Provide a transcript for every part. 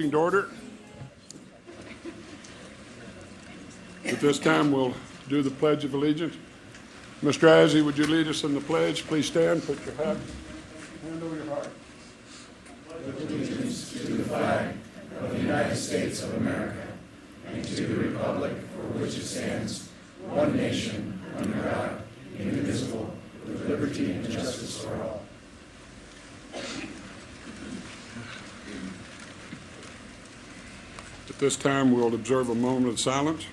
To order. At this time, we'll do the Pledge of Allegiance. Mr. Izzy, would you lead us in the pledge? Please stand, put your hand over your heart. Allegiance to the flag of the United States of America and to the republic for which it stands, one nation, under God, indivisible, with liberty and justice for all. At this time, we'll observe a moment of silence.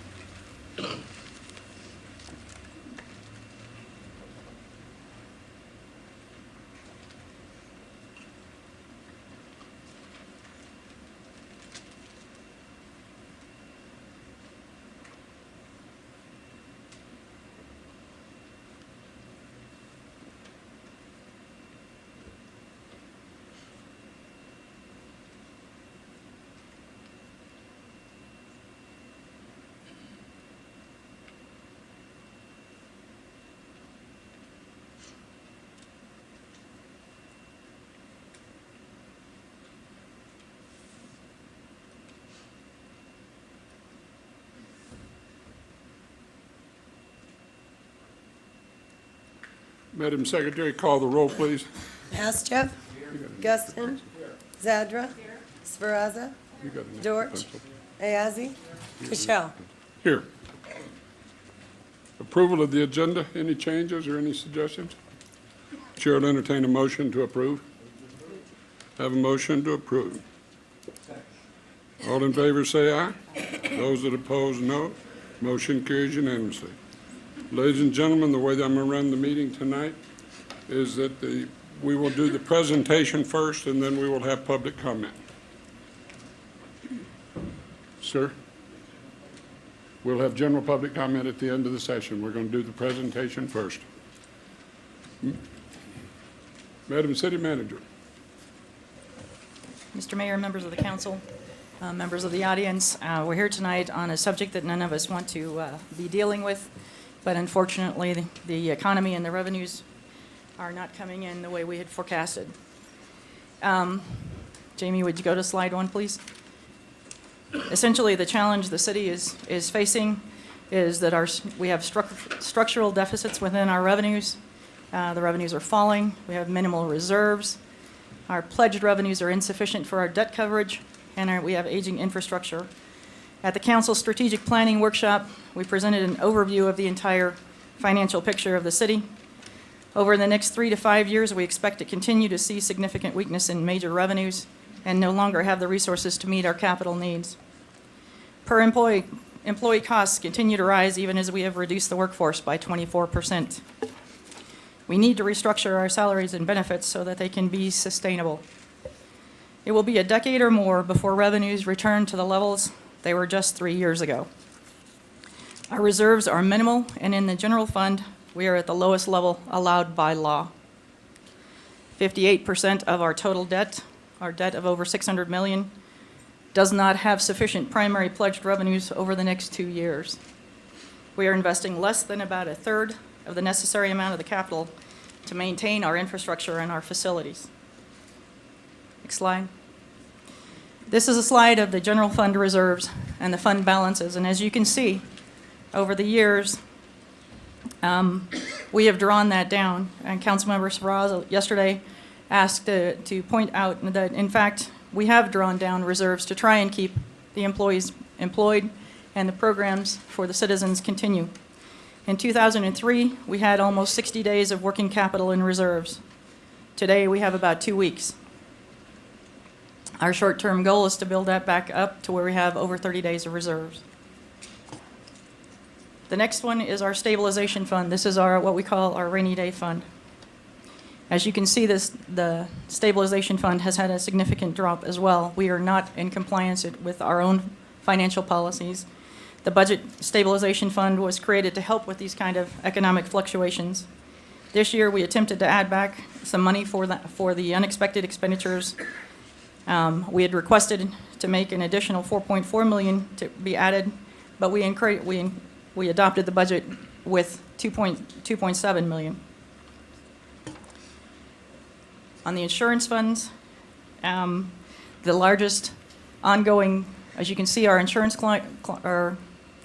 Madam Secretary, call the roll, please. Astchev, Guston, Zadra, Sferaza, George, Ayazi, Michelle. Here. Approval of the agenda. Any changes or any suggestions? Chair will entertain a motion to approve. Have a motion to approve. All in favor say aye. Those that oppose, no. Motion carries unanimously. Ladies and gentlemen, the way that I'm going to run the meeting tonight is that we will do the presentation first, and then we will have public comment. Sir? We'll have general public comment at the end of the session. We're going to do the presentation first. Madam City Manager. Mr. Mayor, members of the council, members of the audience, we're here tonight on a subject that none of us want to be dealing with. But unfortunately, the economy and the revenues are not coming in the way we had forecasted. Jamie, would you go to slide 1, please? Essentially, the challenge the city is facing is that we have structural deficits within our revenues. The revenues are falling. We have minimal reserves. Our pledged revenues are insufficient for our debt coverage, and we have aging infrastructure. At the Council Strategic Planning Workshop, we presented an overview of the entire financial picture of the city. Over the next 3 to 5 years, we expect to continue to see significant weakness in major revenues and no longer have the resources to meet our capital needs. Per employee costs continue to rise even as we have reduced the workforce by 24%. We need to restructure our salaries and benefits so that they can be sustainable. It will be a decade or more before revenues return to the levels they were just 3 years ago. Our reserves are minimal, and in the general fund, we are at the lowest level allowed by law. 58% of our total debt, our debt of over $600 million, does not have sufficient primary pledged revenues over the next 2 years. We are investing less than about a third of the necessary amount of the capital to maintain our infrastructure and our facilities. Next slide. This is a slide of the general fund reserves and the fund balances, and as you can see, over the years, we have drawn that down, and Councilmember Sferaza yesterday asked to point out that, in fact, we have drawn down reserves to try and keep the employees employed and the programs for the citizens continue. In 2003, we had almost 60 days of working capital in reserves. Today, we have about 2 weeks. Our short-term goal is to build that back up to where we have over 30 days of reserves. The next one is our stabilization fund. This is what we call our rainy day fund. As you can see, the stabilization fund has had a significant drop as well. We are not in compliance with our own financial policies. The budget stabilization fund was created to help with these kind of economic fluctuations. This year, we attempted to add back some money for the unexpected expenditures. We had requested to make an additional $4.4 million to be added, but we adopted the budget with $2.7 million. On the insurance funds, the largest ongoing, as you can see, our insurance our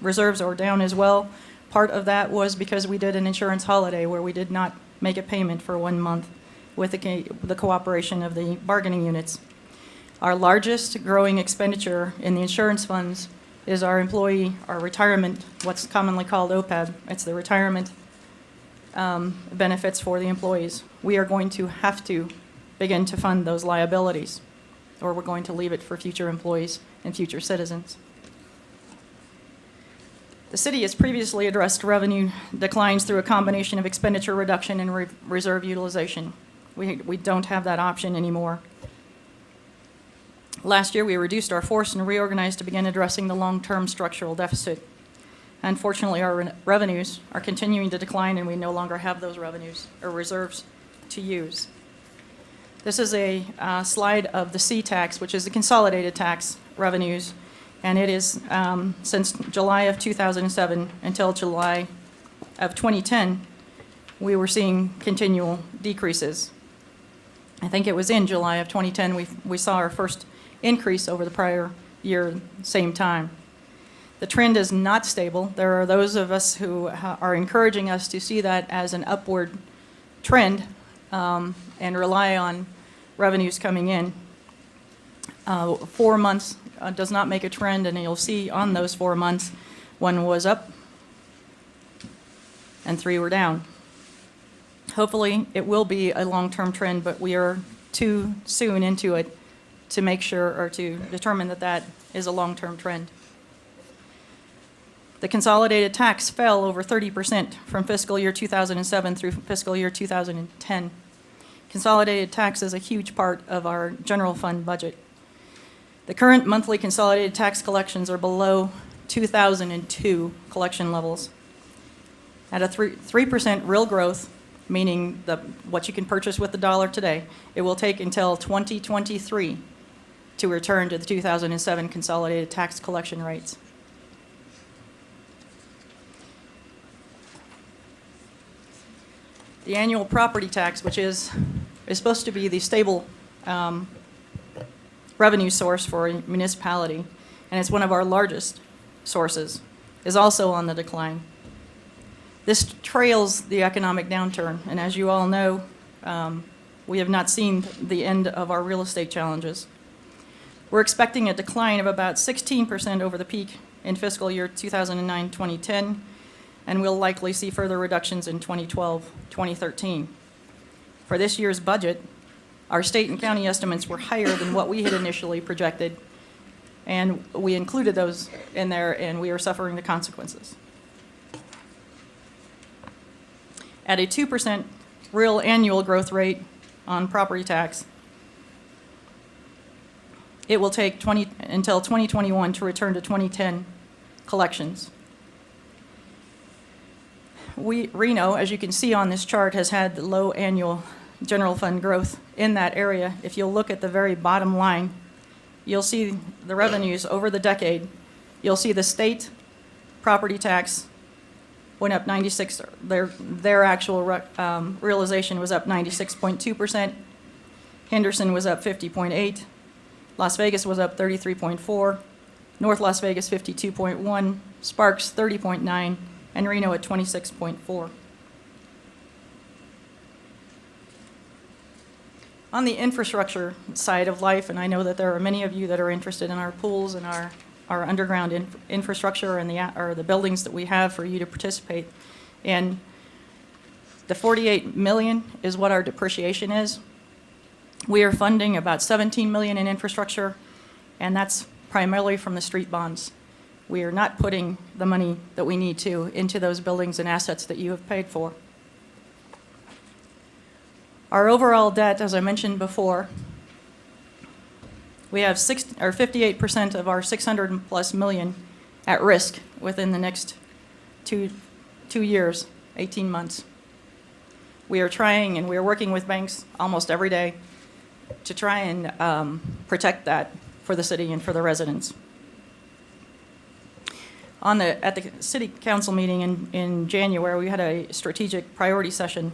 reserves are down as well. Part of that was because we did an insurance holiday where we did not make a payment for 1 month with the cooperation of the bargaining units. Our largest growing expenditure in the insurance funds is our retirement, what's commonly called OPEB. It's the retirement benefits for the employees. We are going to have to begin to fund those liabilities, or we're going to leave it for future employees and future citizens. The city has previously addressed revenue declines through a combination of expenditure reduction and reserve utilization. We don't have that option anymore. Last year, we reduced our force and reorganized to begin addressing the long-term structural deficit. Unfortunately, our revenues are continuing to decline, and we no longer have those revenues or reserves to use. This is a slide of the C-tax, which is the consolidated tax revenues, and it is since July of 2007 until July of 2010, we were seeing continual decreases. I think it was in July of 2010 we saw our first increase over the prior year, same time. The trend is not stable. There are those of us who are encouraging us to see that as an upward trend and rely on revenues coming in. 4 months does not make a trend, and you'll see on those 4 months, 1 was up and 3 were down. Hopefully, it will be a long-term trend, but we are too soon into it to make sure or to determine that that is a long-term trend. The consolidated tax fell over 30% from fiscal year 2007 through fiscal year 2010. Consolidated tax is a huge part of our general fund budget. The current monthly consolidated tax collections are below 2002 collection levels. At a 3% real growth, meaning what you can purchase with the dollar today, it will take until 2023 to return to the 2007 consolidated tax collection rates. The annual property tax, which is supposed to be the stable revenue source for a municipality, and it's one of our largest sources, is also on the decline. This trails the economic downturn, and as you all know, we have not seen the end of our real estate challenges. We're expecting a decline of about 16% over the peak in fiscal year 2009-2010, and we'll likely see further reductions in 2012-2013. For this year's budget, our state and county estimates were higher than what we had initially projected, and we included those in there, and we are suffering the consequences. At a 2% real annual growth rate on property tax, it will take until 2021 to return to 2010 collections. Reno, as you can see on this chart, has had low annual general fund growth in that area. If you'll look at the very bottom line, you'll see the revenues over the decade. You'll see the state property tax went up 96, their actual realization was up 96.2%. Henderson was up 50.8. Las Vegas was up 33.4. North Las Vegas 52.1. Sparks 30.9. And Reno at 26.4. On the infrastructure side of life, and I know that there are many of you that are interested in our pools and our underground infrastructure and the buildings that we have for you to participate in. The $48 million is what our depreciation is. We are funding about $17 million in infrastructure, and that's primarily from the street bonds. We are not putting the money that we need to into those buildings and assets that you have paid for. Our overall debt, as I mentioned before, we have 58% of our $600+ million at risk within the next two years, 18 months. We are trying, and we are working with banks almost every day to try and protect that for the city and for the residents. At the city council meeting in January, we had a strategic priority session,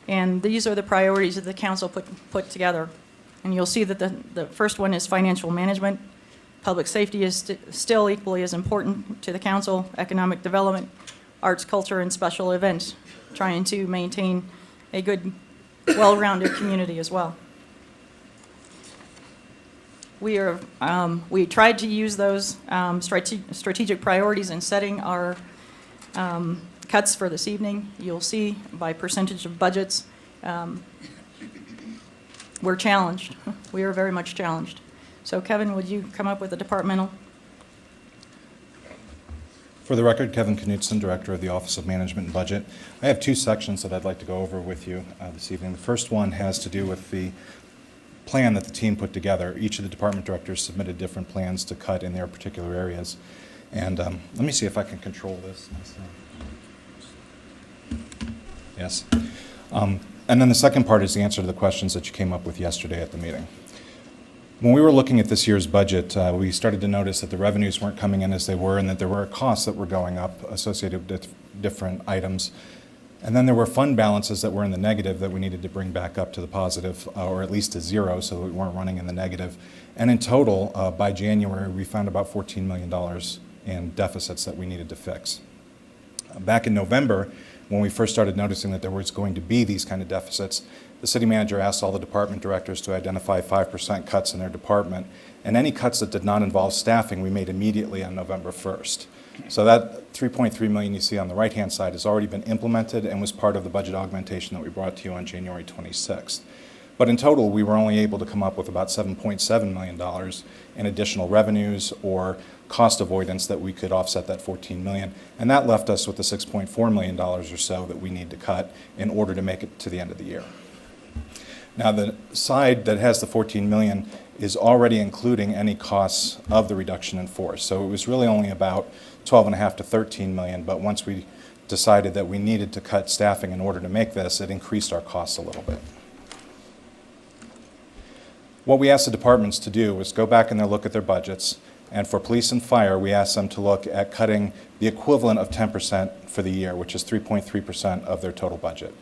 and these are the priorities that the council put together. And you'll see that the first one is financial management, Public safety is still equally as important to the council, economic development, arts, culture, and special events, trying to maintain a good, well-rounded community as well. We tried to use those strategic priorities in setting our cuts for this evening. You'll see by percentage of budgets, we're challenged. We are very much challenged. So Kevin, would you come up with a departmental? For the record, Kevin Knutson, Director of the Office of Management and Budget. I have two sections that I'd like to go over with you this evening. The first one has to do with the plan that the team put together. Each of the department directors submitted different plans to cut in their particular areas. And let me see if I can control this. Yes. And then the second part is the answer to the questions that you came up with yesterday at the meeting. When we were looking at this year's budget, we started to notice that the revenues weren't coming in as they were, and that there were costs that were going up associated with different items. And then there were fund balances that were in the negative that we needed to bring back up to the positive, or at least to zero, so that we weren't running in the negative. And in total, by January, we found about $14 million in deficits that we needed to fix. Back in November, when we first started noticing that there was going to be these kind of deficits, the city manager asked all the department directors to identify 5% cuts in their department, and any cuts that did not involve staffing we made immediately on November 1st. So that $3.3 million you see on the right-hand side has already been implemented and was part of the budget augmentation that we brought to you on January 26th. But in total, we were only able to come up with about $7.7 million in additional revenues or cost avoidance that we could offset that $14 million. And that left us with the $6.4 million or so that we need to cut in order to make it to the end of the year. Now, the side that has the $14 million is already including any costs of the reduction in force. So it was really only about $12.5 to $13 million, but once we decided that we needed to cut staffing in order to make this, it increased our costs a little bit. What we asked the departments to do was go back and look at their budgets, and for police and fire, we asked them to look at cutting the equivalent of 10% for the year, which is 3.3% of their total budget.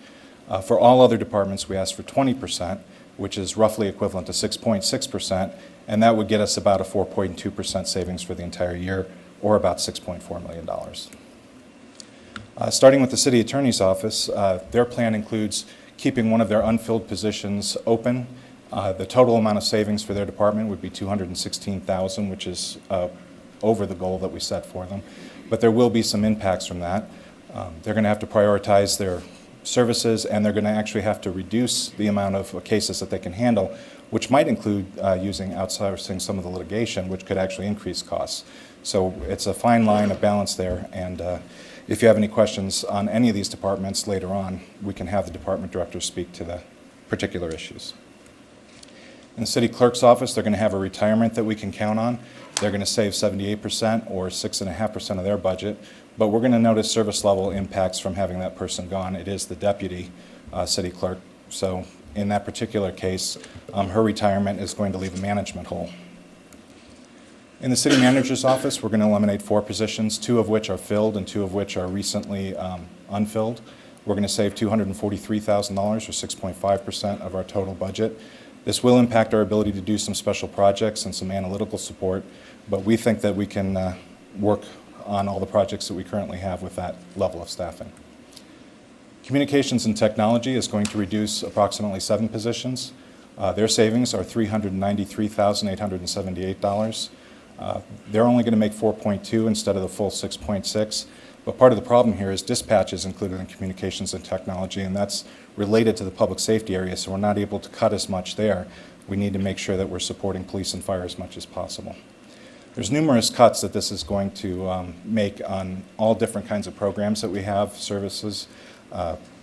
For all other departments, we asked for 20%, which is roughly equivalent to 6.6%, and that would get us about a 4.2% savings for the entire year, or about $6.4 million. Starting with the city attorney's office, their plan includes keeping one of their unfilled positions open. The total amount of savings for their department would be $216,000, which is over the goal that we set for them. But there will be some impacts from that. They're going to have to prioritize their services, and they're going to actually have to reduce the amount of cases that they can handle, which might include using outsourcing some of the litigation, which could actually increase costs. So it's a fine line of balance there, and if you have any questions on any of these departments later on, we can have the department directors speak to the particular issues. In the city clerk's office, they're going to have a retirement that we can count on. They're going to save 78% or 6.5% of their budget, but we're going to notice service level impacts from having that person gone. It is the deputy city clerk, so in that particular case, her retirement is going to leave a management hole. In the city manager's office, we're going to eliminate 4 positions, 2 of which are filled and 2 of which are recently unfilled. We're going to save $243,000 or 6.5% of our total budget. This will impact our ability to do some special projects and some analytical support, but we think that we can work on all the projects that we currently have with that level of staffing. Communications and technology is going to reduce approximately 7 positions. Their savings are $393,878. They're only going to make 4.2 instead of the full 6.6. But part of the problem here is dispatch is included in communications and technology, and that's related to the public safety area, so we're not able to cut as much there. We need to make sure that we're supporting police and fire as much as possible. There's numerous cuts that this is going to make on all different kinds of programs that we have, services,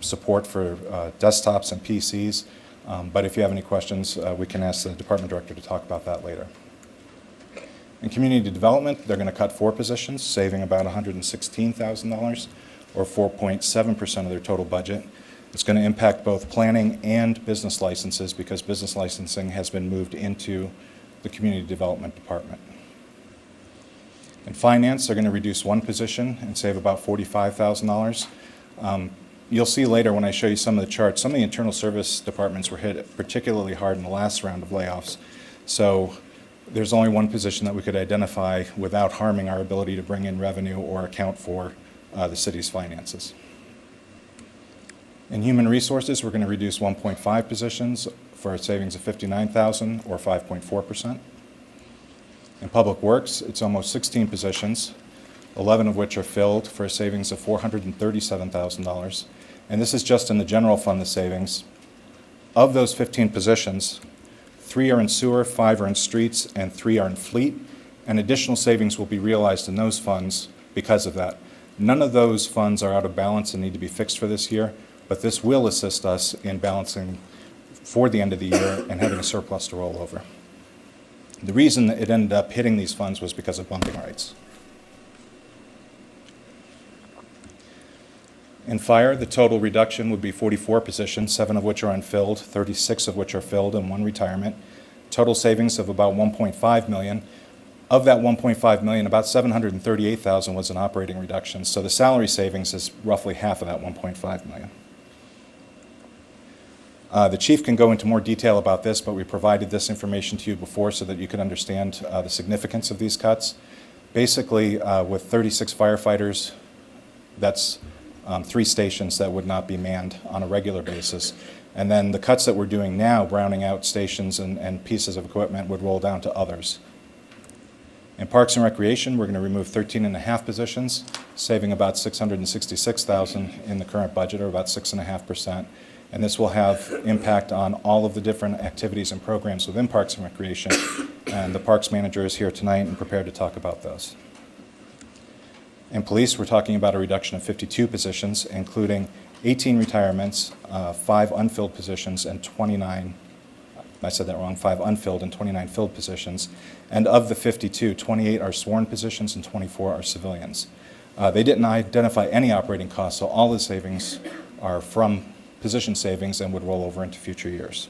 support for desktops and PCs. But if you have any questions, we can ask the department director to talk about that later. In community development, they're going to cut 4 positions, saving about $116,000 or 4.7% of their total budget. It's going to impact both planning and business licenses because business licensing has been moved into the community development department. In finance, they're going to reduce 1 position and save about $45,000. You'll see later when I show you some of the charts, some of the internal service departments were hit particularly hard in the last round of layoffs. So there's only one position that we could identify without harming our ability to bring in revenue or account for the city's finances. In human resources, we're going to reduce 1.5 positions for a savings of $59,000 or 5.4%. In public works, it's almost 16 positions, 11 of which are filled for a savings of $437,000. And this is just in the general fund, the savings. Of those 15 positions, 3 are in sewer, 5 are in streets, and 3 are in fleet. And additional savings will be realized in those funds because of that. None of those funds are out of balance and need to be fixed for this year, but this will assist us in balancing for the end of the year and having a surplus to roll over. The reason that it ended up hitting these funds was because of bumping rights. In fire, the total reduction would be 44 positions, 7 of which are unfilled, 36 of which are filled, and 1 retirement. Total savings of about $1.5 million. Of that $1.5 million, about $738,000 was an operating reduction, so the salary savings is roughly half of that $1.5 million. The chief can go into more detail about this, but we provided this information to you before so that you could understand the significance of these cuts. Basically, with 36 firefighters, that's 3 stations that would not be manned on a regular basis. And then the cuts that we're doing now, browning out stations and pieces of equipment, would roll down to others. In Parks and Recreation, we're going to remove 13.5 positions, saving about $666,000 in the current budget, or about 6.5%. And this will have impact on all of the different activities and programs within Parks and Recreation. And the Parks Manager is here tonight and prepared to talk about those. In Police, we're talking about a reduction of 52 positions, including 18 retirements, 5 unfilled positions, and 29, I said that wrong, 5 unfilled and 29 filled positions. And of the 52, 28 are sworn positions and 24 are civilians. They didn't identify any operating costs, so all the savings are from position savings and would roll over into future years.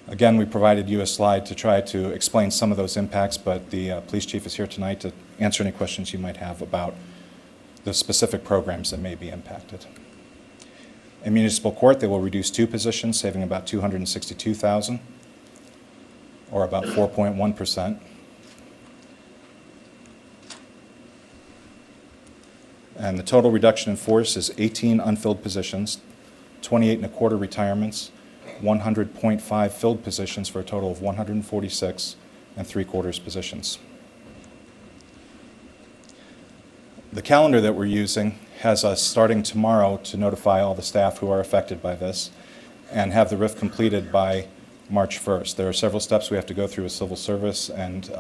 Again, we provided you a slide to try to explain some of those impacts, but the police chief is here tonight to answer any questions you might have about the specific programs that may be impacted. In municipal court, they will reduce 2 positions, saving about $262,000, or about 4.1%. And the total reduction in force is 18 unfilled positions, 28.25 retirements, 100.5 filled positions for a total of 146 and 3/4 positions. The calendar that we're using has us starting tomorrow to notify all the staff who are affected by this and have the RIF completed by March 1st. There are several steps we have to go through with civil service and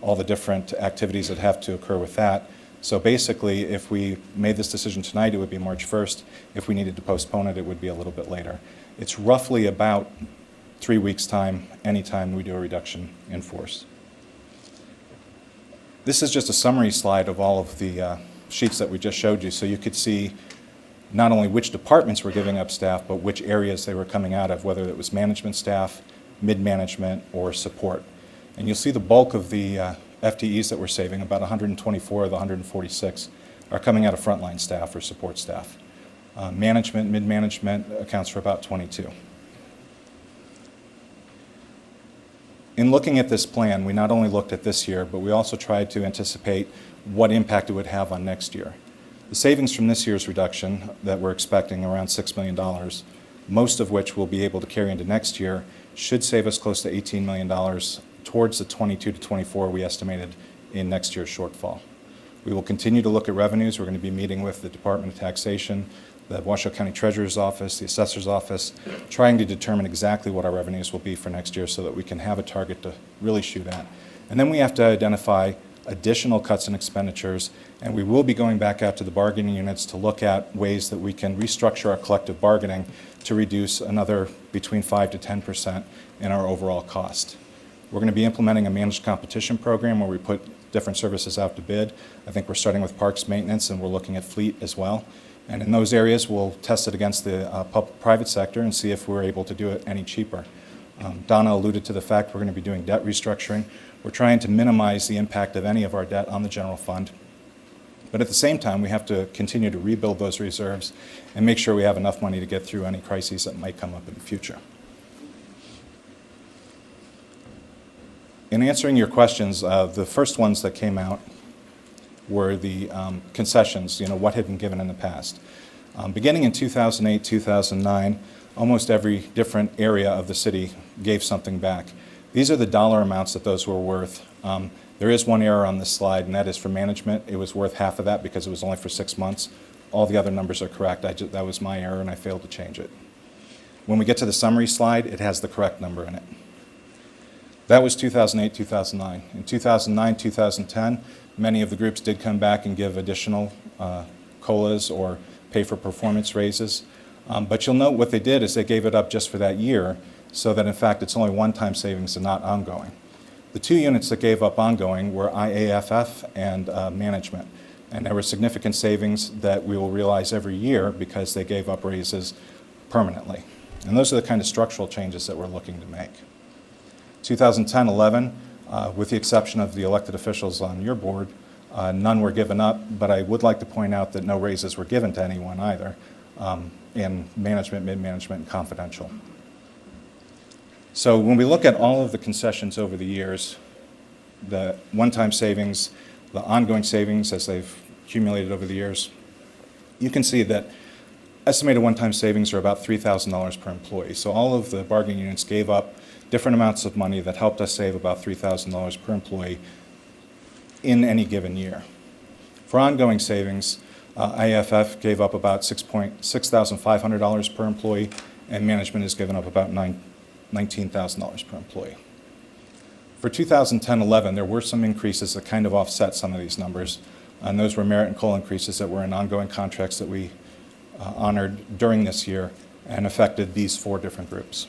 all the different activities that have to occur with that. So basically, if we made this decision tonight, it would be March 1st. If we needed to postpone it, it would be a little bit later. It's roughly about 3 weeks' time, anytime we do a reduction in force. This is just a summary slide of all of the sheets that we just showed you, so you could see not only which departments were giving up staff, but which areas they were coming out of, whether it was management staff, mid-management, or support. And you'll see the bulk of the FTEs that we're saving, about 124 of the 146, are coming out of frontline staff or support staff. Management, mid-management accounts for about 22. In looking at this plan, we not only looked at this year, but we also tried to anticipate what impact it would have on next year. The savings from this year's reduction that we're expecting, around $6 million, most of which we'll be able to carry into next year, should save us close to $18 million towards the 22 to 24 we estimated in next year's shortfall. We will continue to look at revenues. We're going to be meeting with the Department of Taxation, the Washoe County Treasurer's Office, the Assessor's Office, trying to determine exactly what our revenues will be for next year so that we can have a target to really shoot at. And then we have to identify additional cuts in expenditures, and we will be going back out to the bargaining units to look at ways that we can restructure our collective bargaining to reduce another between 5 to 10% in our overall cost. We're going to be implementing a managed competition program where we put different services out to bid. I think we're starting with parks maintenance, and we're looking at fleet as well. And in those areas, we'll test it against the private sector and see if we're able to do it any cheaper. Donna alluded to the fact we're going to be doing debt restructuring. We're trying to minimize the impact of any of our debt on the general fund. But at the same time, we have to continue to rebuild those reserves and make sure we have enough money to get through any crises that might come up in the future. answering your questions, the first ones that came out were the concessions, what had been given in the past. Beginning in 2008, 2009, almost every different area of the city gave something back. These are the dollar amounts that those were worth. There is one error on this slide, and that is for management. It was worth half of that because it was only for 6 months. All the other numbers are correct. That was my error, and I failed to change it. When we get to the summary slide, it has the correct number in it. That was 2008, 2009. In 2009, 2010, many of the groups did come back and give additional COLAs or pay for performance raises. But you'll note what they did is they gave it up just for that year, so that in fact it's only one-time savings and not ongoing. The 2 units that gave up ongoing were IAFF and management. And there were significant savings that we will realize every year because they gave up raises permanently. And those are the kind of structural changes that we're looking to make. 2010-11, with the exception of the elected officials on your board, none were given up, but I would like to point out that no raises were given to anyone either, in management, mid-management, and confidential. So when we look at all of the concessions over the years, the one-time savings, the ongoing savings as they've accumulated over the years, you can see that estimated one-time savings are about $3,000 per employee. So all of the bargaining units gave up different amounts of money that helped us save about $3,000 per employee in any given year. For ongoing savings, IFF gave up about $6,500 per employee, and management has given up about $19,000 per employee. For 2010-11, there were some increases that kind of offset some of these numbers, and those were merit and COLA increases that were in ongoing contracts that we honored during this year and affected these 4 different groups.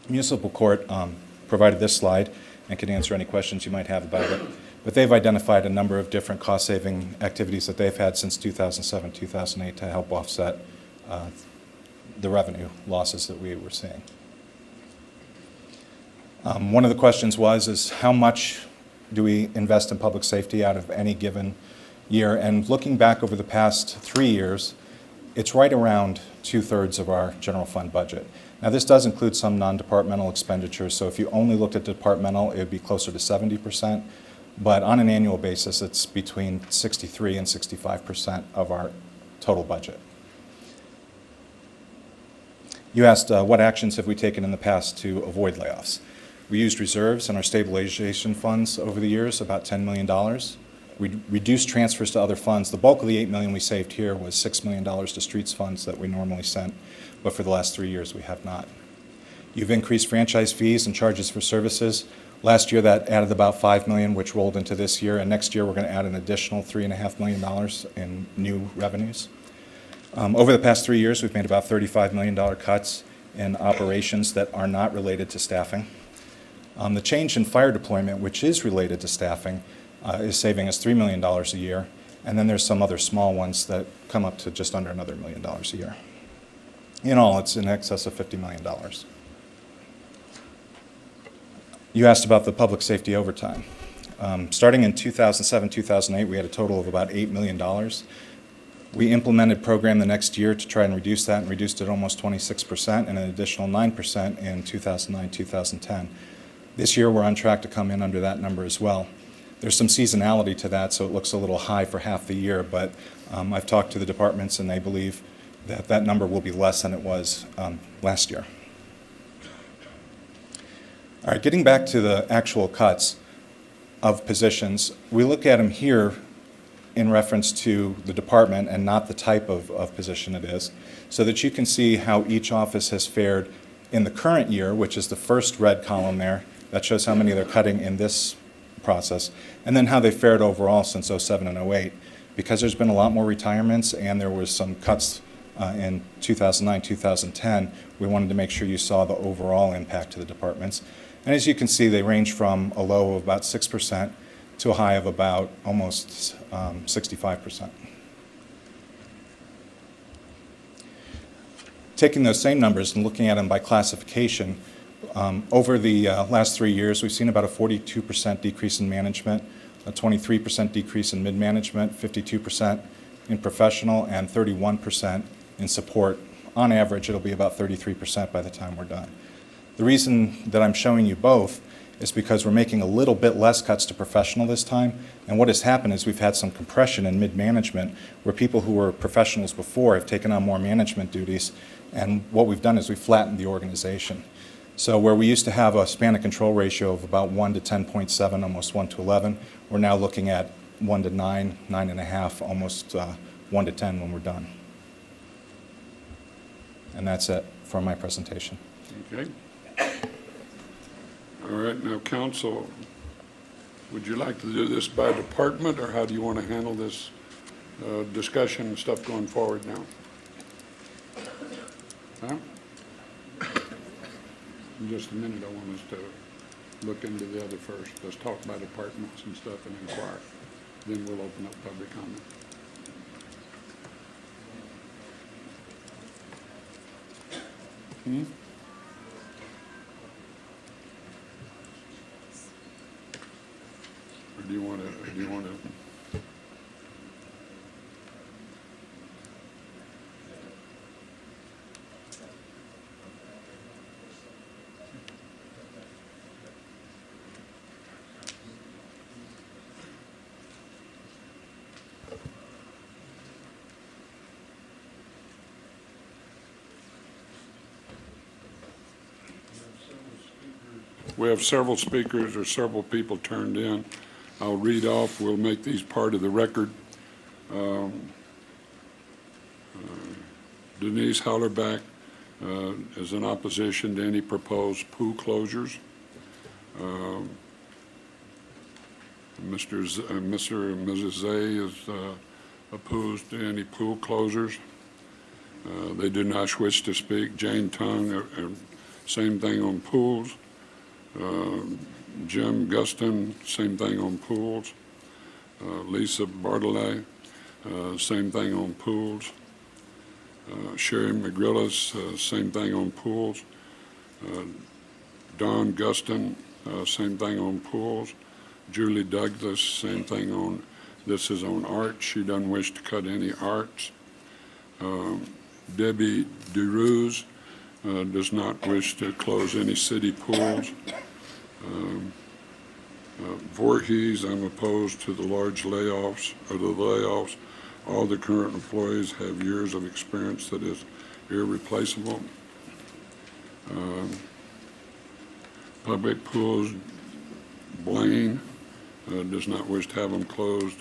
Municipal Court provided this slide and can answer any questions you might have about it, but they've identified a number of different cost-saving activities that they've had since 2007, 2008 to help offset the revenue losses that we were seeing. One of the questions is how much do we invest in public safety out of any given year? And looking back over the past 3 years, it's right around 2/3 of our general fund budget. Now this does include some non-departmental expenditures, so if you only looked at departmental, it would be closer to 70%, but on an annual basis, it's between 63 and 65% of our total budget. You asked what actions have we taken in the past to avoid layoffs. We used reserves and our stabilization funds over the years, about $10 million. We reduced transfers to other funds. The bulk of the $8 million we saved here was $6 million to streets funds that we normally sent, but for the last 3 years we have not. You've increased franchise fees and charges for services. Last year that added about $5 million, which rolled into this year, and next year we're going to add an additional $3.5 million in new revenues. Over the past 3 years, we've made about $35 million cuts in operations that are not related to staffing. The change in fire deployment, which is related to staffing, is saving us $3 million a year, and then there's some other small ones that come up to just under another $1 million a year. In all, it's in excess of $50 million. You asked about the public safety overtime. Starting in 2007, 2008, we had a total of about $8 million. We implemented a program the next year to try and reduce that, and reduced it almost 26% and an additional 9% in 2009, 2010. This year we're on track to come in under that number as well. There's some seasonality to that, so it looks a little high for half the year, but I've talked to the departments and they believe that that number will be less than it was last year. All right, getting back to the actual cuts of positions, we look at them here in reference to the department and not the type of position it is, so that you can see how each office has fared in the current year, which is the first red column there. That shows how many they're cutting in this process, and then how they fared overall since 07 and 08. Because there's been a lot more retirements and there was some cuts in 2009, 2010, we wanted to make sure you saw the overall impact to the departments. And as you can see, they range from a low of about 6% to a high of about almost 65%. Taking those same numbers and looking at them by classification, over the last 3 years, we've seen about a 42% decrease in management, a 23% decrease in mid-management, 52% in professional, and 31% in support. On average, it'll be about 33% by the time we're done. The The reason that I'm showing you both is because we're making a little bit less cuts to professional this time, and what has happened is we've had some compression in mid-management where people who were professionals before have taken on more management duties, and what we've done is we've flattened the organization. So where we used to have a span of control ratio of about 1 to 10.7, almost 1 to 11, we're now looking at 1 to 9, 9.5, almost 1 to 10 when we're done. And that's it for my presentation. Okay. All right, now, council, would you like to do this by department, or how do you want to handle this discussion and stuff going forward now? Huh? In just a minute, I want us to look into the other first. Let's talk about departments and stuff and inquire. Then we'll open up public comment. Or do you want to, we have several speakers or several people turned in. I'll read off. We'll make these part of the record. Denise Hallerback is in opposition to any proposed pool closures. Mr. and Mrs. Zay is opposed to any pool closures. They do not wish to speak. Jane Tung, same thing on pools. Jim Guston, same thing on pools. Lisa Bartolet, same thing on pools. Sherry McGrillis, same thing on pools. Don Guston, same thing on pools. Julie Douglas, same thing on, this is on arts. She doesn't wish to cut any arts. Debbie DeRuse does not wish to close any city pools. Voorhees, I'm opposed to the large layoffs, or the layoffs. All the current employees have years of experience that is irreplaceable. Public pools, Blaine does not wish to have them closed.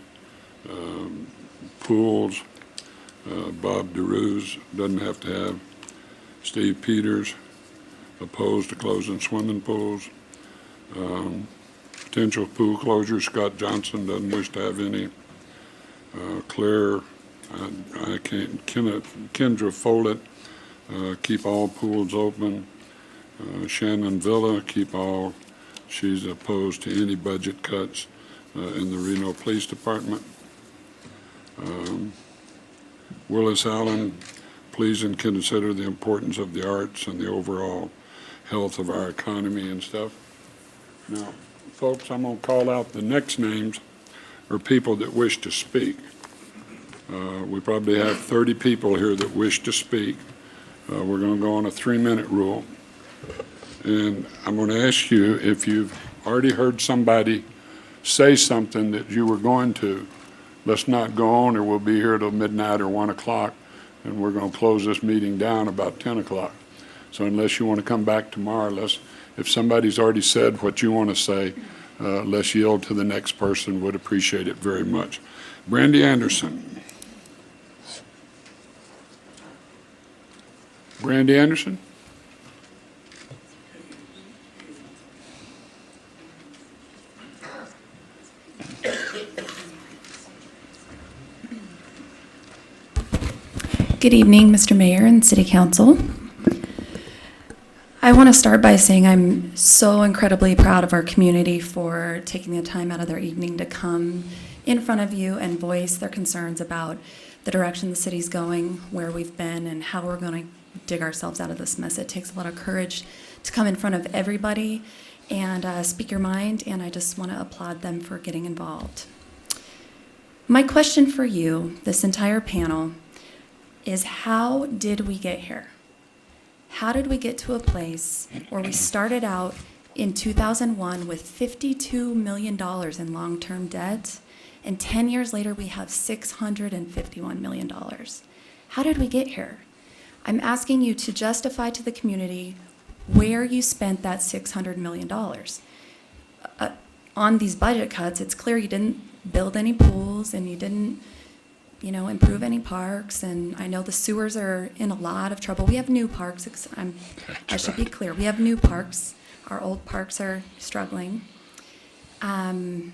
Pools, Bob DeRuse doesn't have to have. Steve Peters, opposed to closing swimming pools. Potential pool closure, Scott Johnson doesn't wish to have any. Claire, I can't, Kendra Follett, keep all pools open. Shannon Villa, keep all, she's opposed to any budget cuts in the Reno Police Department. Willis Allen, please and consider the importance of the arts and the overall health of our economy and stuff. Now, folks, I'm going to call out the next names are people that wish to speak. We probably have 30 people here that wish to speak. We're going to go on a 3-minute rule. And I'm going to ask you, if you've already heard somebody say something that you were going to, let's not go on, or we'll be here till midnight or 1 o'clock, and we're going to close this meeting down about 10 o'clock. So unless you want to come back tomorrow, if somebody's already said what you want to say, let's yield to the next person. Would appreciate it very much. Brandy Anderson. Brandy Anderson? Good evening, Mr. Mayor and City Council. I want to start by saying I'm so incredibly proud of our community for taking the time out of their evening to come in front of you and voice their concerns about the direction the city's going, where we've been, and how we're going to dig ourselves out of this mess. It takes a lot of courage to come in front of everybody and speak your mind, and I just want to applaud them for getting involved. My question for you, this entire panel, is how did we get here? how did we get to a place where we started out in 2001 with $52 million in long-term debt, and 10 years later we have $651 million? How did we get here? I'm asking you to justify to the community where you spent that $600 million. On these budget cuts, it's clear you didn't build any pools and you didn't, improve any parks. And I know the sewers are in a lot of trouble. We have new parks. I should be clear. We have new parks. Our old parks are struggling. Our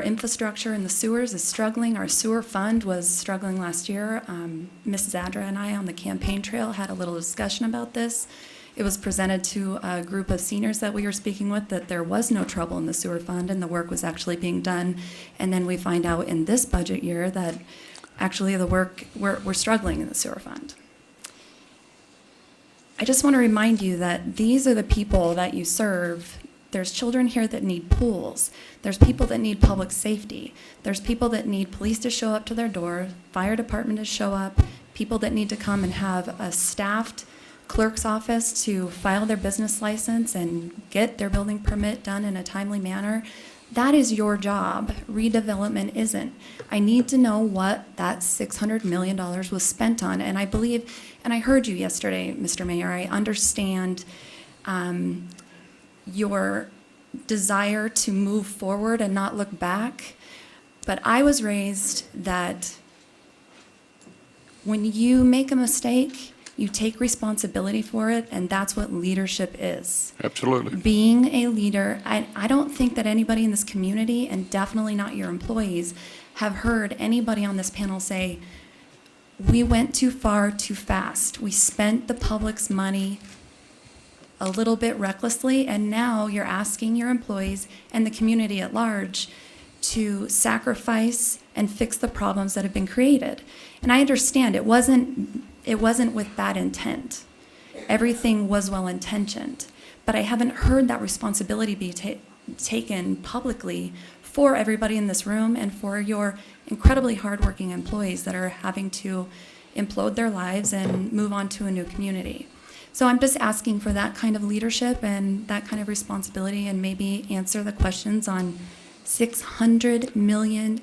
infrastructure in the sewers is struggling. Our sewer fund was struggling last year. Ms. Zadra and I on the campaign trail had a little discussion about this. It was presented to a group of seniors that we were speaking with that there was no trouble in the sewer fund and the work was actually being done. And then we find out in this budget year that actually we're struggling in the sewer fund. I just want to remind you that these are the people that you serve. There's children here that need pools. There's people that need public safety. There's people that need police to show up to their door, fire department to show up, people that need to come and have a staffed clerk's office to file their business license and get their building permit done in a timely manner. That is your job. Redevelopment isn't. I need to know what that $600 million was spent on. And I believe, and I heard you yesterday, Mr. Mayor, I understand your desire to move forward and not look back. But I was raised that when you make a mistake, you take responsibility for it, and that's what leadership is. Absolutely. Being a leader, I don't think that anybody in this community, and definitely not your employees, have heard anybody on this panel say, we went too far too fast. We spent the public's money a little bit recklessly, and now you're asking your employees and the community at large to sacrifice and fix the problems that have been created. And I understand it wasn't with bad intent. Everything was well-intentioned. But I haven't heard that responsibility be taken publicly for everybody in this room and for your incredibly hardworking employees that are having to implode their lives and move on to a new community. So I'm just asking for that kind of leadership and that kind of responsibility, and maybe answer the questions on $600 million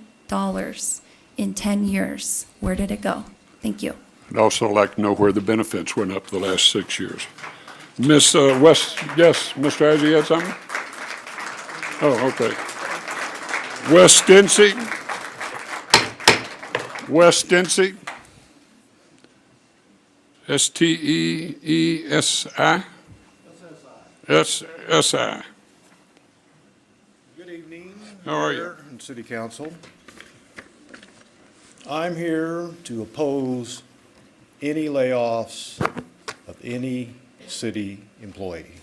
in 10 years. Where did it go? Thank you. I'd also like to know where the benefits went up the last 6 years. Ms. West, yes, Mr. Azzie, you had something? Oh, okay. West Densey. West Densey. S-T-E-E-S-I? S-S-I. Good evening. How are you? Mayor and City Council. I'm here to oppose any layoffs of any city employee.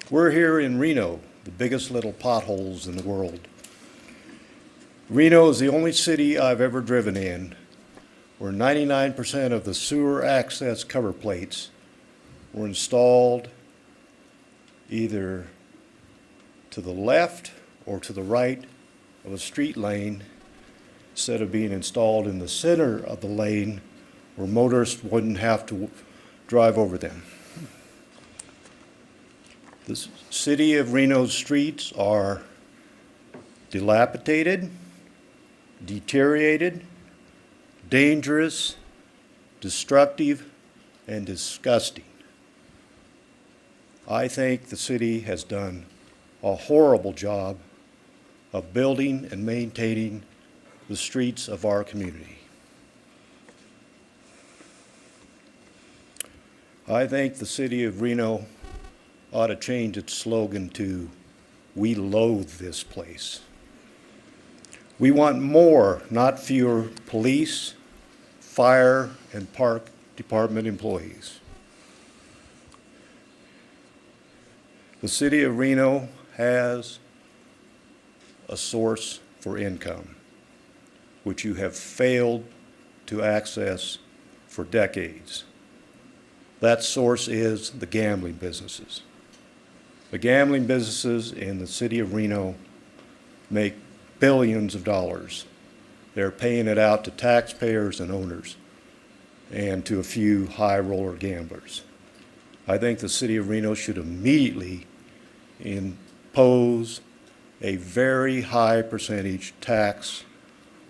We're here in Reno, the biggest little potholes in the world. Reno is the only city I've ever driven in where 99% of the sewer access cover plates were installed either to the left or to the right of a street lane instead of being installed in the center of the lane where motorists wouldn't have to drive over them. The city of Reno's streets are dilapidated, deteriorated, dangerous, destructive, and disgusting. I think the city has done a horrible job of building and maintaining the streets of our community. I think the city of Reno ought to change its slogan to, "We loathe this place." We want more, not fewer, police, fire, and park department employees. The city of Reno has a source for income, which you have failed to access for decades. That source is the gambling businesses. The gambling businesses in the city of Reno make billions of dollars. They're paying it out to taxpayers and owners. and to a few high roller gamblers. I think the city of Reno should immediately impose a very high percentage tax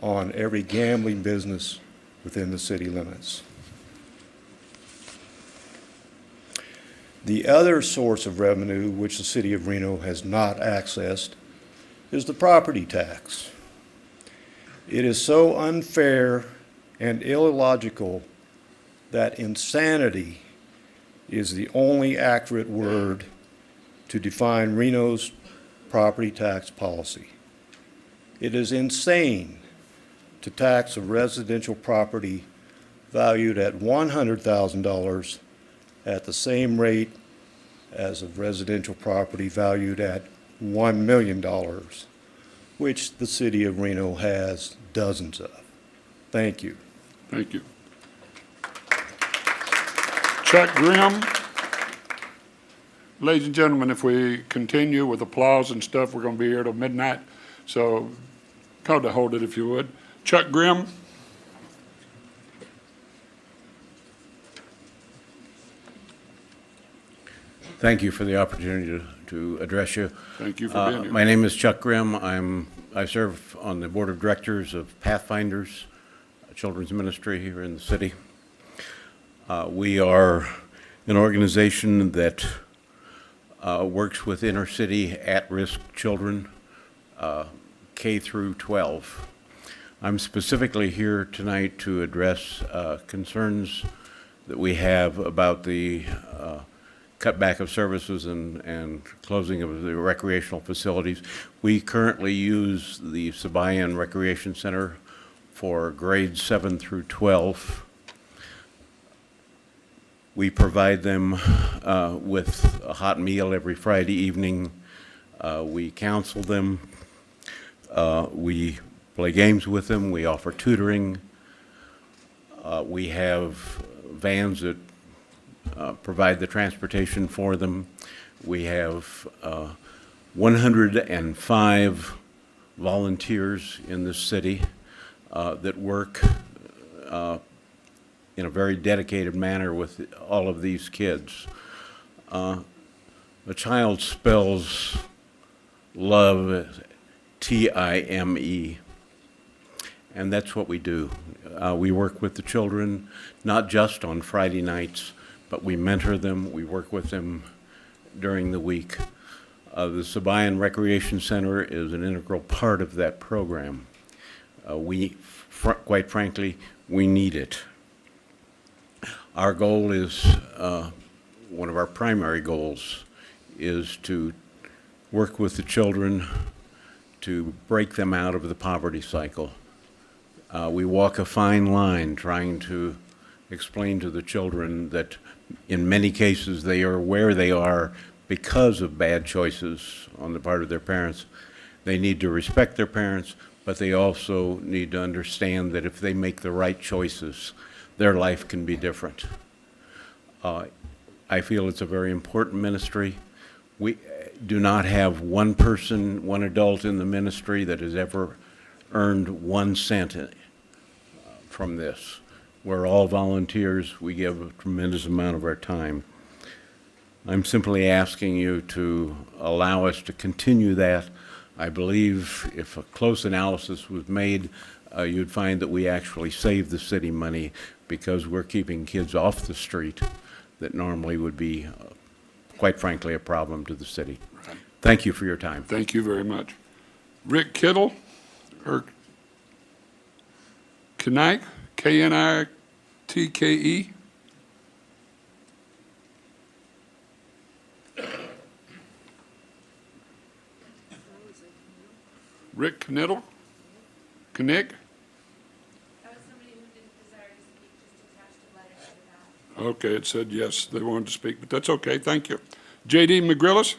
on every gambling business within the city limits. The other source of revenue which the city of Reno has not accessed is the property tax. It is so unfair and illogical that insanity is the only accurate word to define Reno's property tax policy. It is insane to tax a residential property valued at $100,000 at the same rate as a residential property valued at $1 million, which the city of Reno has dozens of. Thank you. Thank you. Chuck Grimm. Ladies and gentlemen, if we continue with applause and stuff, we're going to be here till midnight. So call to hold it if you would. Chuck Grimm. Thank you for the opportunity to address you. Thank you for being here. My name is Chuck Grimm. I serve on the board of directors of Pathfinders, a children's ministry here in the city. We are an organization that works with inner city at-risk children, K through 12. I'm specifically here tonight to address concerns that we have about the cutback of services and closing of the recreational facilities. We currently use the Sabayan Recreation Center for grades 7 through 12. We provide them with a hot meal every Friday evening. We counsel them. We play games with them. We offer tutoring. We have vans that provide the transportation for them. We have 105 volunteers in this city that work in a very dedicated manner with all of these kids. The child spells love T-I-M-E, and that's what we do. We work with the children, not just on Friday nights, but we mentor them, we work with them during the week. The Sabayan Recreation Center is an integral part of that program. Quite frankly, we need it. Our goal is, one of our primary goals is to work with the children to break them out of the poverty cycle. We walk a fine line trying to explain to the children that in many cases they are where they are because of bad choices on the part of their parents. They need to respect their parents, but they also need to understand that if they make the right choices, their life can be different. I feel it's a very important ministry. We do not have one person, one adult in the ministry that has ever earned 1 cent from this. We're all volunteers. We give a tremendous amount of our time. I'm simply asking you to allow us to continue that. I believe if a close analysis was made, you'd find that we actually save the city money because we're keeping kids off the street that normally would be, quite frankly, a problem to the city. Right. Thank you for your time. Thank you very much. Rick Kittle, or Knight, K-N-I-T-K-E. Rick Knittle? Knick? That was somebody who didn't desire to speak, just attached a letter to the back. Okay, it said yes, they wanted to speak, but that's okay, thank you. J.D. McGrillis?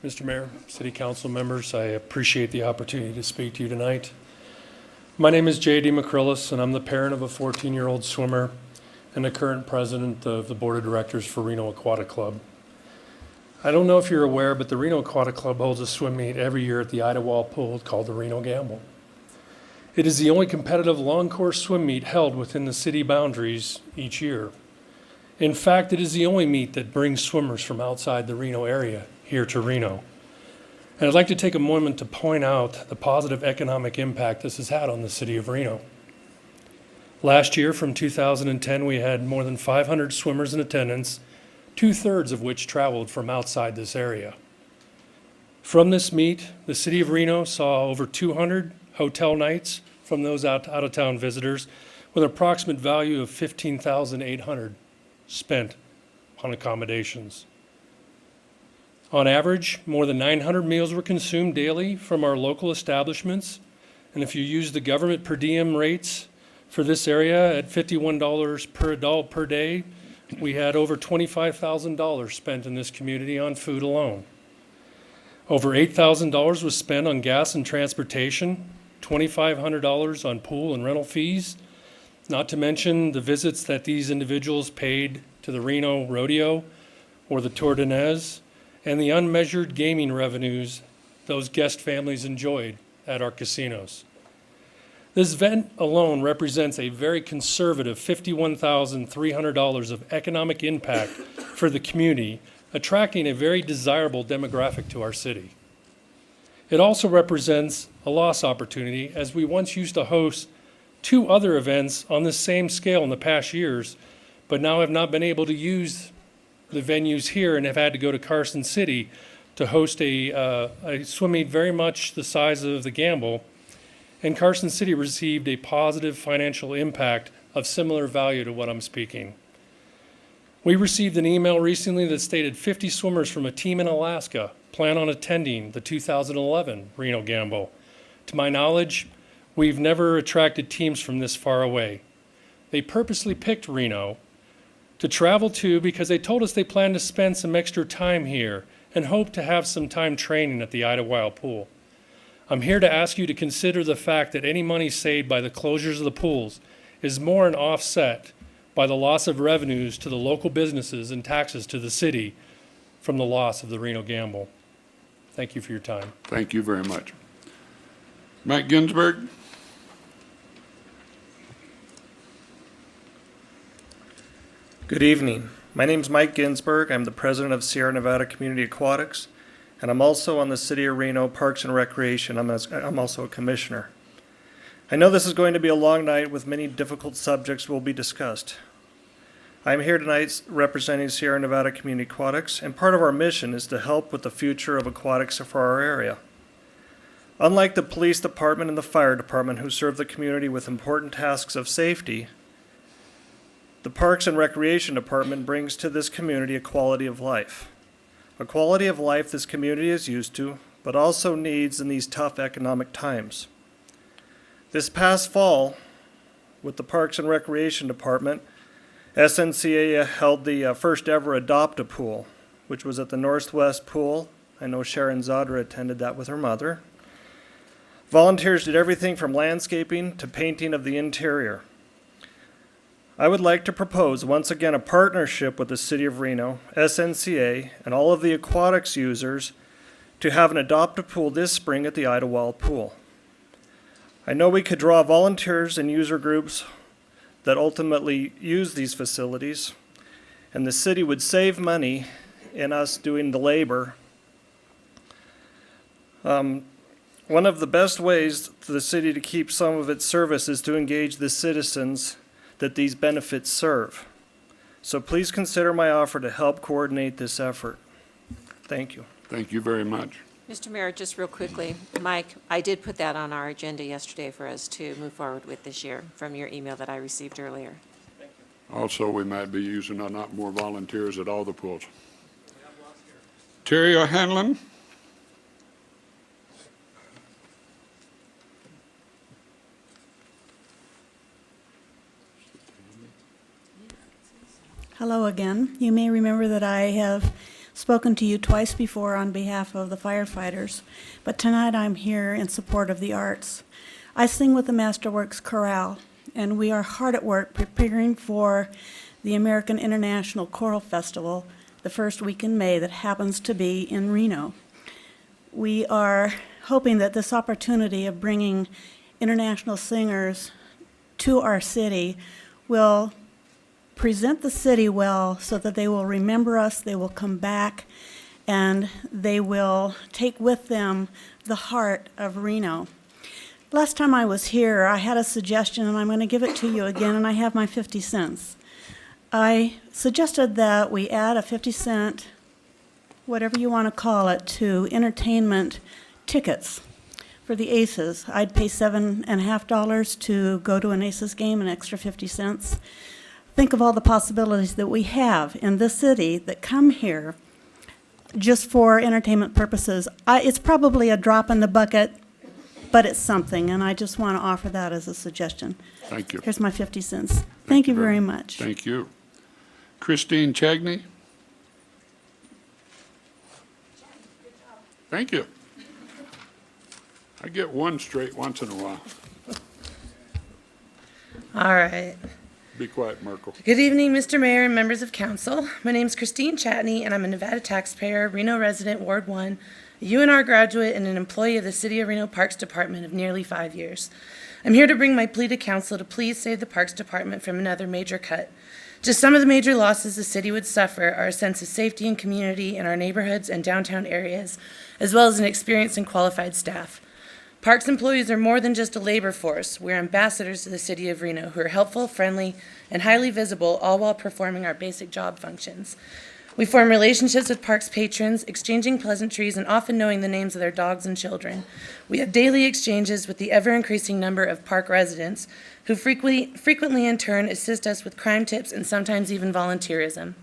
Mr. Mayor, City Council members, I appreciate the opportunity to speak to you tonight. My name is J.D. McCrillis, and I'm the parent of a 14-year-old swimmer and the current president of the Board of Directors for Reno Aquatic Club. I don't know if you're aware, but the Reno Aquatic Club holds a swim meet every year at the Idlewild Pool called the Reno Gamble. It is the only competitive long course swim meet held within the city boundaries each year. In fact, it is the only meet that brings swimmers from outside the Reno area here to Reno. And I'd like to take a moment to point out the positive economic impact this has had on the city of Reno. Last year, from 2010, we had more than 500 swimmers in attendance, 2/3 of which traveled from outside this area. From this meet, the city of Reno saw over 200 hotel nights from those out-of-town visitors, with an approximate value of $15,800 spent on accommodations. On average, more than 900 meals were consumed daily from our local establishments, and if you use the government per diem rates for this area at $51 per adult per day, we had over $25,000 spent in this community on food alone. Over $8,000 was spent on gas and transportation, $2,500 on pool and rental fees, not to mention the visits that these individuals paid to the Reno Rodeo or the Tour de Nez, and the unmeasured gaming revenues those guest families enjoyed at our casinos. This event alone represents a very conservative $51,300 of economic impact for the community, attracting a very desirable demographic to our city. It also represents a lost opportunity, as we once used to host 2 other events on the same scale in the past years, but now have not been able to use the venues here and have had to go to Carson City to host a swim meet very much the size of the Gamble. And Carson City received a positive financial impact of similar value to what I'm speaking. We received an email recently that stated 50 swimmers from a team in Alaska plan on attending the 2011 Reno Gamble. To my knowledge, we've never attracted teams from this far away. They purposely picked Reno to travel to because they told us they plan to spend some extra time here and hope to have some time training at the Idlewild Pool. I'm here to ask you to consider the fact that any money saved by the closures of the pools is more than offset by the loss of revenues to the local businesses and taxes to the city from the loss of the Reno Gamble. Thank you for your time. Thank you very much. Mike Ginsberg? Good evening. My name is Mike Ginsberg. I'm the president of Sierra Nevada Community Aquatics, and I'm also on the City of Reno Parks and Recreation. I'm also a commissioner. I know this is going to be a long night with many difficult subjects will be discussed. I'm here tonight representing Sierra Nevada Community Aquatics, and part of our mission is to help with the future of aquatics for our area. Unlike the police department and the fire department, who serve the community with important tasks of safety, the Parks and Recreation Department brings to this community a quality of life. A quality of life this community is used to, but also needs in these tough economic times. This past fall, with the Parks and Recreation Department, SNCA held the first ever Adopt-A-Pool, which was at the Northwest Pool. I know Sharon Zadra attended that with her mother. Volunteers did everything from landscaping to painting of the interior. I would like to propose once again a partnership with the City of Reno, SNCA, and all of the aquatics users to have an Adopt-A-Pool this spring at the Idlewild Pool. I know we could draw volunteers and user groups that ultimately use these facilities, and the city would save money in us doing the labor. One of the best ways for the city to keep some of its service is to engage the citizens that these benefits serve. So please consider my offer to help coordinate this effort. Thank you. Thank you very much. Mr. Mayor, just real quickly, Mike, I did put that on our agenda yesterday for us to move forward with this year from your email that I received earlier. Also, we might be using a lot more volunteers at all the pools. Terry O'Hanlon? Hello again. You may remember that I have spoken to you twice before on behalf of the firefighters, but tonight I'm here in support of the arts. I sing with the Masterworks Chorale, and we are hard at work preparing for the American International Choral Festival the first week in May that happens to be in Reno. We are hoping that this opportunity of bringing international singers to our city will present the city well so that they will remember us, they will come back, and they will take with them the heart of Reno. Last time I was here, I had a suggestion, and I'm going to give it to you again, and I have my 50 cents. I suggested that we add a 50-cent, whatever you want to call it, to entertainment tickets for the Aces. I'd pay $7.50 to go to an Aces game, an extra 50 cents. Think of all the possibilities that we have in this city that come here just for entertainment purposes. It's probably a drop in the bucket, but it's something, and I just want to offer that as a suggestion. Thank you. Here's my 50 cents. Thank you very much. Thank you. Christine Chagney? Thank you. I get one straight once in a while. All right. Be quiet, Merkel. Good evening, Mr. Mayor and members of council. My name is Christine Chatney, and I'm a Nevada taxpayer, Reno resident, Ward 1, a UNR graduate, and an employee of the City of Reno Parks Department of nearly 5 years. I'm here to bring my plea to council to please save the Parks Department from another major cut. Just some of the major losses the city would suffer are a sense of safety and community in our neighborhoods and downtown areas, as well as an experienced and qualified staff. Parks employees are more than just a labor force. We're ambassadors to the city of Reno who are helpful, friendly, and highly visible, all while performing our basic job functions. We form relationships with parks patrons, exchanging pleasantries and often knowing the names of their dogs and children. We have daily exchanges with the ever-increasing number of park residents who frequently in turn assist us with crime tips and sometimes even volunteerism.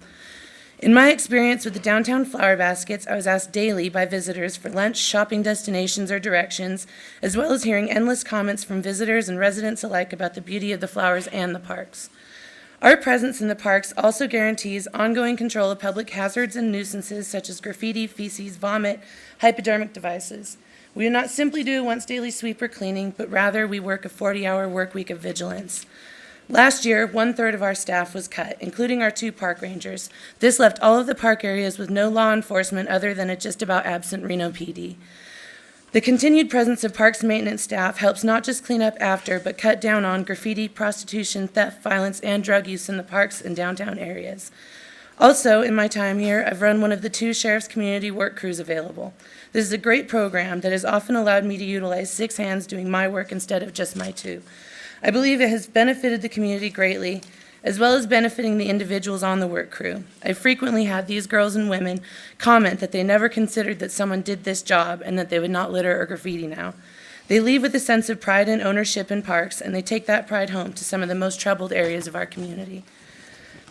In my experience with the downtown flower baskets, I was asked daily by visitors for lunch, shopping destinations, or directions, as well as hearing endless comments from visitors and residents alike about the beauty of the flowers and the parks. Our presence in the parks also guarantees ongoing control of public hazards and nuisances such as graffiti, feces, vomit, hypodermic devices. We do not simply do a once daily sweep or cleaning, but rather we work a 40-hour work week of vigilance. Last year, 1/3 of our staff was cut, including our 2 park rangers. This left all of the park areas with no law enforcement other than a just about absent Reno PD. The continued presence of parks maintenance staff helps not just clean up after, but cut down on graffiti, prostitution, theft, violence, and drug use in the parks and downtown areas. Also, in my time here, I've run one of the 2 sheriff's community work crews available. This is a great program that has often allowed me to utilize 6 hands doing my work instead of just my 2. I believe it has benefited the community greatly, as well as benefiting the individuals on the work crew. I frequently had these girls and women comment that they never considered that someone did this job and that they would not litter or graffiti now. They leave with a sense of pride and ownership in parks, and they take that pride home to some of the most troubled areas of our community.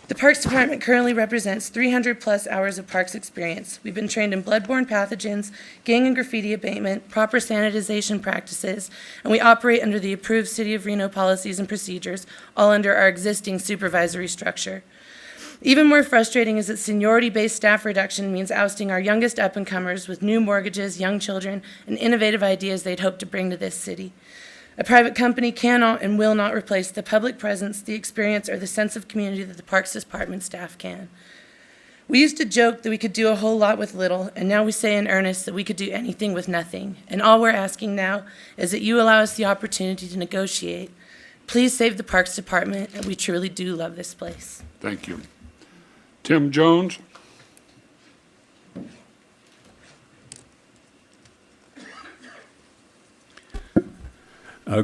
The Parks Department currently represents 300+ hours of parks experience. We've been trained in bloodborne pathogens, gang and graffiti abatement, proper sanitization practices, and we operate under the approved City of Reno policies and procedures, all under our existing supervisory structure. Even more frustrating is that seniority-based staff reduction means ousting our youngest up-and-comers with new mortgages, young children, and innovative ideas they'd hope to bring to this city. A private company cannot and will not replace the public presence, the experience, or the sense of community that the Parks Department staff can. We used to joke that we could do a whole lot with little, and now we say in earnest that we could do anything with nothing. And all we're asking now is that you allow us the opportunity to negotiate. Please save the Parks Department, and we truly do love this place. Thank you. Tim Jones?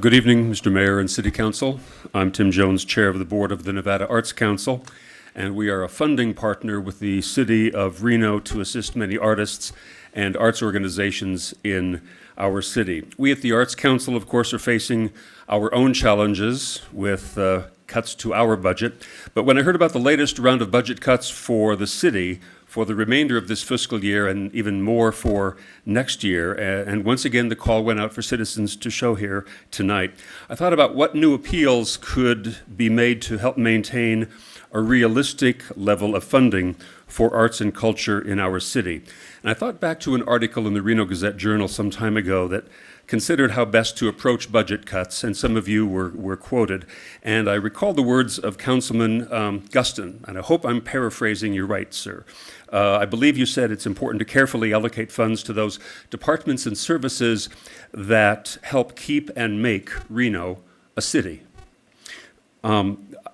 Good evening, Mr. Mayor and City Council. I'm Tim Jones, Chair of the Board of the Nevada Arts Council, and we are a funding partner with the City of Reno to assist many artists and arts organizations in our city. We at the Arts Council, of course, are facing our own challenges with cuts to our budget, but when I heard about the latest round of budget cuts for the city for the remainder of this fiscal year and even more for next year, and once again the call went out for citizens to show here tonight, I thought about what new appeals could be made to help maintain a realistic level of funding for arts and culture in our city. And I thought back to an article in the Reno Gazette-Journal some time ago that considered how best to approach budget cuts, and some of you were quoted. And I recall the words of Councilman Guston, and I hope I'm paraphrasing you right, sir. I believe you said it's important to carefully allocate funds to those departments and services that help keep and make Reno a city.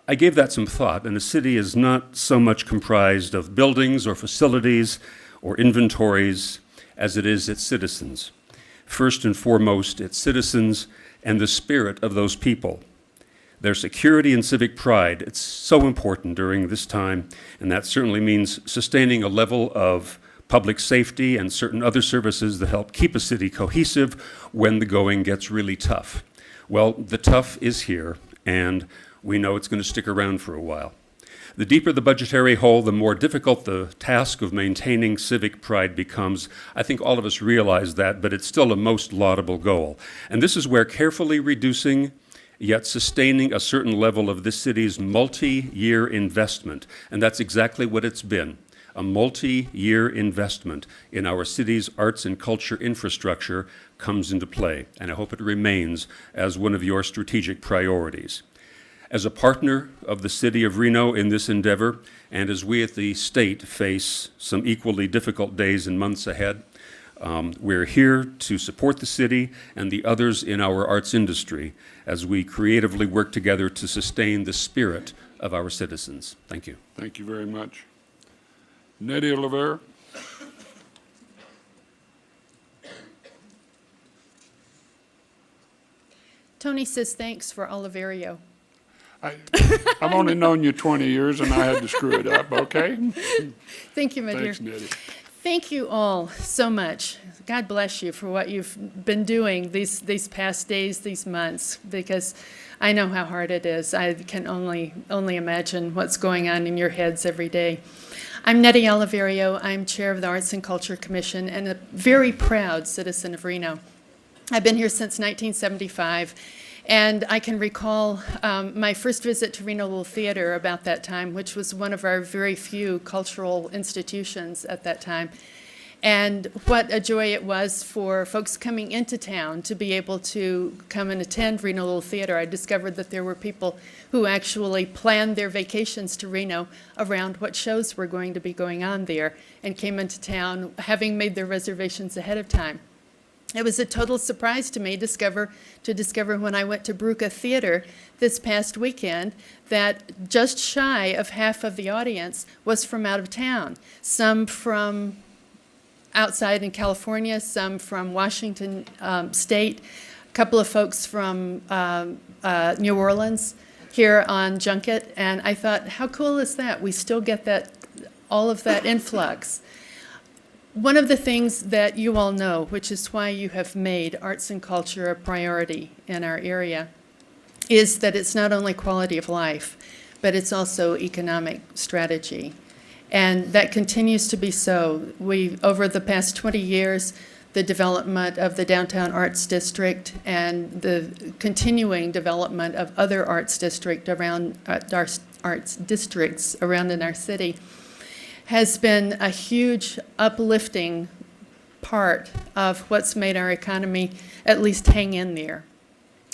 I gave that some thought, and a city is not so much comprised of buildings or facilities or inventories as it is its citizens. First and foremost, its citizens and the spirit of those people. Their security and civic pride, it's so important during this time, and that certainly means sustaining a level of public safety and certain other services that help keep a city cohesive when the going gets really tough. Well, the tough is here, and we know it's going to stick around for a while. The deeper the budgetary hole, the more difficult the task of maintaining civic pride becomes. I think all of us realize that, but it's still a most laudable goal. And this is where carefully reducing, yet sustaining a certain level of this city's multi-year investment, and that's exactly what it's been, a multi-year investment in our city's arts and culture infrastructure comes into play, and I hope it remains as one of your strategic priorities. As a partner of the city of Reno in this endeavor, and as we at the state face some equally difficult days and months ahead, we're here to support the city and the others in our arts industry as we creatively work together to sustain the spirit of our citizens. Thank you. Thank you very much. Nettie Oliveira. Tony says thanks for Oliverio. I've only known you 20 years, and I had to screw it up, okay? Thank you, my dear. Thanks, Nettie. Thank you all so much. God bless you for what you've been doing these past days, these months, because I know how hard it is. I can only imagine what's going on in your heads every day. I'm Nettie Oliverio. I'm chair of the Arts and Culture Commission and a very proud citizen of Reno. I've been here since 1975. And I can recall my first visit to Reno Little Theater about that time, which was one of our very few cultural institutions at that time. And what a joy it was for folks coming into town to be able to come and attend Reno Little Theater. I discovered that there were people who actually planned their vacations to Reno around what shows were going to be going on there and came into town having made their reservations ahead of time. It was a total surprise to me to discover when I went to Bruca Theater this past weekend that just shy of half of the audience was from out of town. Some from outside in California, some from Washington State, a couple of folks from New Orleans here on Junket. And I thought, how cool is that? We still get all of that influx. One of the things that you all know, which is why you have made arts and culture a priority in our area, is that it's not only quality of life, but it's also economic strategy. And that continues to be so. Over the past 20 years, the development of the Downtown Arts District and the continuing development of other arts districts around in our city has been a huge uplifting part of what's made our economy at least hang in there,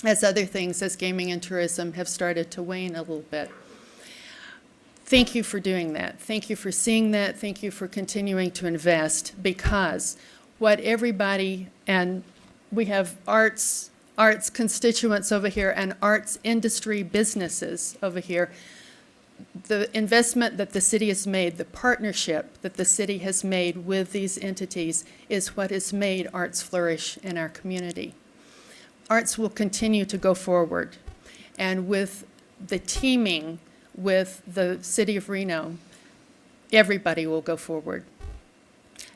as other things, as gaming and tourism, have started to wane a little bit. Thank you for doing that. Thank you for seeing that. Thank you for continuing to invest, because what everybody, and we have arts constituents over here and arts industry businesses over here, the investment that the city has made, the partnership that the city has made with these entities is what has made arts flourish in our community. Arts will continue to go forward, and with the teaming with the city of Reno, everybody will go forward.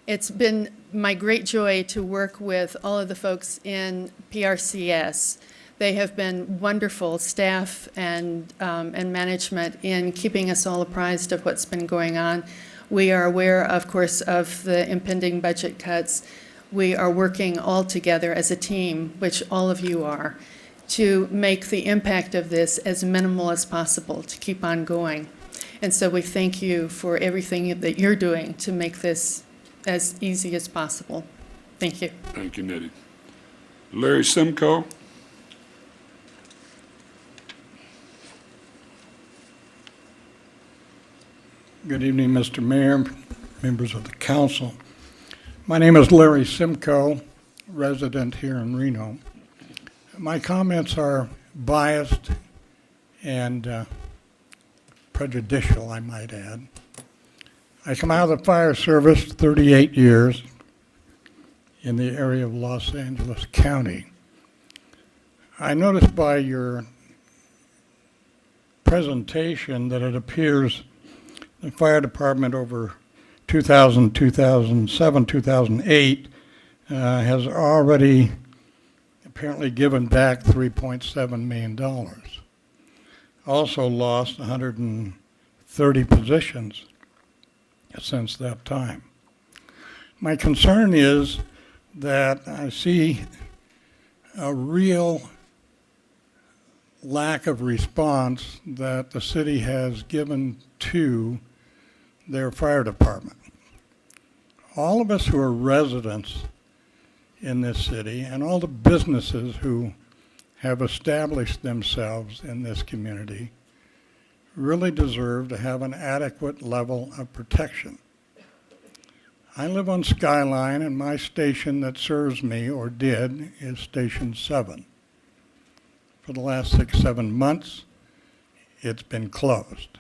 It's been my great joy to work with all of the folks in PRCS. They have been wonderful staff and management in keeping us all apprised of what's been going on. We are aware, of course, of the impending budget cuts. We are working all together as a team, which all of you are, to make the impact of this as minimal as possible, to keep on going. And so we thank you for everything that you're doing to make this as easy as possible. Thank you. Thank you, Nettie. Larry Simcoe. Good evening, Mr. Mayor, members of the council. My name is Larry Simcoe, resident here in Reno. My comments are biased and prejudicial, I might add. I come out of the fire service 38 years in the area of Los Angeles County. I noticed by your presentation that it appears the fire department over 2000, 2007, 2008 has already apparently given back $3.7 million. Also lost 130 positions since that time. My concern is that I see a real lack of response that the city has given to their fire department. All of us who are residents in this city and all the businesses who have established themselves in this community really deserve to have an adequate level of protection. I live on Skyline, and my station that serves me, or did, is Station 7. For the last 6-7 months, it's been closed.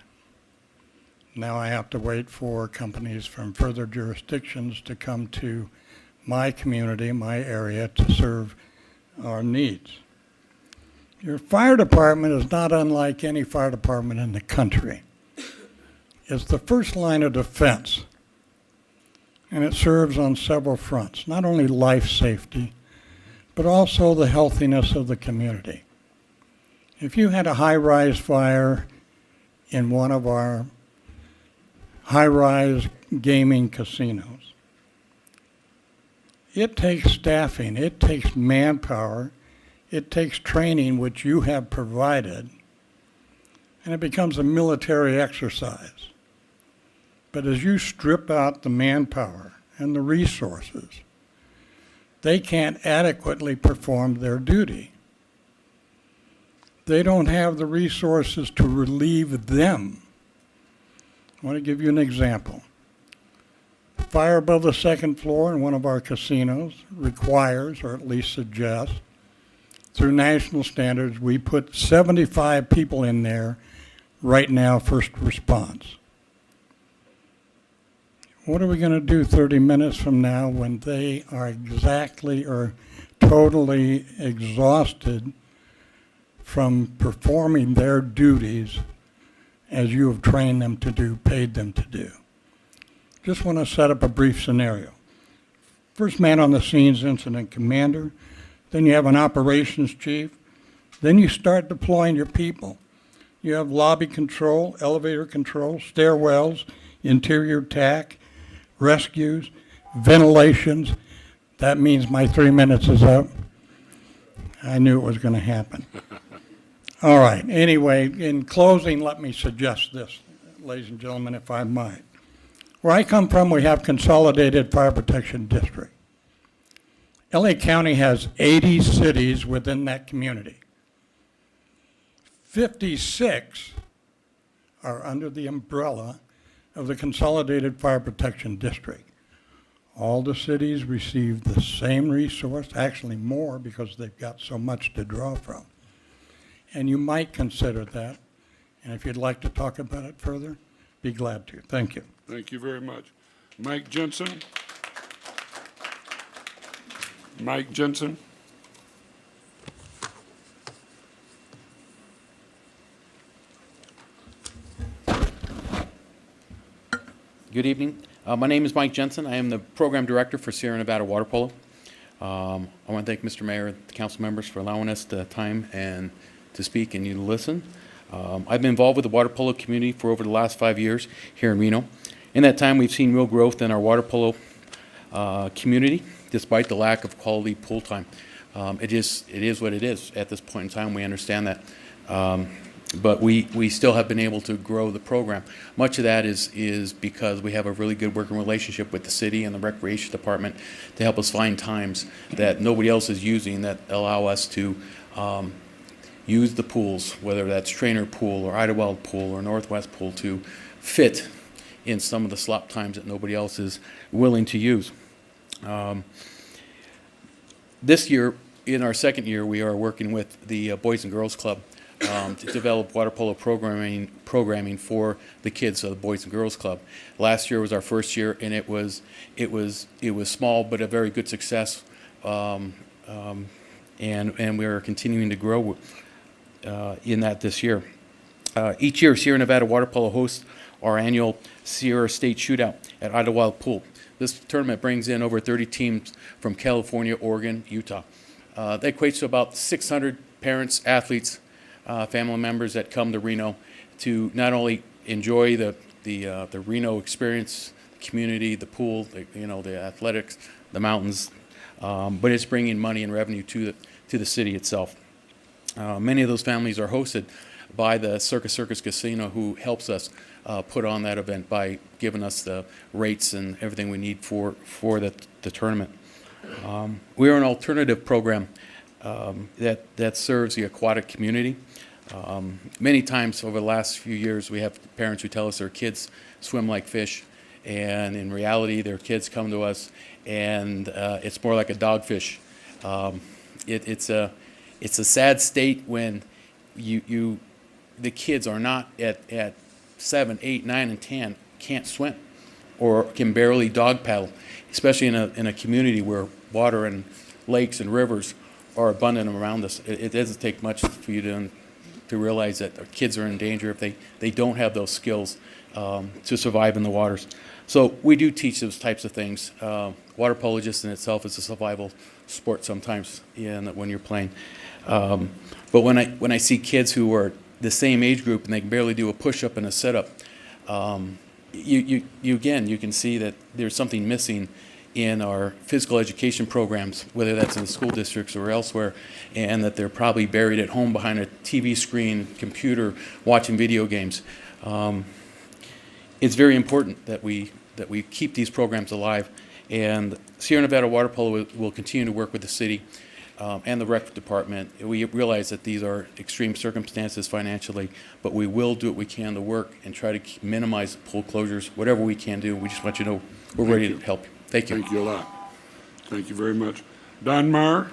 Now I have to wait for companies from further jurisdictions to come to my community, my area, to serve our needs. Your fire department is not unlike any fire department in the country. It's the first line of defense, and it serves on several fronts, not only life safety, but also the healthiness of the community. If you had a high-rise fire in one of our high-rise gaming casinos, it takes staffing, it takes manpower, it takes training, which you have provided, and it becomes a military exercise. But as you strip out the manpower and the resources, they can't adequately perform their duty. They don't have the resources to relieve them. I want to give you an example. Fire above the second floor in one of our casinos requires, or at least suggests, through national standards, we put 75 people in there right now, first response. What are we going to do 30 minutes from now when they are exactly or totally exhausted from performing their duties as you have trained them to do, paid them to do? Just want to set up a brief scenario. First man on the scene is incident commander. Then you have an operations chief. Then you start deploying your people. You have lobby control, elevator control, stairwells, interior TAC, rescues, ventilations. That means my 3 minutes is up. I knew it was going to happen. All right. Anyway, in closing, let me suggest this, ladies and gentlemen, if I might. Where I come from, we have Consolidated Fire Protection District. LA County has 80 cities within that community. 56 are under the umbrella of the Consolidated Fire Protection District. All the cities receive the same resource, actually more because they've got so much to draw from. And you might consider that. And if you'd like to talk about it further, be glad to. Thank you. Thank you very much. Mike Jensen. Mike Jensen. Good evening. My name is Mike Jensen. I am the program director for Sierra Nevada Water Polo. I want to thank Mr. Mayor and the council members for allowing us the time and to speak and you to listen. I've been involved with the water polo community for over the last 5 years here in Reno. In that time, we've seen real growth in our water polo community, despite the lack of quality pool time. It is what it is at this point in time. We understand that. But we still have been able to grow the program. Much of that is because we have a really good working relationship with the city and the recreation department to help us find times that nobody else is using that allow us to use the pools, whether that's Trainer Pool or Idlewild Pool or Northwest Pool, to fit in some of the slot times that nobody else is willing to use. This year, in our second year, we are working with the Boys and Girls Club to develop water polo programming for the kids of the Boys and Girls Club. Last year was our first year, and it was small but a very good success, and we are continuing to grow in that this year. Each year, Sierra Nevada Water Polo hosts our annual Sierra State Shootout at Idlewild Pool. This tournament brings in over 30 teams from California, Oregon, Utah. That equates to about 600 parents, athletes, family members that come to Reno to not only enjoy the Reno experience, the community, the pool, the athletics, the mountains, but it's bringing money and revenue to the city itself. Many of those families are hosted by the Circus Casino, who helps us put on that event by giving us the rates and everything we need for the tournament. We are an alternative program that serves the aquatic community. Many times over the last few years, we have parents who tell us their kids swim like fish, and in reality, their kids come to us, and it's more like a dogfish. It's a sad state when the kids are not at 7, 8, 9, and 10 can't swim or can barely dog paddle, especially in a community where water and lakes and rivers are abundant around us. It doesn't take much for you to realize that our kids are in danger if they don't have those skills to survive in the waters. So we do teach those types of things. Water polo just in itself is a survival sport sometimes when you're playing. But when I see kids who are the same age group and they can barely do a push-up and a sit-up, you can see that there's something missing in our physical education programs, whether that's in the school districts or elsewhere, and that they're probably buried at home behind a TV screen, computer, watching video games. It's very important that we keep these programs alive, and Sierra Nevada Water Polo will continue to work with the city and the rec department. We realize that these are extreme circumstances financially, but we will do what we can to work and try to minimize pool closures, whatever we can do. We just want you to know we're ready to help you. Thank you. Thank you a lot. Thank you very much. Don Meyer?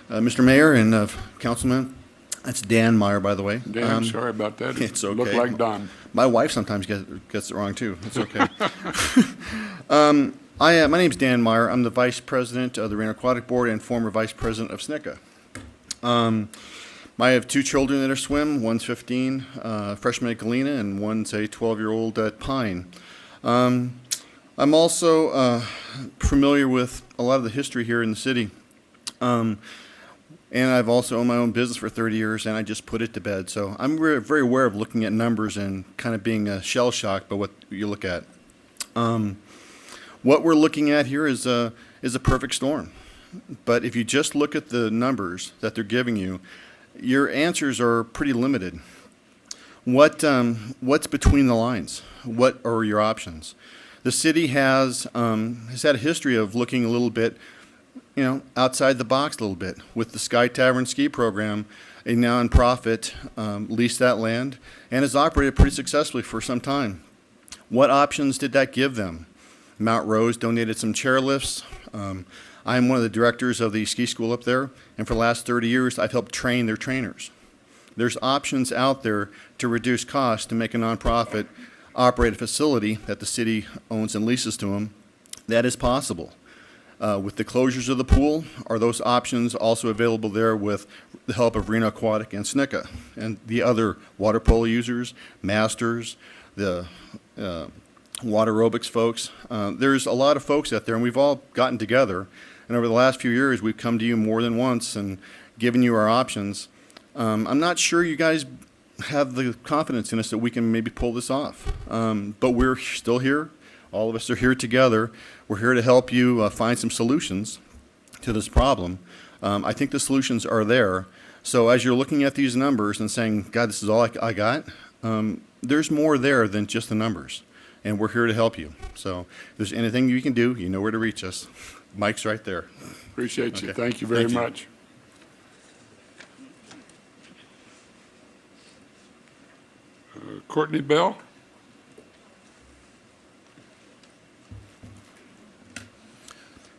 Mr. Mayor and Councilman, that's Dan Meyer, by the way. Dan, sorry about that. It's okay. Looked like Don. My wife sometimes gets it wrong, too. It's okay. My name's Dan Meyer. I'm the Vice President of the Reno Aquatic Board and former Vice President of SNCA. I have two children that are swim. One's 15, freshman at Galena, and one's a 12-year-old at Pine. I'm also familiar with a lot of the history here in the city. And I've also owned my own business for 30 years, and I just put it to bed. So I'm very aware of looking at numbers and kind of being shell-shocked by what you look at. What we're looking at here is a perfect storm. But if you just look at the numbers that they're giving you, your answers are pretty limited. What's between the lines? What are your options? The city has had a history of looking a little bit, outside the box a little bit. With the Sky Tavern Ski Program, a nonprofit leased that land and has operated pretty successfully for some time. What options did that give them? Mount Rose donated some chairlifts. I'm one of the directors of the ski school up there, and for the last 30 years, I've helped train their trainers. There's options out there to reduce costs to make a nonprofit operate a facility that the city owns and leases to them. That is possible. With the closures of the pool, are those options also available there with the help of Reno Aquatic and SNCA and the other water polo users, masters, the water aerobics folks? There's a lot of folks out there, and we've all gotten together. And over the last few years, we've come to you more than once and given you our options. I'm not sure you guys have the confidence in us that we can maybe pull this off. But we're still here. All of us are here together. We're here to help you find some solutions to this problem. I think the solutions are there. So as you're looking at these numbers and saying, God, this is all I got, there's more there than just the numbers. And we're here to help you. So if there's anything you can do, you know where to reach us. Mike's right there. Appreciate you. Okay. Thank you very Thank you. much. Courtney Bell?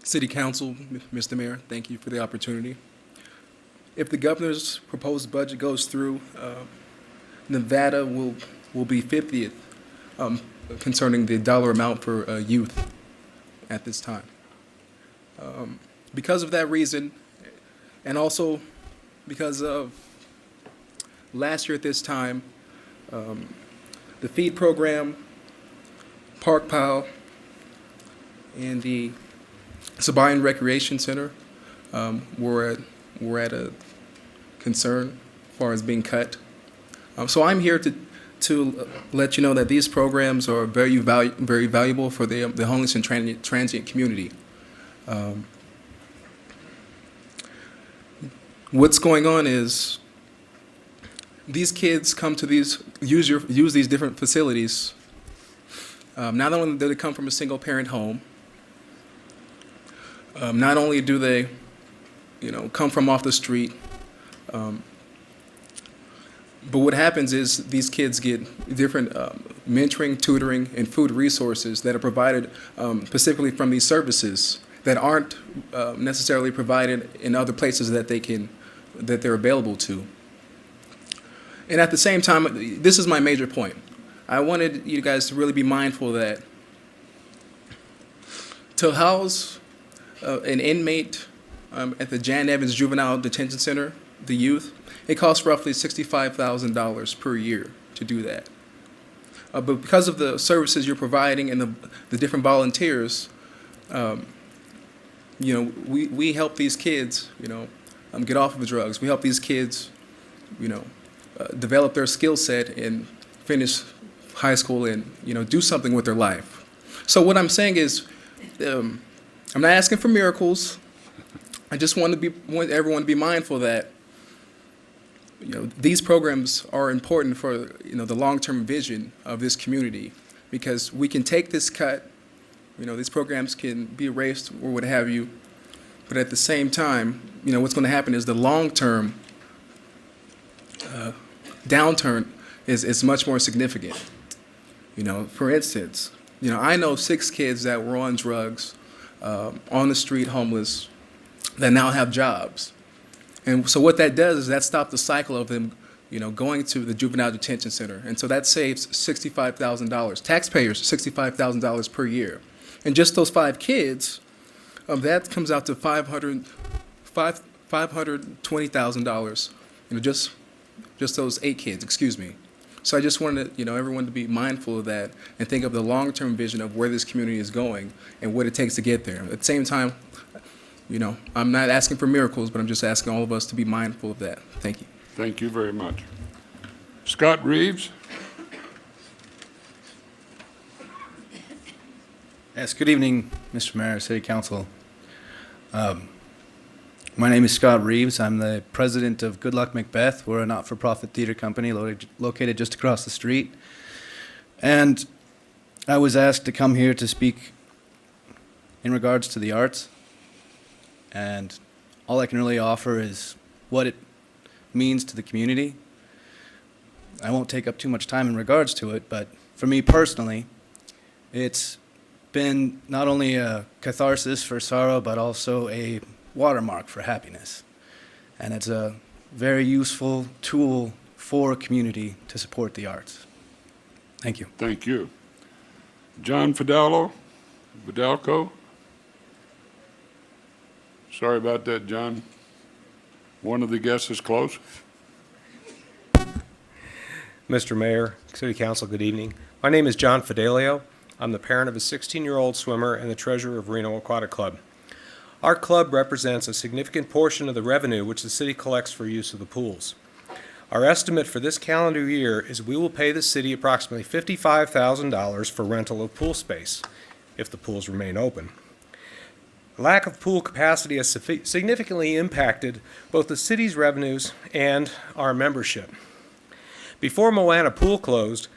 City Council, Mr. Mayor, thank you for the opportunity. If the governor's proposed budget goes through, Nevada will be 50th concerning the dollar amount for youth at this time. Because of that reason, and also because of last year at this time, the feed program, Park Pile, and the Sabine Recreation Center were at a concern as far as being cut. So I'm here to let you know that these programs are very valuable for the homeless and transient community. What's going on is these kids come to use these different facilities. Not only do they come from a single parent home, not only do they, come from off the street, but what happens is these kids get different mentoring, tutoring, and food resources that are provided specifically from these services that aren't necessarily provided in other places that they're available to. And at the same time, this is my major point. I wanted you guys to really be mindful that to house an inmate at the Jan Evans Juvenile Detention Center, the youth, it costs roughly $65,000 per year to do that. But because of the services you're providing and the different volunteers, we help these kids, get off of drugs. We help these kids, develop their skill set and finish high school and, do something with their life. So what I'm saying is, I'm not asking for miracles. I just want everyone to be mindful that, these programs are important for, the long-term vision of this community, because we can take this cut, these programs can be erased or what have you, but at the same time, what's going to happen is the long-term downturn is much more significant. For instance, I know 6 kids that were on drugs, on the street, homeless, that now have jobs. And so what that does is that stops the cycle of them, going to the juvenile detention center. And so that saves $65,000, taxpayers $65,000 per year. And just those 5 kids, that comes out to $520,000, just those 8 kids, excuse me. So I just wanted, everyone to be mindful of that and think of the long-term vision of where this community is going and what it takes to get there. At the same time, I'm not asking for miracles, but I'm just asking all of us to be mindful of that. Thank you. Thank you very much. Scott Reeves? Yes, good evening, Mr. Mayor, City Council. My name is Scott Reeves. I'm the president of Good Luck Macbeth. We're a not-for-profit theater company located just across the street. And I was asked to come here to speak in regards to the arts. And all I can really offer is what it means to the community. I won't take up too much time in regards to it, but for me personally, it's been not only a catharsis for sorrow, but also a watermark for happiness. And it's a very useful tool for a community to support the arts. Thank you. Thank you. John Vidalco? Sorry about that, John. One of the guests is close. Mr. Mayor, City Council, good evening. My name is John Fidelio. I'm the parent of a 16-year-old swimmer and the treasurer of Reno Aquatic Club. Our club represents a significant portion of the revenue which the city collects for use of the pools. Our estimate for this calendar year is we will pay the city approximately $55,000 for rental of pool space, if the pools remain open. The lack of pool capacity has significantly impacted both the city's revenues and our membership. Before Moana Pool closed,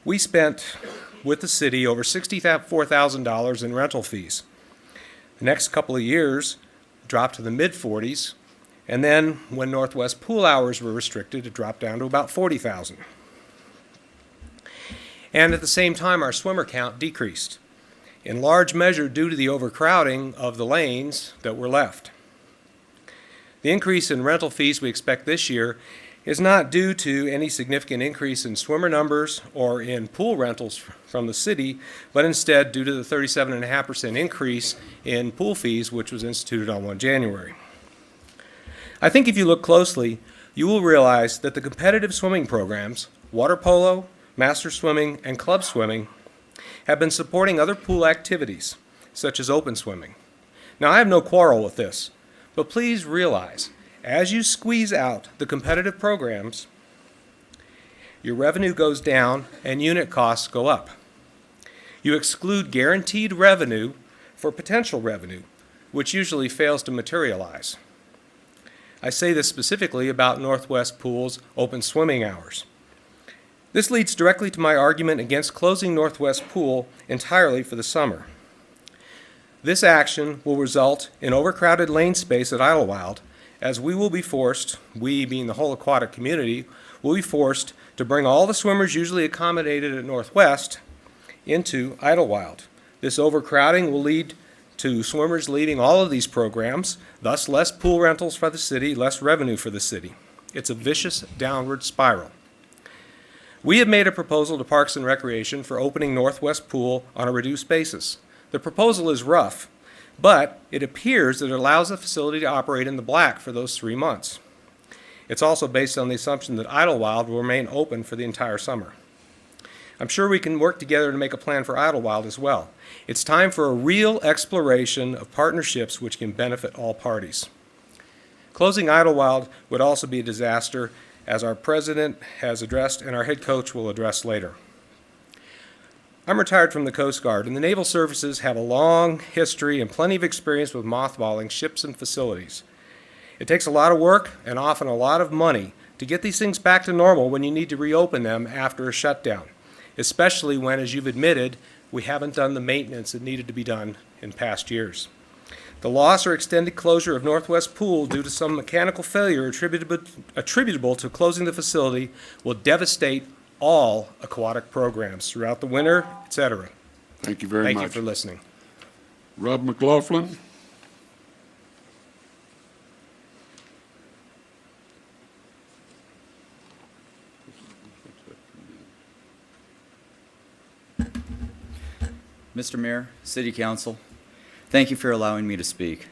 we spent with the city over $64,000 in rental fees. The next couple of years dropped to the mid-40s, and then when Northwest pool hours were restricted, it dropped down to about $40,000. And at the same time, our swimmer count decreased, in large measure due to the overcrowding of the lanes that were left. The increase in rental fees we expect this year is not due to any significant increase in swimmer numbers or in pool rentals from the city, but instead due to the 37.5% increase in pool fees, which was instituted on 1 January. I think if you look closely, you will realize that the competitive swimming programs, water polo, master swimming, and club swimming, have been supporting other pool activities, such as open swimming. Now, I have no quarrel with this, but please realize, as you squeeze out the competitive programs, your revenue goes down and unit costs go up. You exclude guaranteed revenue for potential revenue, which usually fails to materialize. I say this specifically about Northwest Pool's open swimming hours. This leads directly to my argument against closing Northwest Pool entirely for the summer. This action will result in overcrowded lane space at Idlewild, as we will be forced, we being the whole aquatic community, will be forced to bring all the swimmers usually accommodated at Northwest into Idlewild. This overcrowding will lead to swimmers leaving all of these programs, thus less pool rentals for the city, less revenue for the city. It's a vicious downward spiral. We have made a proposal to Parks and Recreation for opening Northwest Pool on a reduced basis. The proposal is rough, but it appears that it allows the facility to operate in the black for those 3 months. It's also based on the assumption that Idlewild will remain open for the entire summer. I'm sure we can work together to make a plan for Idlewild as well. It's time for a real exploration of partnerships which can benefit all parties. Closing Idlewild would also be a disaster, as our president has addressed and our head coach will address later. I'm retired from the Coast Guard, and the Naval Services have a long history and plenty of experience with mothballing ships and facilities. It takes a lot of work and often a lot of money to get these things back to normal when you need to reopen them after a shutdown, especially when, as you've admitted, we haven't done the maintenance that needed to be done in past years. The loss or extended closure of Northwest Pool due to some mechanical failure attributable to closing the facility will devastate all aquatic programs throughout the winter, etc. Thank you very much. Thank you for listening. Rob McLaughlin. Mr. Mayor, City Council, thank you for allowing me to speak.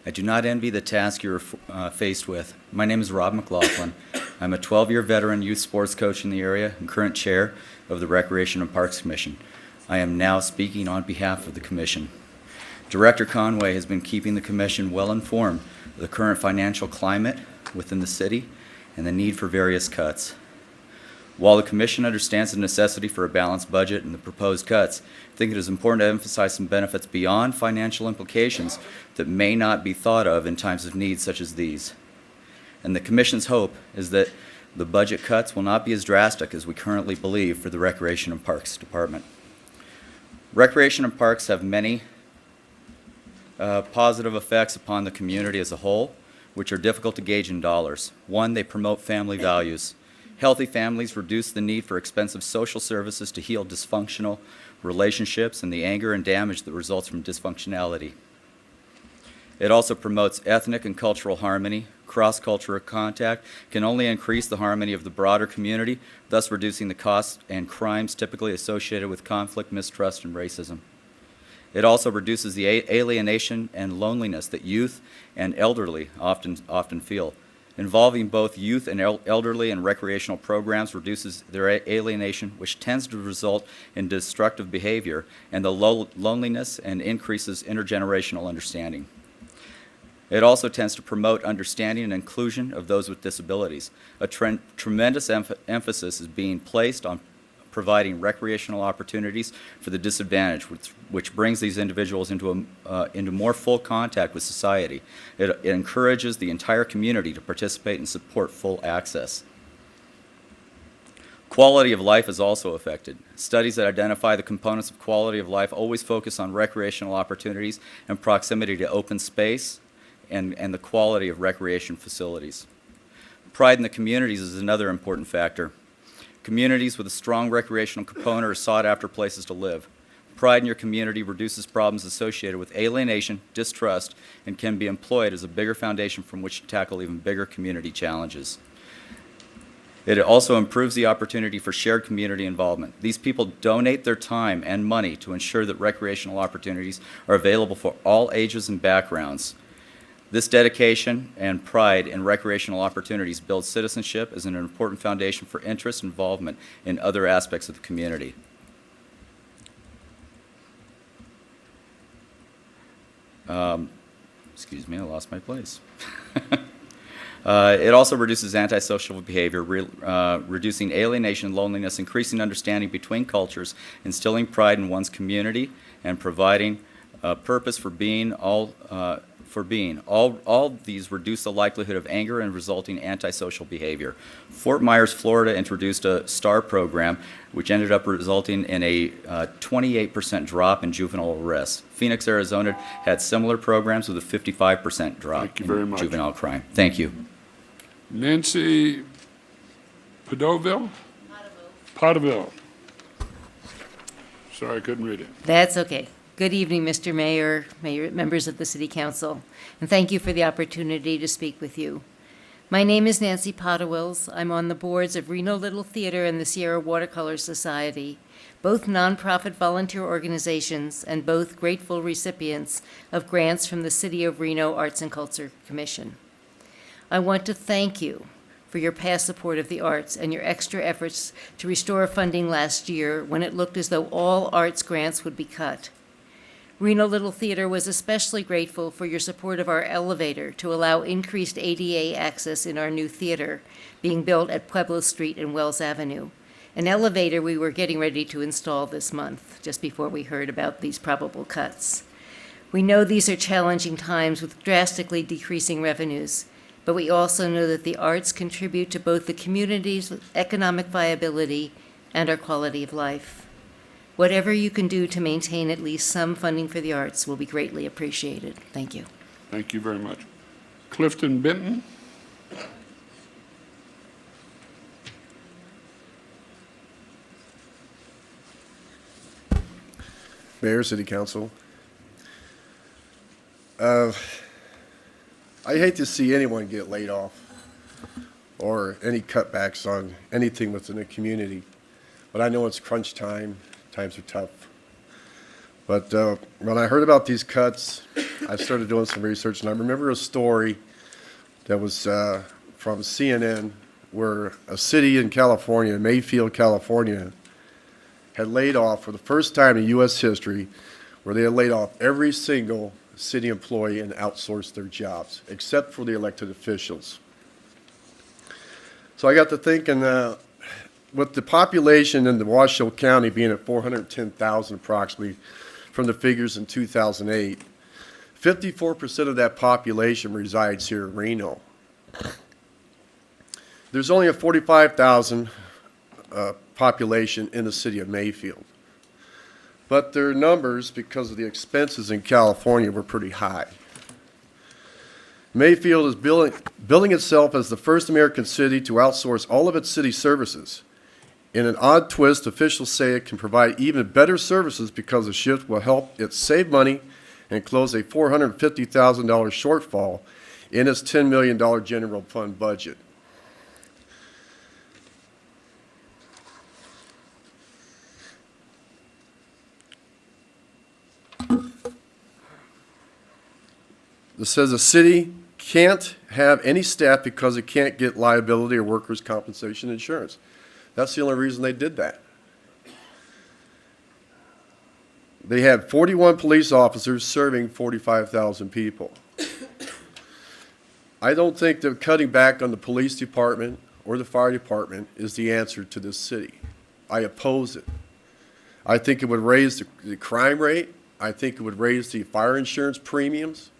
I do not envy the task you are faced with. My name is Rob McLaughlin. I'm a 12-year veteran youth sports coach in the area and current chair of the Recreation and Parks Commission. I am now speaking on behalf of the Commission. Director Conway has been keeping the Commission well informed of the current financial climate within the city and the need for various cuts. While the Commission understands the necessity for a balanced budget and the proposed cuts, I think it is important to emphasize some benefits beyond financial implications that may not be thought of in times of need such as these. And the Commission's hope is that the budget cuts will not be as drastic as we currently believe for the Recreation and Parks Department. Recreation and Parks have many positive effects upon the community as a whole, which are difficult to gauge in dollars. One, they promote family values. Healthy families reduce the need for expensive social services to heal dysfunctional relationships and the anger and damage that results from dysfunctionality. It also promotes ethnic and cultural harmony. Cross-cultural contact can only increase the harmony of the broader community, thus reducing the costs and crimes typically associated with conflict, mistrust, and racism. It also reduces the alienation and loneliness that youth and elderly often feel. Involving both youth and elderly in recreational programs reduces their alienation, which tends to result in destructive behavior and the loneliness and increases intergenerational understanding. It also tends to promote understanding and inclusion of those with disabilities. A tremendous emphasis is being placed on providing recreational opportunities for the disadvantaged, which brings these individuals into more full contact with society. It encourages the entire community to participate and support full access. Quality of life is also affected. Studies that identify the components of quality of life always focus on recreational opportunities and proximity to open space and the quality of recreation facilities. Pride in the communities is another important factor. Communities with a strong recreational component are sought-after places to live. Pride in your community reduces problems associated with alienation, distrust, and can be employed as a bigger foundation from which to tackle even bigger community challenges. It also improves the opportunity for shared community involvement. These people donate their time and money to ensure that recreational opportunities are available for all ages and backgrounds. This dedication and pride in recreational opportunities builds citizenship as an important foundation for interest and involvement in other aspects of the community. Excuse me, I lost my place. It also reduces antisocial behavior, reducing alienation, loneliness, increasing understanding between cultures, instilling pride in one's community, and providing a purpose for being. All these reduce the likelihood of anger and resulting antisocial behavior. Fort Myers, Florida introduced a STAR program, which ended up resulting in a 28% drop in juvenile arrests. Phoenix, Arizona had similar programs with a 55% drop in juvenile crime. Thank you. Nancy Padoville? Potterville. Sorry, I couldn't read it. That's okay. Good evening, Mr. Mayor, members of the City Council, and thank you for the opportunity to speak with you. My name is Nancy Potterwills. I'm on the boards of Reno Little Theater and the Sierra Watercolor Society, both nonprofit volunteer organizations and both grateful recipients of grants from the City of Reno Arts and Culture Commission. I want to thank you for your past support of the arts and your extra efforts to restore funding last year when it looked as though all arts grants would be cut. Reno Little Theater was especially grateful for your support of our elevator to allow increased ADA access in our new theater being built at Pueblo Street and Wells Avenue, an elevator we were getting ready to install this month, just before we heard about these probable cuts. We know these are challenging times with drastically decreasing revenues, but we also know that the arts contribute to both the community's economic viability and our quality of life. Whatever you can do to maintain at least some funding for the arts will be greatly appreciated. Thank you. Thank you very much. Clifton Benton? Mayor, City Council. I hate to see anyone get laid off or any cutbacks on anything within the community, but I know it's crunch time. Times are tough. But when I heard about these cuts, I started doing some research, and I remember a story that was from CNN where a city in California, Mayfield, California, had laid off for the first time in U.S. history, where they had laid off every single city employee and outsourced their jobs, except for the elected officials. So I got to thinking, with the population in the Washoe County being at 410,000 approximately from the figures in 2008, 54% of that population resides here in Reno. There's only a 45,000 population in the city of Mayfield. But their numbers, because of the expenses in California, were pretty high. Mayfield is billing itself as the first American city to outsource all of its city services. In an odd twist, officials say it can provide even better services because the shift will help it save money and close a $450,000 shortfall in its $10 million general fund budget. It says the city can't have any staff because it can't get liability or workers' compensation insurance. That's the only reason they did that. They had 41 police officers serving 45,000 people. I don't think that cutting back on the police department or the fire department is the answer to this city. I oppose it. I think it would raise the crime rate. I think it would raise the fire insurance premiums.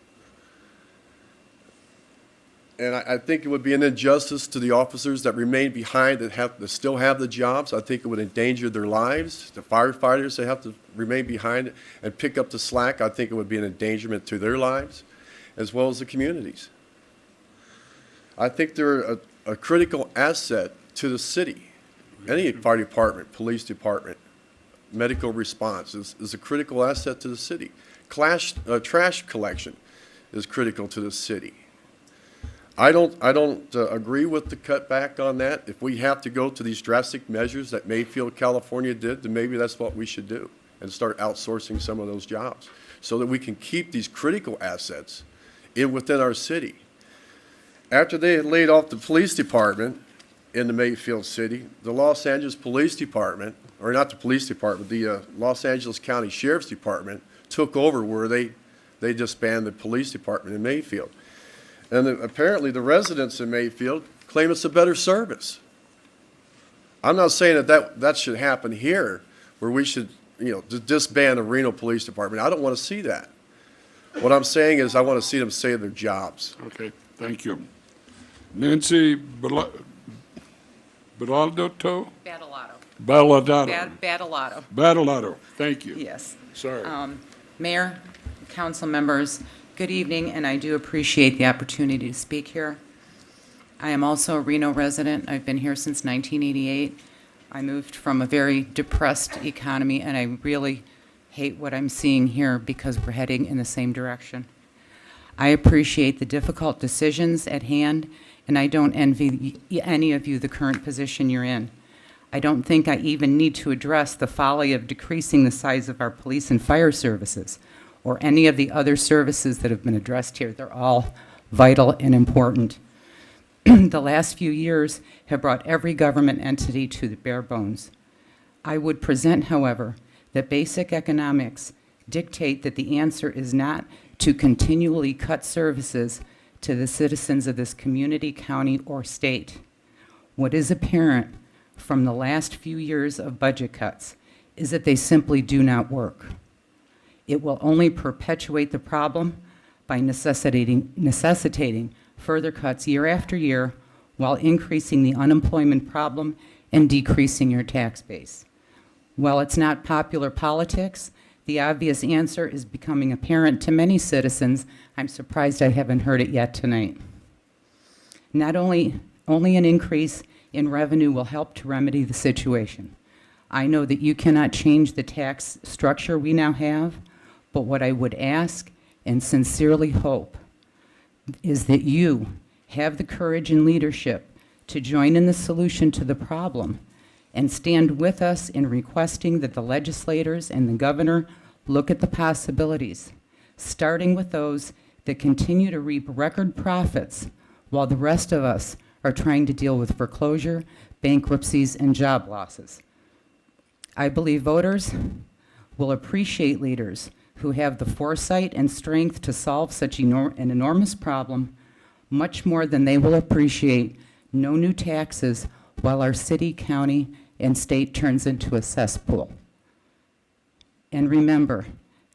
And I think it would be an injustice to the officers that remain behind that still have the jobs. I think it would endanger their lives. The firefighters that have to remain behind and pick up the slack, I think it would be an endangerment to their lives as well as the communities. I think they're a critical asset to the city. Any fire department, police department, medical response is a critical asset to the city. Trash collection is critical to the city. I don't agree with the cutback on that. If we have to go to these drastic measures that Mayfield, California did, then maybe that's what we should do and start outsourcing some of those jobs so that we can keep these critical assets within our city. After they had laid off the police department in the Mayfield city, the Los Angeles Police Department, or not the police department, the Los Angeles County Sheriff's Department took over where they disbanded the police department in Mayfield. And apparently the residents in Mayfield claim it's a better service. I'm not saying that should happen here, where we should, disband the Reno Police Department. I don't want to see that. What I'm saying is I want to see them save their jobs. Okay, thank you. Nancy Badalotto? Badalotto. Badalotto. Badalotto, thank you. Yes. Sorry. Mayor, council members, good evening, and I do appreciate the opportunity to speak here. I am also a Reno resident. I've been here since 1988. I moved from a very depressed economy, and I really hate what I'm seeing here because we're heading in the same direction. I appreciate the difficult decisions at hand, and I don't envy any of you the current position you're in. I don't think I even need to address the folly of decreasing the size of our police and fire services or any of the other services that have been addressed here. They're all vital and important. The last few years have brought every government entity to the bare bones. I would present, however, that basic economics dictate that the answer is not to continually cut services to the citizens of this community, county, or state. What is apparent from the last few years of budget cuts is that they simply do not work. It will only perpetuate the problem by necessitating further cuts year after year while increasing the unemployment problem and decreasing your tax base. While it's not popular politics, the obvious answer is becoming apparent to many citizens. I'm surprised I haven't heard it yet tonight. Not only an increase in revenue will help to remedy the situation. I know that you cannot change the tax structure we now have, but what I would ask and sincerely hope is that you have the courage and leadership to join in the solution to the problem and stand with us in requesting that the legislators and the governor look at the possibilities, starting with those that continue to reap record profits while the rest of us are trying to deal with foreclosure, bankruptcies, and job losses. I believe voters will appreciate leaders who have the foresight and strength to solve such an enormous problem much more than they will appreciate no new taxes while our city, county, and state turns into a cesspool. And remember,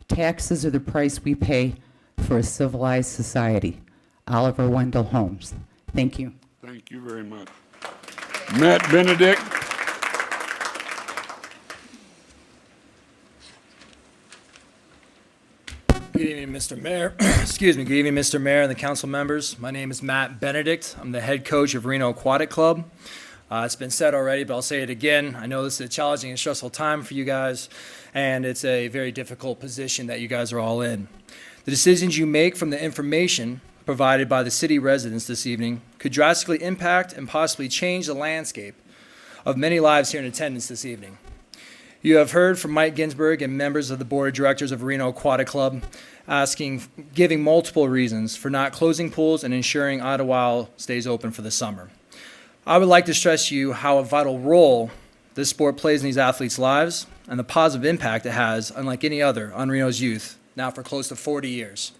taxes are the price we pay for a civilized society. Oliver Wendell Holmes. Thank you. Thank you very much. Matt Benedict. Good evening, Mr. Mayor. Excuse me. Good evening, Mr. Mayor and the council members. My name is Matt Benedict. I'm the head coach of Reno Aquatic Club. It's been said already, but I'll say it again. I know this is a challenging and stressful time for you guys, and it's a very difficult position that you guys are all in. The decisions you make from the information provided by the city residents this evening could drastically impact and possibly change the landscape of many lives here in attendance this evening. You have heard from Mike Ginsberg and members of the board of directors of Reno Aquatic Club giving multiple reasons for not closing pools and ensuring Idlewild stays open for the summer. I would like to stress to you how a vital role this sport plays in these athletes' lives and the positive impact it has, unlike any other, on Reno's youth, now for close to 40 years.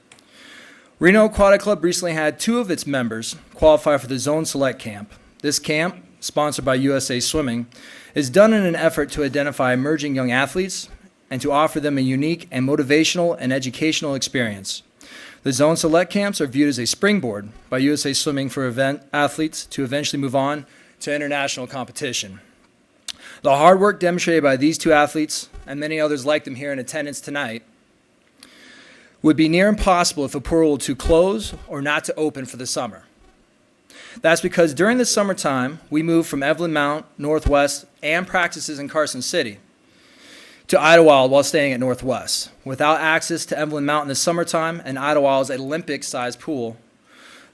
Reno Aquatic Club recently had 2 of its members qualify for the Zone Select Camp. This camp, sponsored by USA Swimming, is done in an effort to identify emerging young athletes and to offer them a unique and motivational and educational experience. The Zone Select Camps are viewed as a springboard by USA Swimming for athletes to eventually move on to international competition. The hard work demonstrated by these 2 athletes, and many others like them here in attendance tonight, would be near impossible if a pool were to close or not to open for the summer. That's because during the summertime, we moved from Evelyn Mount, Northwest, and practices in Carson City to Idlewild while staying at Northwest. Without access to Evelyn Mount in the summertime and Idlewild's Olympic-sized pool,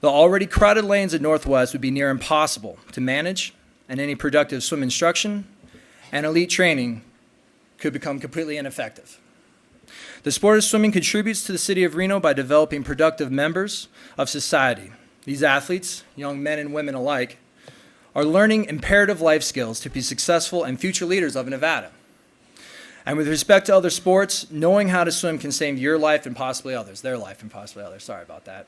the already crowded lanes at Northwest would be near impossible to manage, and any productive swim instruction and elite training could become completely ineffective. The sport of swimming contributes to the city of Reno by developing productive members of society. These athletes, young men and women alike, are learning imperative life skills to be successful and future leaders of Nevada. And with respect to other sports, knowing how to swim can save your life and possibly others, their life and possibly others. Sorry about that.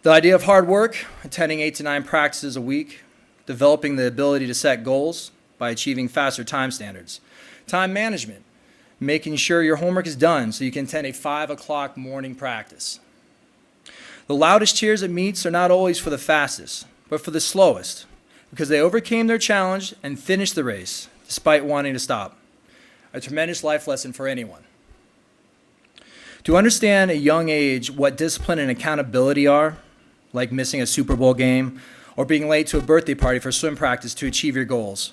The idea of hard work, attending 8 to 9 practices a week, developing the ability to set goals by achieving faster time standards, time management, making sure your homework is done so you can attend a 5 o'clock morning practice. The loudest cheers at meets are not always for the fastest, but for the slowest, because they overcame their challenge and finished the race despite wanting to stop. A tremendous life lesson for anyone. To understand at a young age what discipline and accountability are, like missing a Super Bowl game or being late to a birthday party for swim practice to achieve your goals,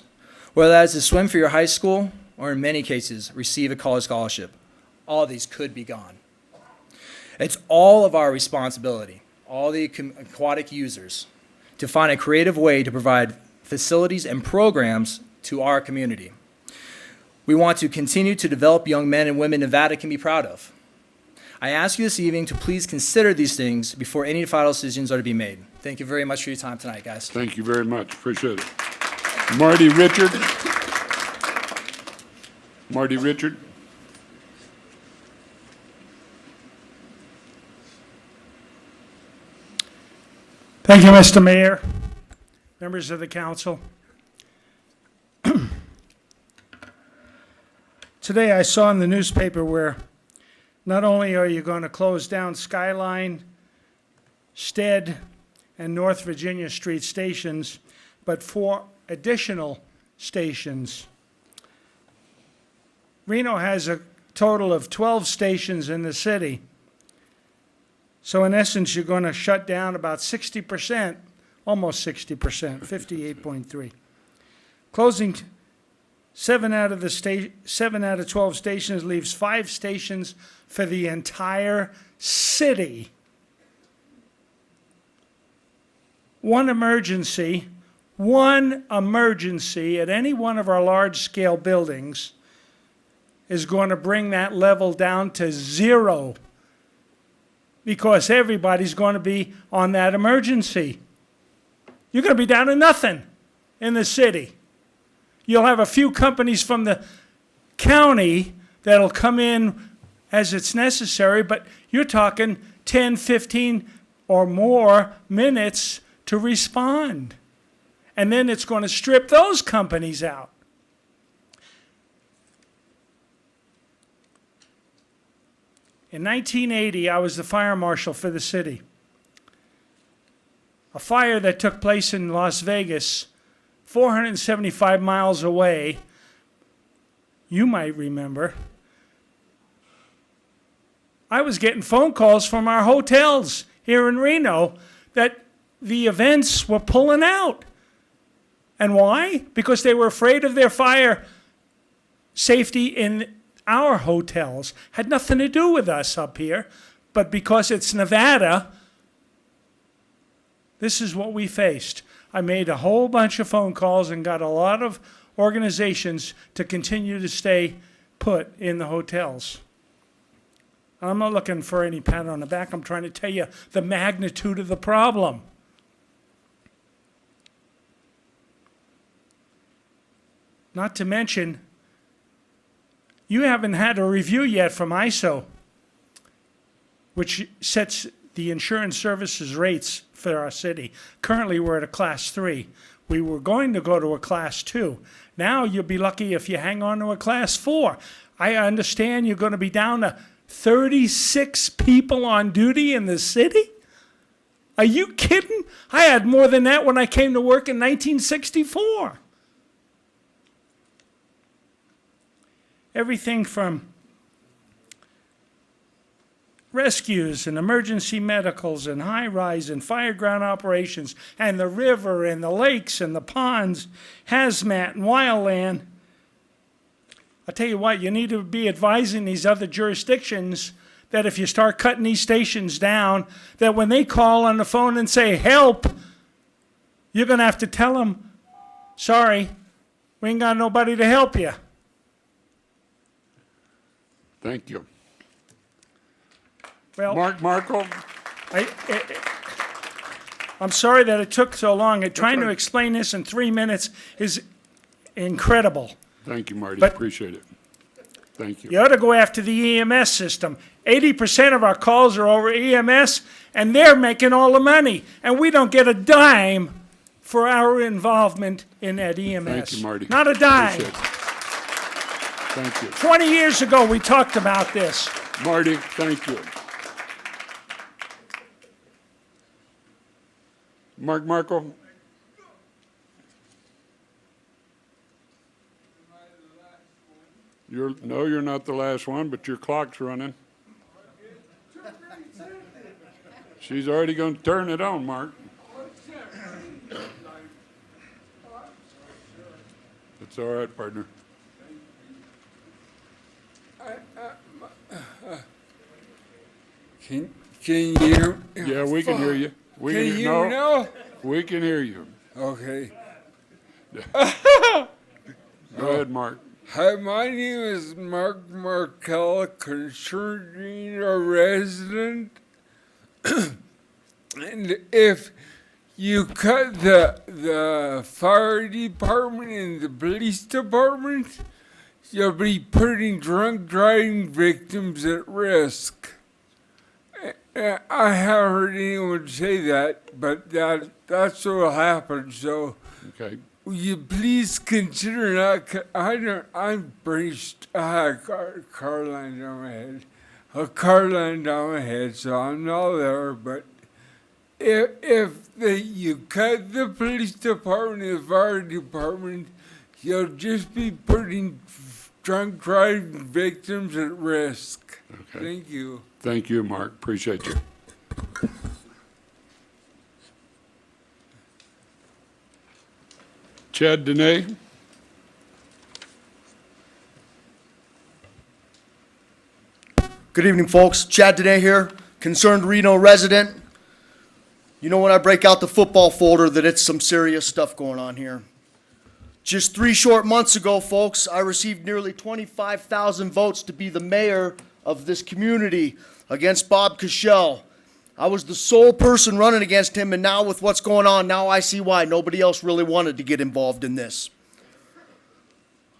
whether that is to swim for your high school or in many cases receive a college scholarship, all of these could be gone. It's all of our responsibility, all the aquatic users, to find a creative way to provide facilities and programs to our community. We want to continue to develop young men and women Nevada can be proud of. I ask you this evening to please consider these things before any final decisions are to be made. Thank you very much for your time tonight, guys. Thank you very much. Appreciate it. Marty Richard. Marty Richard. Thank you, Mr. Mayor, members of the council. Today I saw in the newspaper where not only are you going to close down Skyline, Stead, and North Virginia Street stations, but 4 additional stations. Reno has a total of 12 stations in the city. So in essence, you're going to shut down about 60%, almost 60%, 58.3. Closing 7 out of 12 stations leaves 5 stations for the entire city. One emergency at any one of our large-scale buildings is going to bring that level down to 0 because everybody's going to be on that emergency. You're going to be down to nothing in the city. You'll have a few companies from the county that'll come in as it's necessary, but you're talking 10, 15 or more minutes to respond. And then it's going to strip those companies out. In 1980, I was the fire marshal for the city. A fire that took place in Las Vegas, 475 miles away, you might remember. I was getting phone calls from our hotels here in Reno that the events were pulling out. And why? Because they were afraid of their fire safety in our hotels. Had nothing to do with us up here, but because it's Nevada, this is what we faced. I made a whole bunch of phone calls and got a lot of organizations to continue to stay put in the hotels. I'm not looking for any pat on the back. I'm trying to tell you the magnitude of the problem. Not to mention, you haven't had a review yet from ISO, which sets the insurance services rates for our city. Currently, we're at a Class 3. We were going to go to a Class 2. Now you'll be lucky if you hang on to a Class 4. I understand you're going to be down to 36 people on duty in the city? Are you kidding? I had more than that when I came to work in 1964. Everything from rescues and emergency medicals and high-rise and fireground operations and the river and the lakes and the ponds, hazmat and wildland. I tell you what, you need to be advising these other jurisdictions that if you start cutting these stations down, that when they call on the phone and say, help, you're going to have to tell them, sorry, we ain't got nobody to help you. Thank you. Well, Mark Markle? I'm sorry that it took so long. Trying to explain this in 3 minutes is incredible. Thank you, Marty. But- Appreciate it. Thank you. You ought to go after the EMS system. 80% of our calls are over EMS, and they're making all the money. And we don't get a dime for our involvement in that EMS. Thank you, Marty. Not a dime. Appreciate it. Thank you. 20 years ago, we talked about this. Marty, thank you. Mark Markle? No, you're not the last one, but your clock's running. She's already going to turn it on, Mark. It's all right, partner. Can you? Yeah, we can hear you. We Can you no, know? We can hear you. Okay. Go ahead, Mark. Hi, my name is Mark Markell, concerned Reno resident. And if you cut the fire department and the police department, you'll be putting drunk driving victims at risk. I haven't heard anyone say that, but that's what will happen. So, okay. Will you please consider not? I'm braced. I had a car line down my head. A car line down my head, so I'm not there. But if you cut the police department and the fire department, you'll just be putting drunk driving victims at risk. Okay. Thank you. Thank you, Mark. Appreciate you. Chad Dene? Good evening, folks. Chad Dene here, concerned Reno resident. You know when I break out the football folder that it's some serious stuff going on here. Just 3 short months ago, folks, I received nearly 25,000 votes to be the mayor of this community against Bob Cashell. I was the sole person running against him, and now with what's going on, now I see why nobody else really wanted to get involved in this.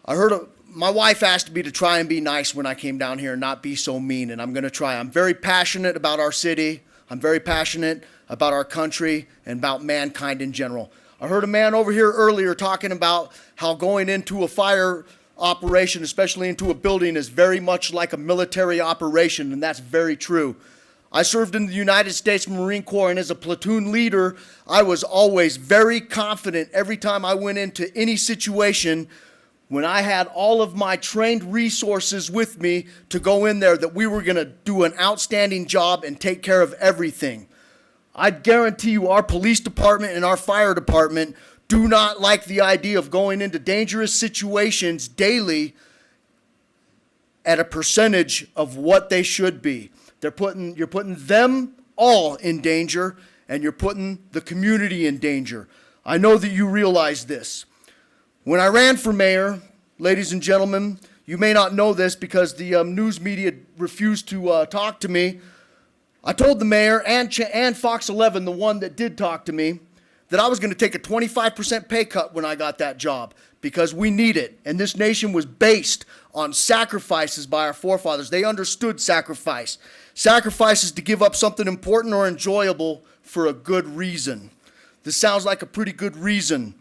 I heard my wife asked me to try and be nice when I came down here and not be so mean, and I'm going to try. I'm very passionate about our city. I'm very passionate about our country and about mankind in general. I heard a man over here earlier talking about how going into a fire operation, especially into a building, is very much like a military operation, and that's very true. I served in the United States Marine Corps, and as a platoon leader, I was always very confident every time I went into any situation when I had all of my trained resources with me to go in there that we were going to do an outstanding job and take care of everything. I guarantee you our police department and our fire department do not like the idea of going into dangerous situations daily at a percentage of what they should be. You're putting them all in danger, and you're putting the community in danger. I know that you realize this. When I ran for mayor, ladies and gentlemen, you may not know this because the news media refused to talk to me. I told the mayor and Fox 11, the one that did talk to me, that I was going to take a 25% pay cut when I got that job because we need it. And this nation was based on sacrifices by our forefathers. They understood sacrifice. Sacrifice is to give up something important or enjoyable for a good reason. This sounds like a pretty good reason.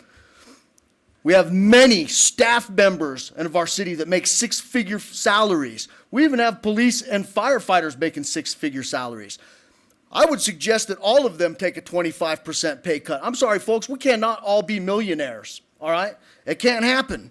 We have many staff members of our city that make six-figure salaries. We even have police and firefighters making six-figure salaries. I would suggest that all of them take a 25% pay cut. I'm sorry, folks, we cannot all be millionaires, all right? It can't happen.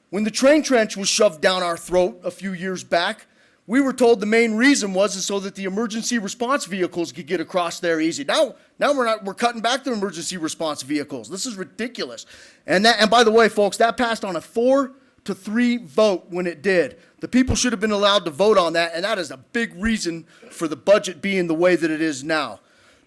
When the train trench was shoved down our throat a few years back, we were told the main reason was so that the emergency response vehicles could get across there easy. Now we're cutting back the emergency response vehicles. This is ridiculous. And by the way, folks, that passed on a 4-3 vote when it did. The people should have been allowed to vote on that, and that is a big reason for the budget being the way that it is now.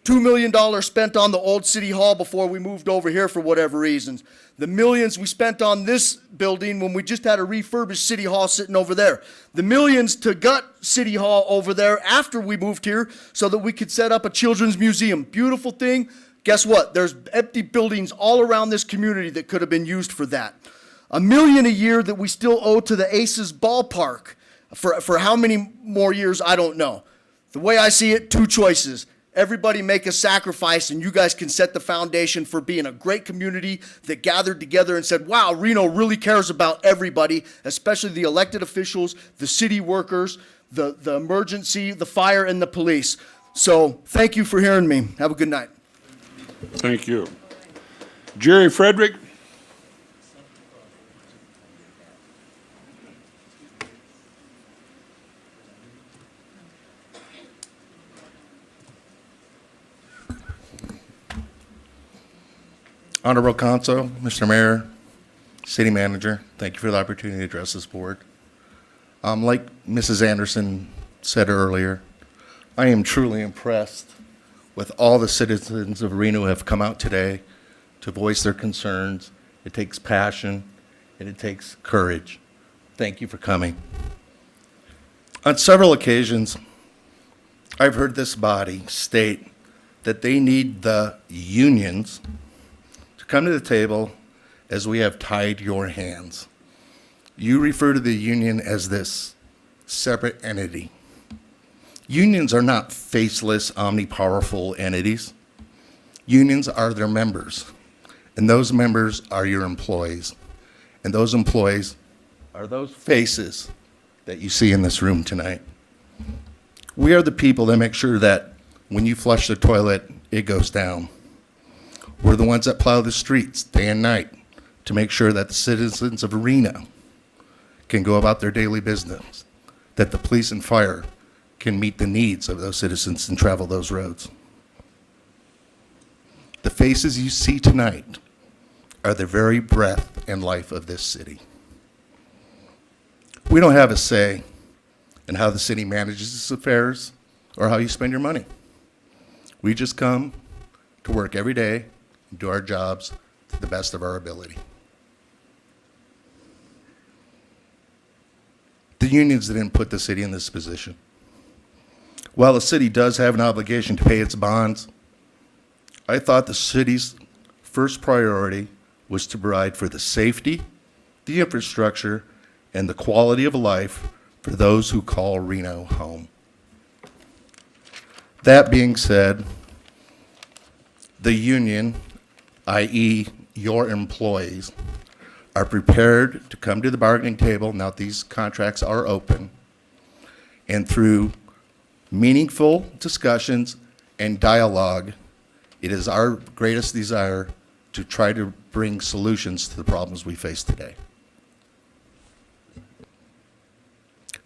$2 million spent on the old city hall before we moved over here for whatever reasons. The millions we spent on this building when we just had a refurbished city hall sitting over there. The millions to gut city hall over there after we moved here so that we could set up a children's museum. Beautiful thing. Guess what? There's empty buildings all around this community that could have been used for that. $1 million a year that we still owe to the Aces ballpark. For how many more years, I don't know. The way I see it, two choices. Everybody make a sacrifice, and you guys can set the foundation for being a great community that gathered together and said, wow, Reno really cares about everybody, especially the elected officials, the city workers, the emergency, the fire, and the police. So thank you for hearing me. Have a good night. Thank you. Jerry Frederick? Honorable Council, Mr. Mayor, City Manager, thank you for the opportunity to address this board. Like Mrs. Anderson said earlier, I am truly impressed with all the citizens of Reno who have come out today to voice their concerns. It takes passion and it takes courage. Thank you for coming. On several occasions, I've heard this body state that they need the unions come to the table as we have tied your hands. You refer to the union as this separate entity. Unions are not faceless, omnipowerful entities. Unions are their members, and those members are your employees, and those employees are those faces that you see in this room tonight. We are the people that make sure that when you flush the toilet, it goes down. We're the ones that plow the streets day and night to make sure that the citizens of Reno can go about their daily business, that the police and fire can meet the needs of those citizens and travel those roads. The faces you see tonight are the very breath and life of this city. We don't have a say in how the city manages its affairs or how you spend your money. We just come to work every day and do our jobs to the best of our ability. The unions didn't put the city in this position. While the city does have an obligation to pay its bonds, I thought the city's first priority was to provide for the safety, the infrastructure, and the quality of life for those who call Reno home. That being said, the union, i.e. your employees, are prepared to come to the bargaining table now that these contracts are open, and through meaningful discussions and dialogue, it is our greatest desire to try to bring solutions to the problems we face today.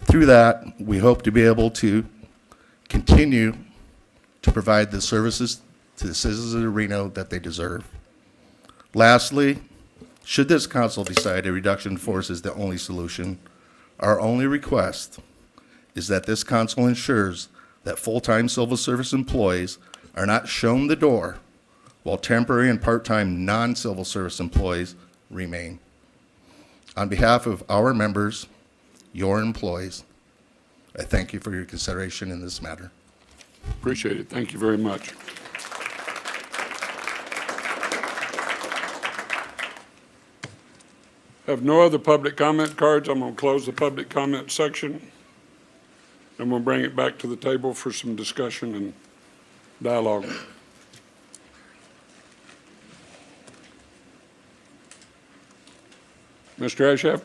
Through that, we hope to be able to continue to provide the services to the citizens of Reno that they deserve. Lastly, should this council decide a reduction in force is the only solution, our only request is that this council ensures that full-time civil service employees are not shown the door while temporary and part-time non-civil service employees remain. On behalf of our members, your employees, I thank you for your consideration in this matter. Appreciate it. Thank you very much. Have no other public comment cards. I'm going to close the public comment section. And we'll bring it back to the table for some discussion and dialogue. Mr. Ashap?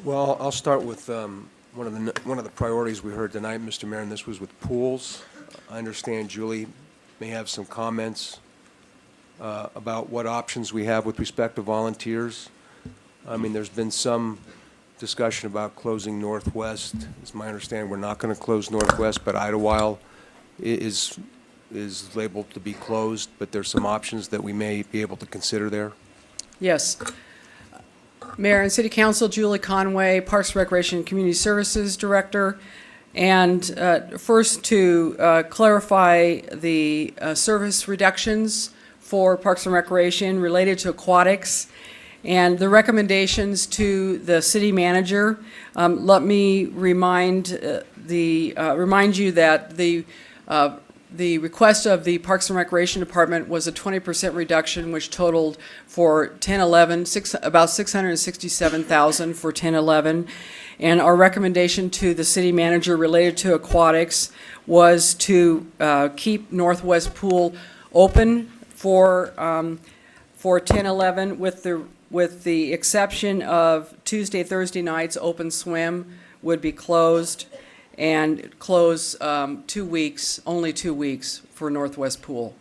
Well, I'll start with one of the priorities we heard tonight, Mr. Mayor, and this was with pools. I understand Julie may have some comments about what options we have with respect to volunteers. I mean, there's been some discussion about closing Northwest. It's my understanding we're not going to close Northwest, but Idlewild is labeled to be closed, but there's some options that we may be able to consider there. Yes. Mayor and City Council, Julie Conway, Parks, Recreation, and Community Services Director. And first to clarify the service reductions for Parks and Recreation related to aquatics and the recommendations to the city manager. Let me remind you that the request of the Parks and Recreation Department was a 20% reduction, which totaled for 10-11, about $667,000 for 10-11. And our recommendation to the city manager related to aquatics was to keep Northwest Pool open for 10-11 with the exception of Tuesday, Thursday nights. Open swim would be closed, and close 2 weeks, only 2 weeks for Northwest Pool.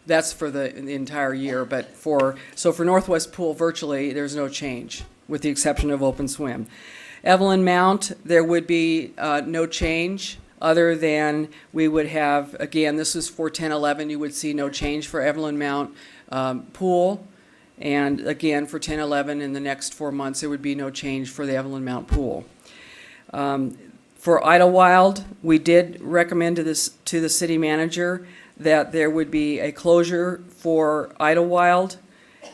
That's for the entire year, but for Northwest Pool, virtually there's no change with the exception of open swim. Evelyn Mount, there would be no change other than we would have, again, this is for 10-11, you would see no change for Evelyn Mount Pool. And again, for 10-11 in the next 4 months, there would be no change for the Evelyn Mount Pool. For Idlewild, we did recommend to the city manager that there would be a closure for Idlewild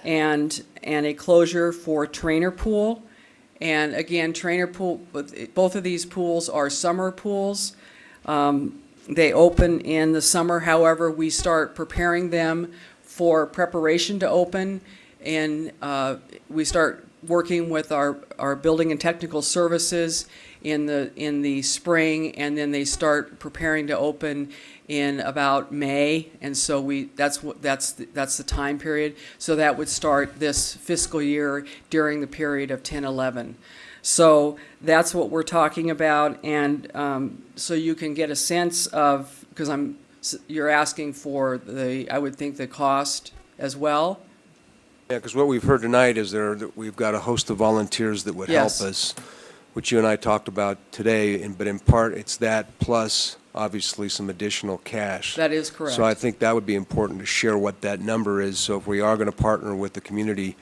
and a closure for Trainer Pool. And again, Trainer Pool, both of these pools are summer pools. They open in the summer. However, we start preparing them for preparation to open, and we start working with our building and technical services in the spring, and then they start preparing to open in about May, and so that's the time period. So that would start this fiscal year during the period of 10-11. So that's what we're talking about, and so you can get a sense of, because you're asking for I would think the cost as well. Yeah, because what we've heard tonight is that we've got a host of volunteers that would Yes. help us, which you and I talked about today, but in part it's that plus obviously some additional cash. That is correct. So I think that would be important to share what that number is. So if we are going to partner with the community,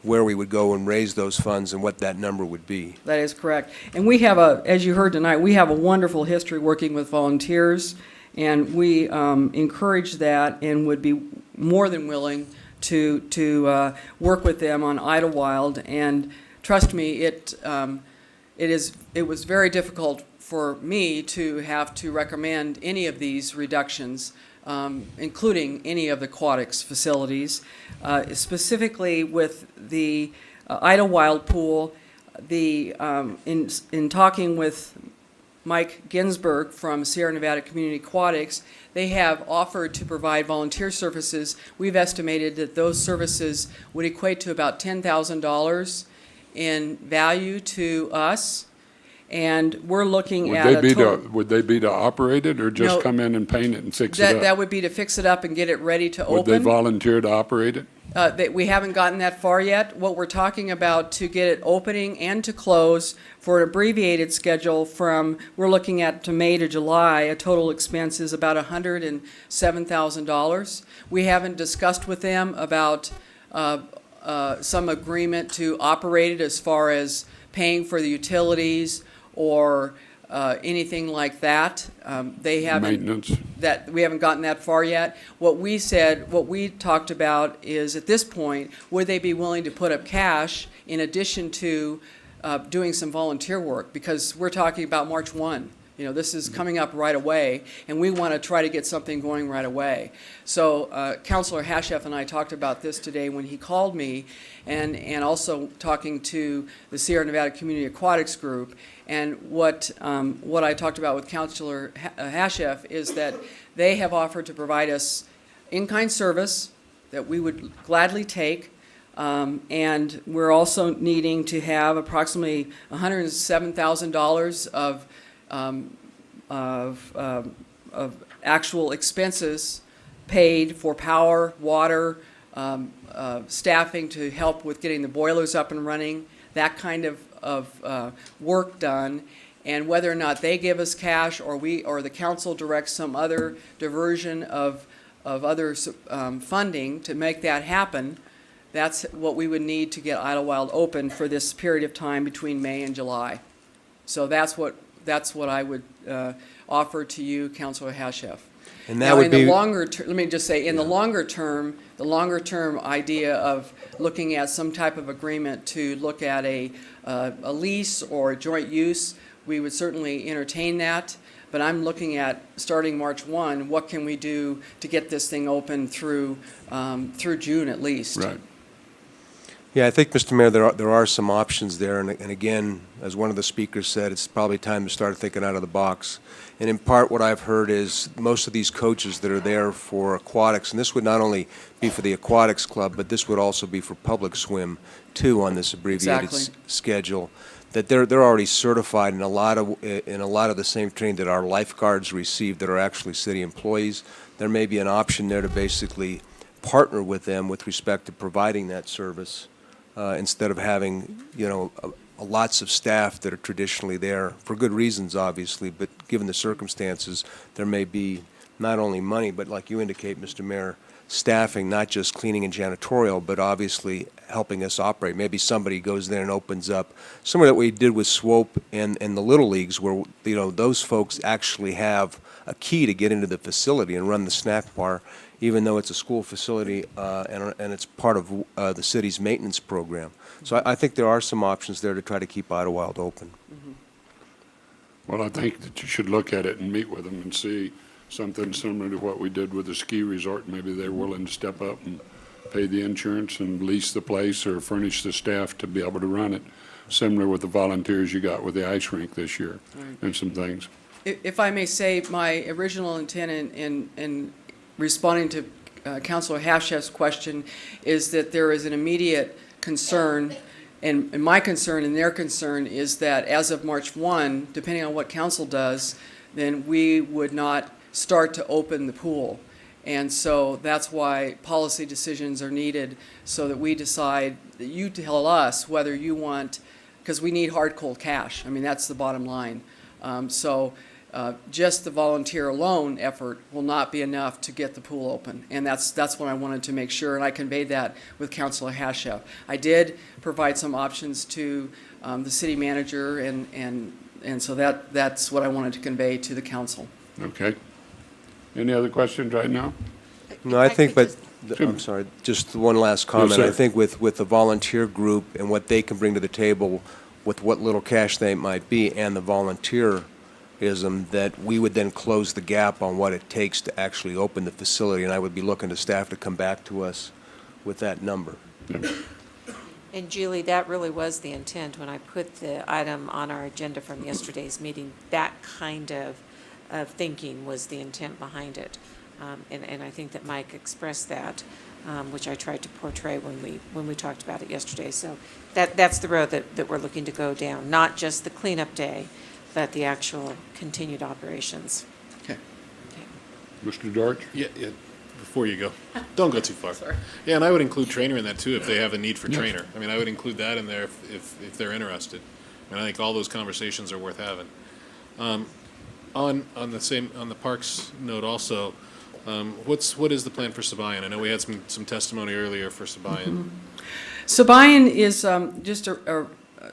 where we would go and raise those funds and what that number would be. That is correct. And we have as you heard tonight, we have a wonderful history working with volunteers, and we encourage that and would be more than willing to work with them on Idlewild. And trust me, it was very difficult for me to have to recommend any of these reductions, including any of the aquatics facilities. Specifically with the Idlewild Pool, in talking with Mike Ginsberg from Sierra Nevada Community Aquatics, they have offered to provide volunteer services. We've estimated that those services would equate to about $10,000 in value to us. And we're looking at a total. Would they be to operate it, or just No, come in and paint it and fix it up? That would be to fix it up and get it ready to Would open. they volunteer to operate it? We haven't gotten that far yet. What we're talking about to get it opening and to close for an abbreviated schedule we're looking at to May to July, a total expense is about $107,000. We haven't discussed with them about some agreement to operate it as far as paying for the utilities or anything like that. They haven't. Maintenance. That we haven't gotten that far yet. What we talked about is, at this point, would they be willing to put up cash in addition to doing some volunteer work? Because we're talking about March 1. You know, this is coming up right away, and we want to try to get something going right away. So Councilor Hashef and I talked about this today when he called me, and also talking to the Sierra Nevada Community Aquatics Group. And what I talked about with Councilor Hashef is that they have offered to provide us in-kind service that we would gladly take. And we're also needing to have approximately $107,000 of actual expenses paid for power, water, staffing to help with getting the boilers up and running, that kind of work done. And whether or not they give us cash or the council directs some other diversion of other funding to make that happen, that's what we would need to get Idlewild open for this period of time between May and July. So that's what I would offer to you, Councilor Hashef. And that now, would in be, the longer term, let me just say, in the longer term idea of looking at some type of agreement to look at a lease or a joint use, we would certainly entertain that. But I'm looking at, starting March 1, what can we do to get this thing open through June at least? Right. Yeah, I think, Mr. Mayor, there are some options there, and again, as one of the speakers said, it's probably time to start thinking out of the box. And in part, what I've heard is most of these coaches that are there for aquatics, and this would not only be for the aquatics club, but this would also be for public swim too on this abbreviated schedule, that they're already certified in a lot of the same training that our lifeguards receive that are actually city employees. There may be an option there to basically partner with them with respect to providing that service. Instead of having, lots of staff that are traditionally there, for good reasons, obviously, but given the circumstances, there may be not only money, but like you indicate, Mr. Mayor, staffing, not just cleaning and janitorial, but obviously helping us operate. Maybe somebody goes there and opens up, similar to what we did with Swope and the Little Leagues, where, those folks actually have a key to get into the facility and run the snack bar, even though it's a school facility and it's part of the city's maintenance program. So I think there are some options there to try to keep Idlewild open. Well, I think that you should look at it and meet with them and see something similar to what we did with the ski resort. Maybe they're willing to step up and pay the insurance and lease the place or furnish the staff to be able to run it, similar with the volunteers you got with the ice rink this year and some things. If I may say, my original intent in responding to Councilor Hashef's question is that there is an immediate concern, and my concern and their concern is that as of March 1, depending on what council does, then we would not start to open the pool. And so that's why policy decisions are needed, so that we decide, that you tell us whether you want, because we need hard, cold cash. I mean, that's the bottom line. Just the volunteer alone effort will not be enough to get the pool open, and that's what I wanted to make sure, and I conveyed that with Councilor Hashef. I did provide some options to the city manager, and so that's what I wanted to convey to the council. Okay. Any other questions right now? No, I think, but I'm sorry, just one last comment. Yes, I think with the volunteer group and what they can bring to the table with what little cash they might be and the volunteerism, that we would then close the gap on what it takes to actually open the facility, and I would be looking to staff to come back to us with that number. And Julie, that really was the intent when I put the item on our agenda from yesterday's meeting. That kind of thinking was the intent behind it. And I think that Mike expressed that, which I tried to portray when we talked about it yesterday. So that's the road that we're looking to go down, not just the cleanup day, but the actual continued operations. Okay. Mr. George? Yeah, before you go, don't go too far. Sorry. Yeah, and I would include trainer in that too if they have a need for trainer. I mean, I would include that in there if they're interested. And I think all those conversations are worth having. On the parks note also, what is the plan for Sabayan? I know we had some testimony earlier for Sabayan. Sabayan is, just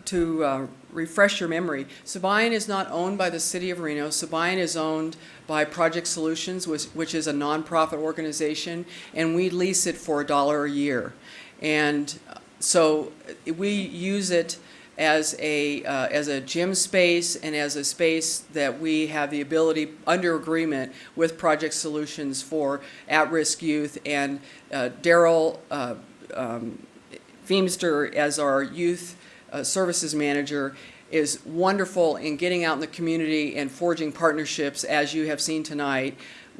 to refresh your memory, Sabayan is not owned by the City of Reno. Sabayan is owned by Project Solutions, which is a nonprofit organization, and we lease it for $1 a year. And so we use it as a gym space and as a space that we have the ability, under agreement with Project Solutions for at-risk youth, and Daryl Feemster as our youth services manager is wonderful in getting out in the community and forging partnerships, as you have seen tonight,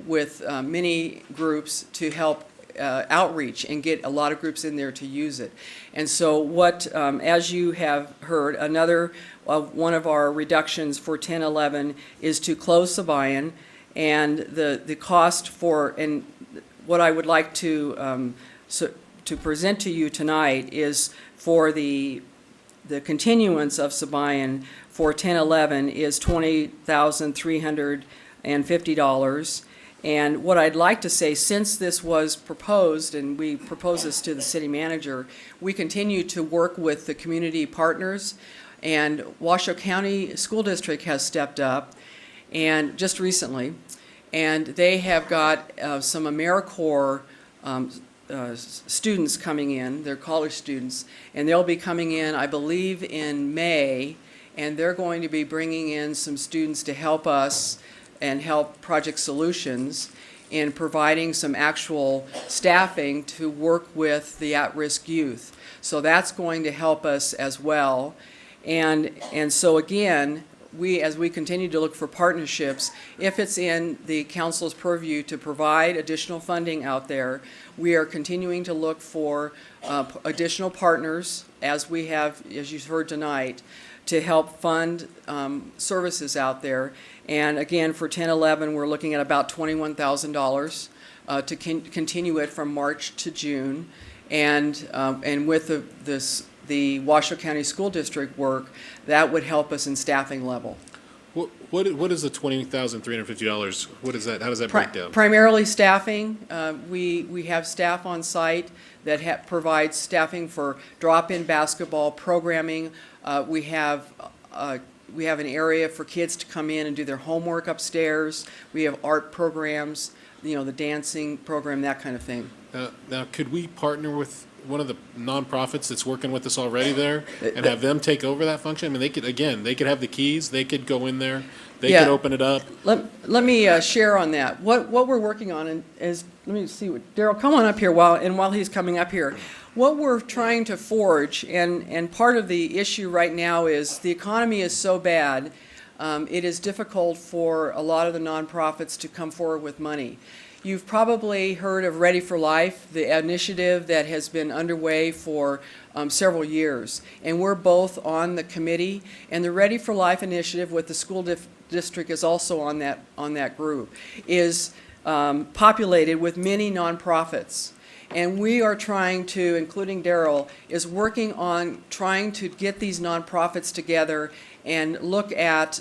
with many groups to help outreach and get a lot of groups in there to use it. And so what, as you have heard, another one of our reductions for 1011 is to close Sabayan, and the cost for, and what I would like to present to you tonight is for the continuance of Sabayan for 1011 is $20,350. And what I'd like to say, since this was proposed, and we proposed this to the city manager, we continue to work with the community partners, and Washoe County School District has stepped up, and just recently, and they have got some AmeriCorps students coming in. They're college students, and they'll be coming in, I believe, in May, and they're going to be bringing in some students to help us and help Project Solutions in providing some actual staffing to work with the at-risk youth. So that's going to help us as well. And so again, as we continue to look for partnerships, if it's in the council's purview to provide additional funding out there, we are continuing to look for additional partners, as we have, as you've heard tonight, to help fund services out there. And again, for 1011, we're looking at about $21,000 to continue it from March to June. And with the Washoe County School District work, that would help us in staffing level. What is the $20,350? What is that? How does that break down? Primarily staffing. We have staff on site that provide staffing for drop-in basketball programming. We have an area for kids to come in and do their homework upstairs. We have art programs, the dancing program, that kind of thing. Now, could we partner with one of the nonprofits that's working with us already there and have them take over that function? I mean, they could have the keys. They could go in there. They could open it up. Let me share on that. What we're working on is, let me see, Daryl, come on up here while he's coming up here. What we're trying to forge, and part of the issue right now is the economy is so bad, it is difficult for a lot of the nonprofits to come forward with money. You've probably heard of Ready for Life, the initiative that has been underway for several years. And we're both on the committee, and the Ready for Life initiative with the school district is also on that group, is populated with many nonprofits. And we are trying to, including Daryl, is working on trying to get these nonprofits together and look at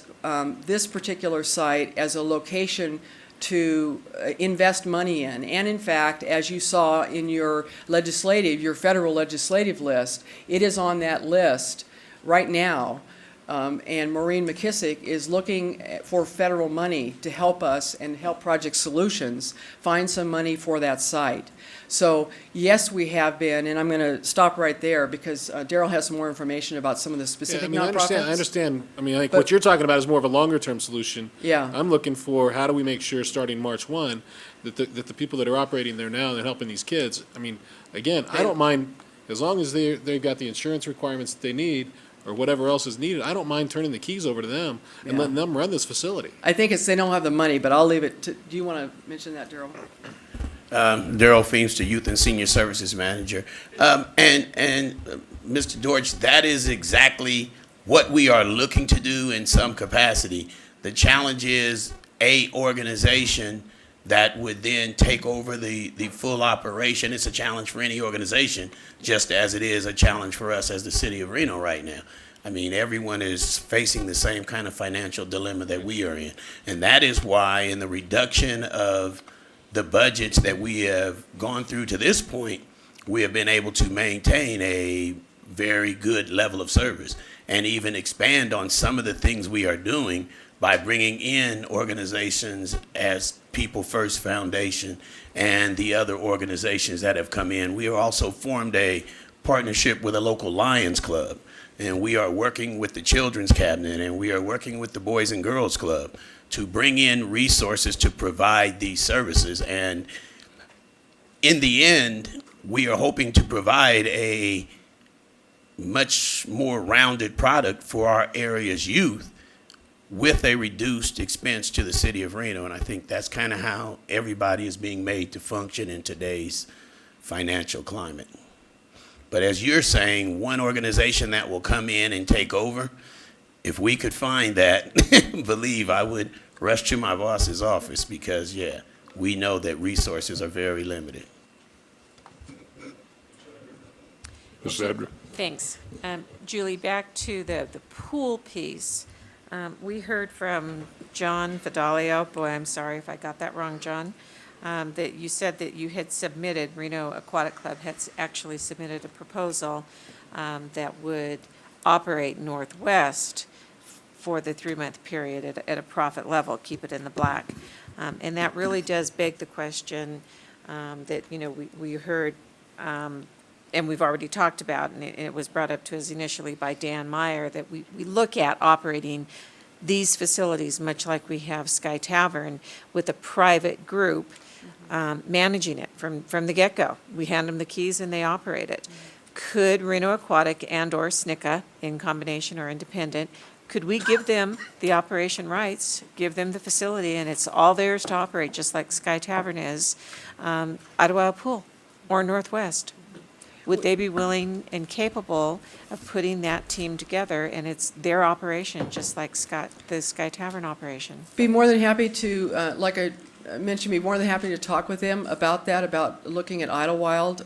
this particular site as a location to invest money in. And in fact, as you saw in your federal legislative list, it is on that list right now. And Maureen McKissick is looking for federal money to help us and help Project Solutions find some money for that site. So yes, we have been, and I'm going to stop right there because Daryl has some more information about some of the specific nonprofits. I understand. I mean, what you're talking about is more of a longer-term solution. Yeah. I'm looking for how do we make sure, starting March 1, that the people that are operating there now and helping these kids, I mean, again, I don't mind, as long as they've got the insurance requirements that they need, or whatever else is needed, I don't mind turning the keys over to them and letting them run this facility. I think they don't have the money, but I'll leave it to, do you want to mention that, Daryl? Daryl Feemster, Youth and Senior Services Manager. And Mr. Dortch, that is exactly what we are looking to do in some capacity. The challenge is a organization that would then take over the full operation. It's a challenge for any organization, just as it is a challenge for us as the city of Reno right now. I mean, everyone is facing the same kind of financial dilemma that we are in. And that is why in the reduction of the budgets that we have gone through to this point, we have been able to maintain a very good level of service and even expand on some of the things we are doing by bringing in organizations as People First Foundation and the other organizations that have come in. We have also formed a partnership with a local Lions Club, and we are working with the Children's Cabinet, and we are working with the Boys and Girls Club to bring in resources to provide these services. And in the end, we are hoping to provide a much more rounded product for our area's youth with a reduced expense to the city of Reno. And I think that's kind of how everybody is being made to function in today's financial climate. But as you're saying, one organization that will come in and take over, if we could find that, believe I would rush to my boss's office, because, yeah, we know that resources are very limited. Ms. Edra. Thanks. Julie, back to the pool piece. We heard from John Vidalio, boy, I'm sorry if I got that wrong, John, that you said that you had submitted, Reno Aquatic Club had actually submitted a proposal that would operate Northwest for the 3-month period at a profit level, keep it in the black. And that really does beg the question that, you know, we heard, and we've already talked about, and it was brought up to us initially by Dan Meyer, that we look at operating these facilities, much like we have Sky Tavern, with a private group managing it from the get-go. We hand them the keys and they operate it. Could Reno Aquatic and/or SNCA, in combination or independent, could we give them the operation rights, give them the facility, and it's all theirs to operate, just like Sky Tavern is, Idlewild Pool or Northwest? Would they be willing and capable of putting that team together, and it's their operation, just like the Sky Tavern operation? Be more than happy to, like I mentioned, be more than happy to talk with them about that, about looking at Idlewild.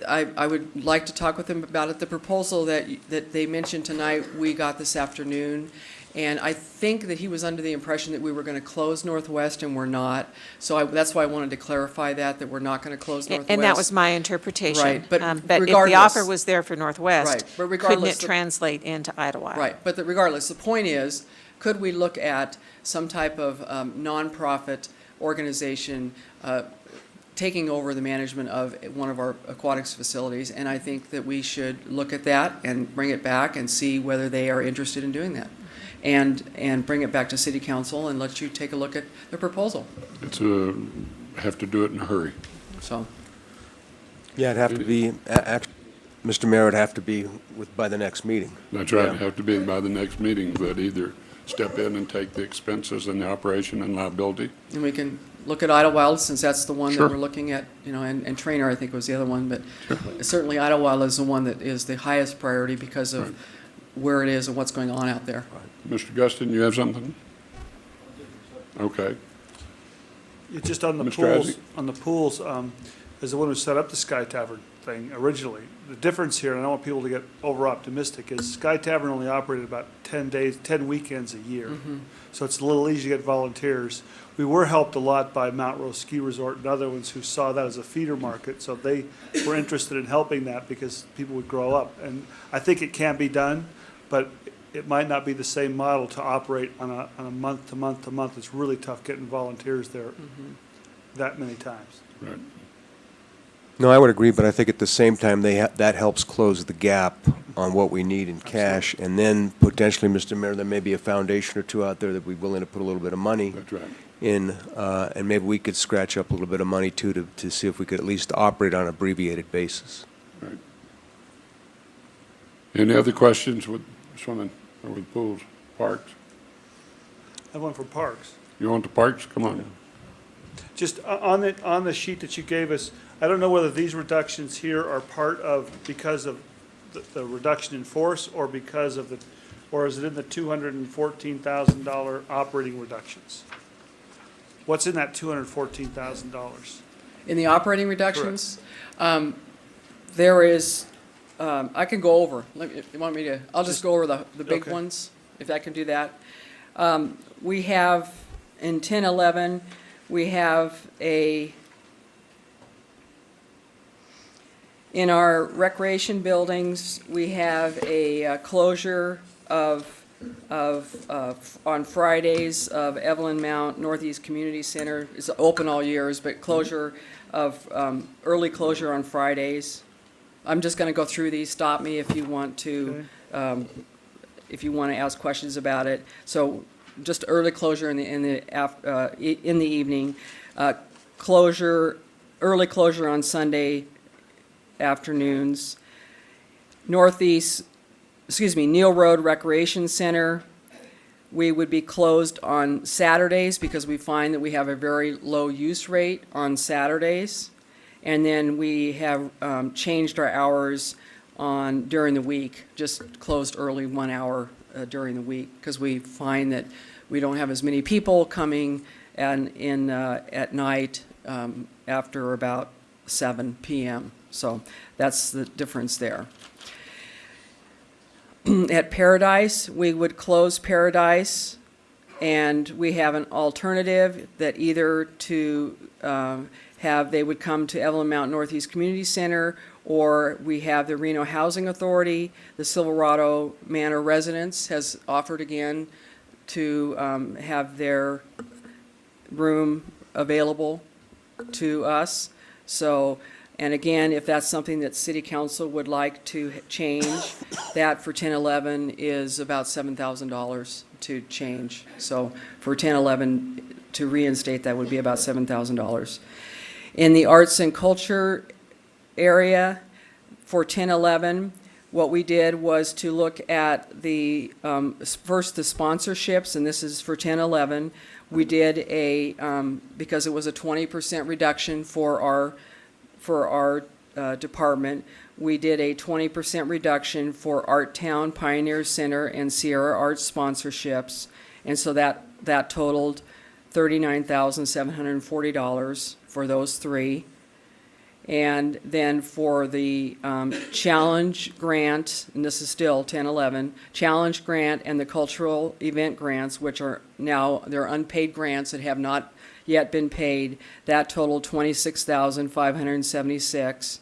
I would like to talk with them about it. The proposal that they mentioned tonight, we got this afternoon, and I think that he was under the impression that we were going to close Northwest, and we're not. So that's why I wanted to clarify that we're not going to close Northwest. And that was my interpretation. Right, but if the regardless, offer was there for Northwest, right, but couldn't regardless, it translate into Idlewild? Right, but regardless, the point is, could we look at some type of nonprofit organization taking over the management of one of our aquatics facilities? And I think that we should look at that and bring it back and see whether they are interested in doing that. And bring it back to City Council and let you take a look at the proposal. It's have to do it in a hurry. So. Yeah, it'd have to be, Mr. Mayor, it'd have to be by the next meeting. That's right, Yeah. it'd have to be by the next meeting, but either step in and take the expenses and the operation and liability. And we can look at Idlewild, since that's the one Sure. that we're looking at, you know, and Trainer, I think, was the other one, but certainly Idlewild is the one that is the highest priority because of where it is and what's going on out there. Mr. Guston, you have something? Okay. Just on the Mr. pools, as the one who set up the Sky Tavern thing originally, the difference here, and I don't want people to get over-optimistic, is Sky Tavern only operated about 10 weekends a year. So it's a little easy to get volunteers. We were helped a lot by Mount Rose Ski Resort and other ones who saw that as a feeder market, so they were interested in helping that because people would grow up. And I think it can be done, but it might not be the same model to operate on a month to month to month. It's really tough getting volunteers there that many times. Right. No, I would agree, but I think at the same time, that helps close the gap on what we need in cash. And then potentially, Mr. Mayor, there may be a foundation or two out there that would be willing to put a little bit of money in, and maybe we could scratch up a little bit of money too to see if we could at least operate on an abbreviated basis. Right. Any other questions with swimming or with pools, parks? I have one for Parks. You want the parks? Come on. Just on the sheet that you gave us, I don't know whether these reductions here are because of the reduction in force or because of or is it in the $214,000 operating reductions? What's in that $214,000? In the operating reductions, there is, I can go over, if you want me to, I'll just go over the big ones, if I can do that. We have, in 10-11, we have in our recreation buildings, we have a closure on Fridays of Evelyn Mount Northeast Community Center. It's open all years, but closure of, early closure on Fridays I'm just going to go through these. Stop me if you want to, if you want to ask questions about it. So just early closure in the evening, early closure on Sunday afternoons. Neal Road Recreation Center, we would be closed on Saturdays because we find that we have a very low use rate on Saturdays. And then we have changed our hours during the week, just closed early 1 hour during the week because we find that we don't have as many people coming at night after about 7 p.m. So that's the difference there. At Paradise, we would close Paradise, and we have an alternative that either to they would come to Evelyn Mountain Northeast Community Center, or we have the Reno Housing Authority. The Silverado Manor residents has offered again to have their room available to us. So, and again, if that's something that City Council would like to change, that for 1011 is about $7,000 to change. So for 1011 to reinstate, that would be about $7,000. In the arts and culture area for 1011, what we did was to look at the first the sponsorships, and this is for 1011. We did because it was a 20% reduction for our department, we did a 20% reduction for Art Town, Pioneer Center, and Sierra Arts sponsorships, and so that totaled $39,740 for those three. And then for the challenge grant, and this is still 1011, challenge grant and the cultural event grants, which are now, they're unpaid grants that have not yet been paid, that totaled $26,576.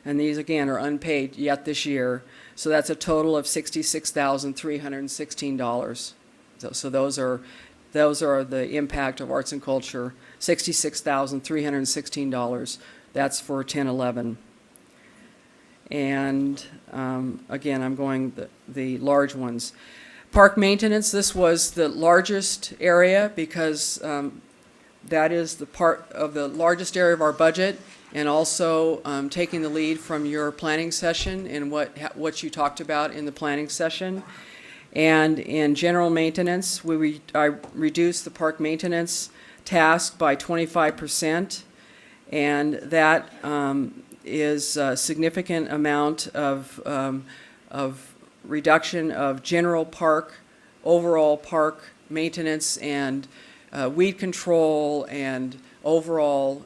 And these again are unpaid yet this year. So that's a total of $66,316. So those are the impact of arts and culture, $66,316. That's for 1011. And again, I'm going the large ones. Park maintenance, this was the largest area because that is the part of the largest area of our budget, and also taking the lead from your planning session and what you talked about in the planning session. And in general maintenance, I reduced the park maintenance task by 25%, and that is a significant amount of reduction of general park, overall park maintenance, and weed control, and overall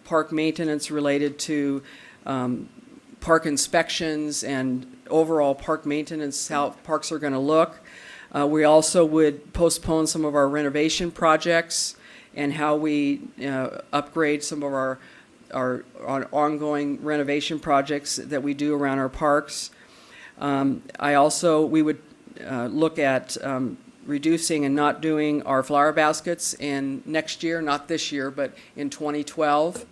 park maintenance related to park inspections and overall park maintenance, how parks are going to look. We also would postpone some of our renovation projects and how we upgrade some of our ongoing renovation projects that we do around our parks. We would look at reducing and not doing our flower baskets in next year, not this year, but in 2012.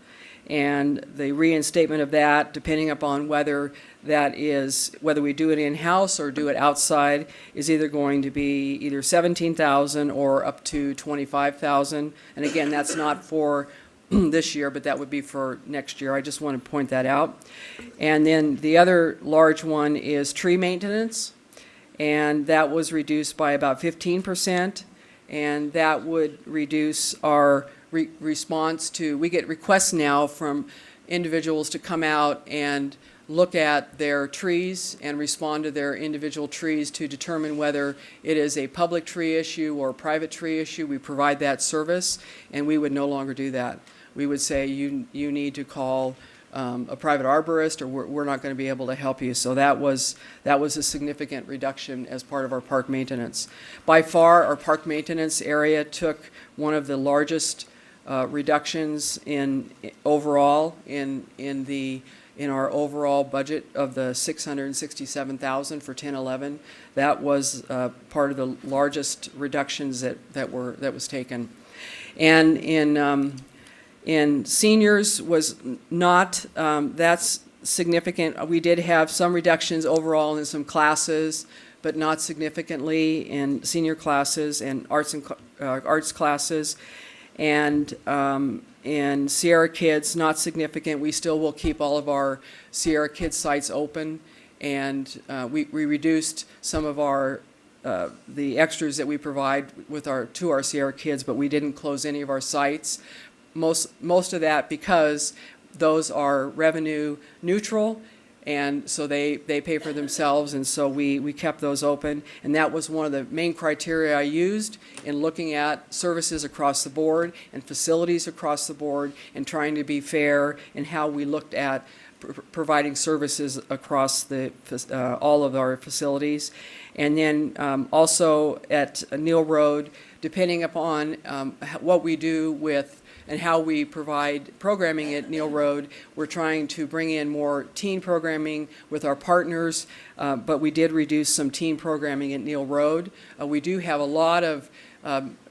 And the reinstatement of that, depending upon whether we do it in-house or do it outside, is either going to be either $17,000 or up to $25,000. And again, that's not for this year, but that would be for next year. I just want to point that out. And then the other large one is tree maintenance, and that was reduced by about 15%, and that would reduce our response to, we get requests now from individuals to come out and look at their trees and respond to their individual trees to determine whether it is a public tree issue or a private tree issue. We provide that service, and we would no longer do that. We would say you need to call a private arborist, or we're not going to be able to help you. So that was a significant reduction as part of our park maintenance. By far, our park maintenance area took one of the largest reductions in overall in our overall budget of the $667,000 for 1011. That was part of the largest reductions that was taken. And in seniors was not, that's significant. We did have some reductions overall in some classes, but not significantly in senior classes and arts classes. And in Sierra Kids, not significant. We still will keep all of our Sierra Kids sites open, and we reduced some of our the extras that we provide to our Sierra Kids, but we didn't close any of our sites. Most of that because those are revenue neutral, and so they pay for themselves, and so we kept those open. And that was one of the main criteria I used in looking at services across the board and facilities across the board and trying to be fair in how we looked at providing services across all of our facilities. And then also at Neal Road, depending upon what we do with and how we provide programming at Neal Road, we're trying to bring in more teen programming with our partners, but we did reduce some teen programming at Neal Road. We do have a lot of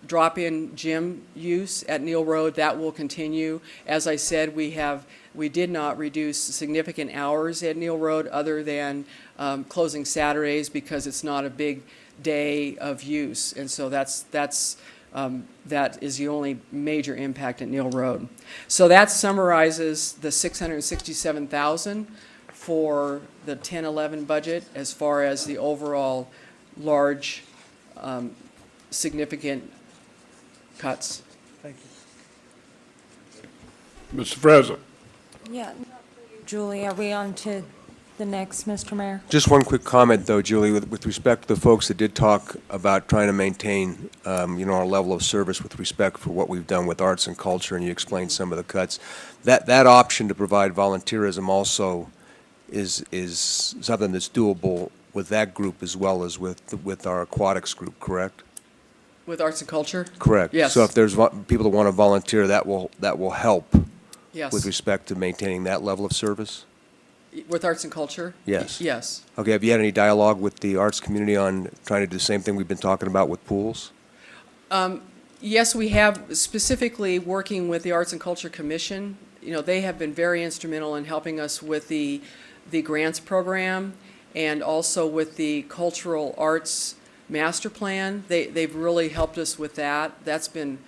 drop-in gym use at Neal Road. That will continue. As I said, we did not reduce significant hours at Neal Road other than closing Saturdays because it's not a big day of use, and so that is the only major impact at Neal Road. So that summarizes the $667,000 for the 10-11 budget as far as the overall large, significant cuts. Thank you. Mr. Frezza. Yeah, Julie, are we on to the next, Mr. Mayor? Just one quick comment, though, Julie, with respect to the folks that did talk about trying to maintain, our level of service with respect for what we've done with arts and culture, and you explained some of the cuts. That option to provide volunteerism also is something that's doable with that group as well as with our aquatics group, correct? With arts and culture? Correct. Yes. So if there's people that want to volunteer, that will help. Yes. With respect to maintaining that level of service? With arts and culture? Yes. Yes. Okay, have you had any dialogue with the arts community on trying to do the same thing we've been talking about with pools? Yes, we have, specifically working with the Arts and Culture Commission. They have been very instrumental in helping us with the grants program and also with the cultural arts master plan. They've really helped us with that. That's been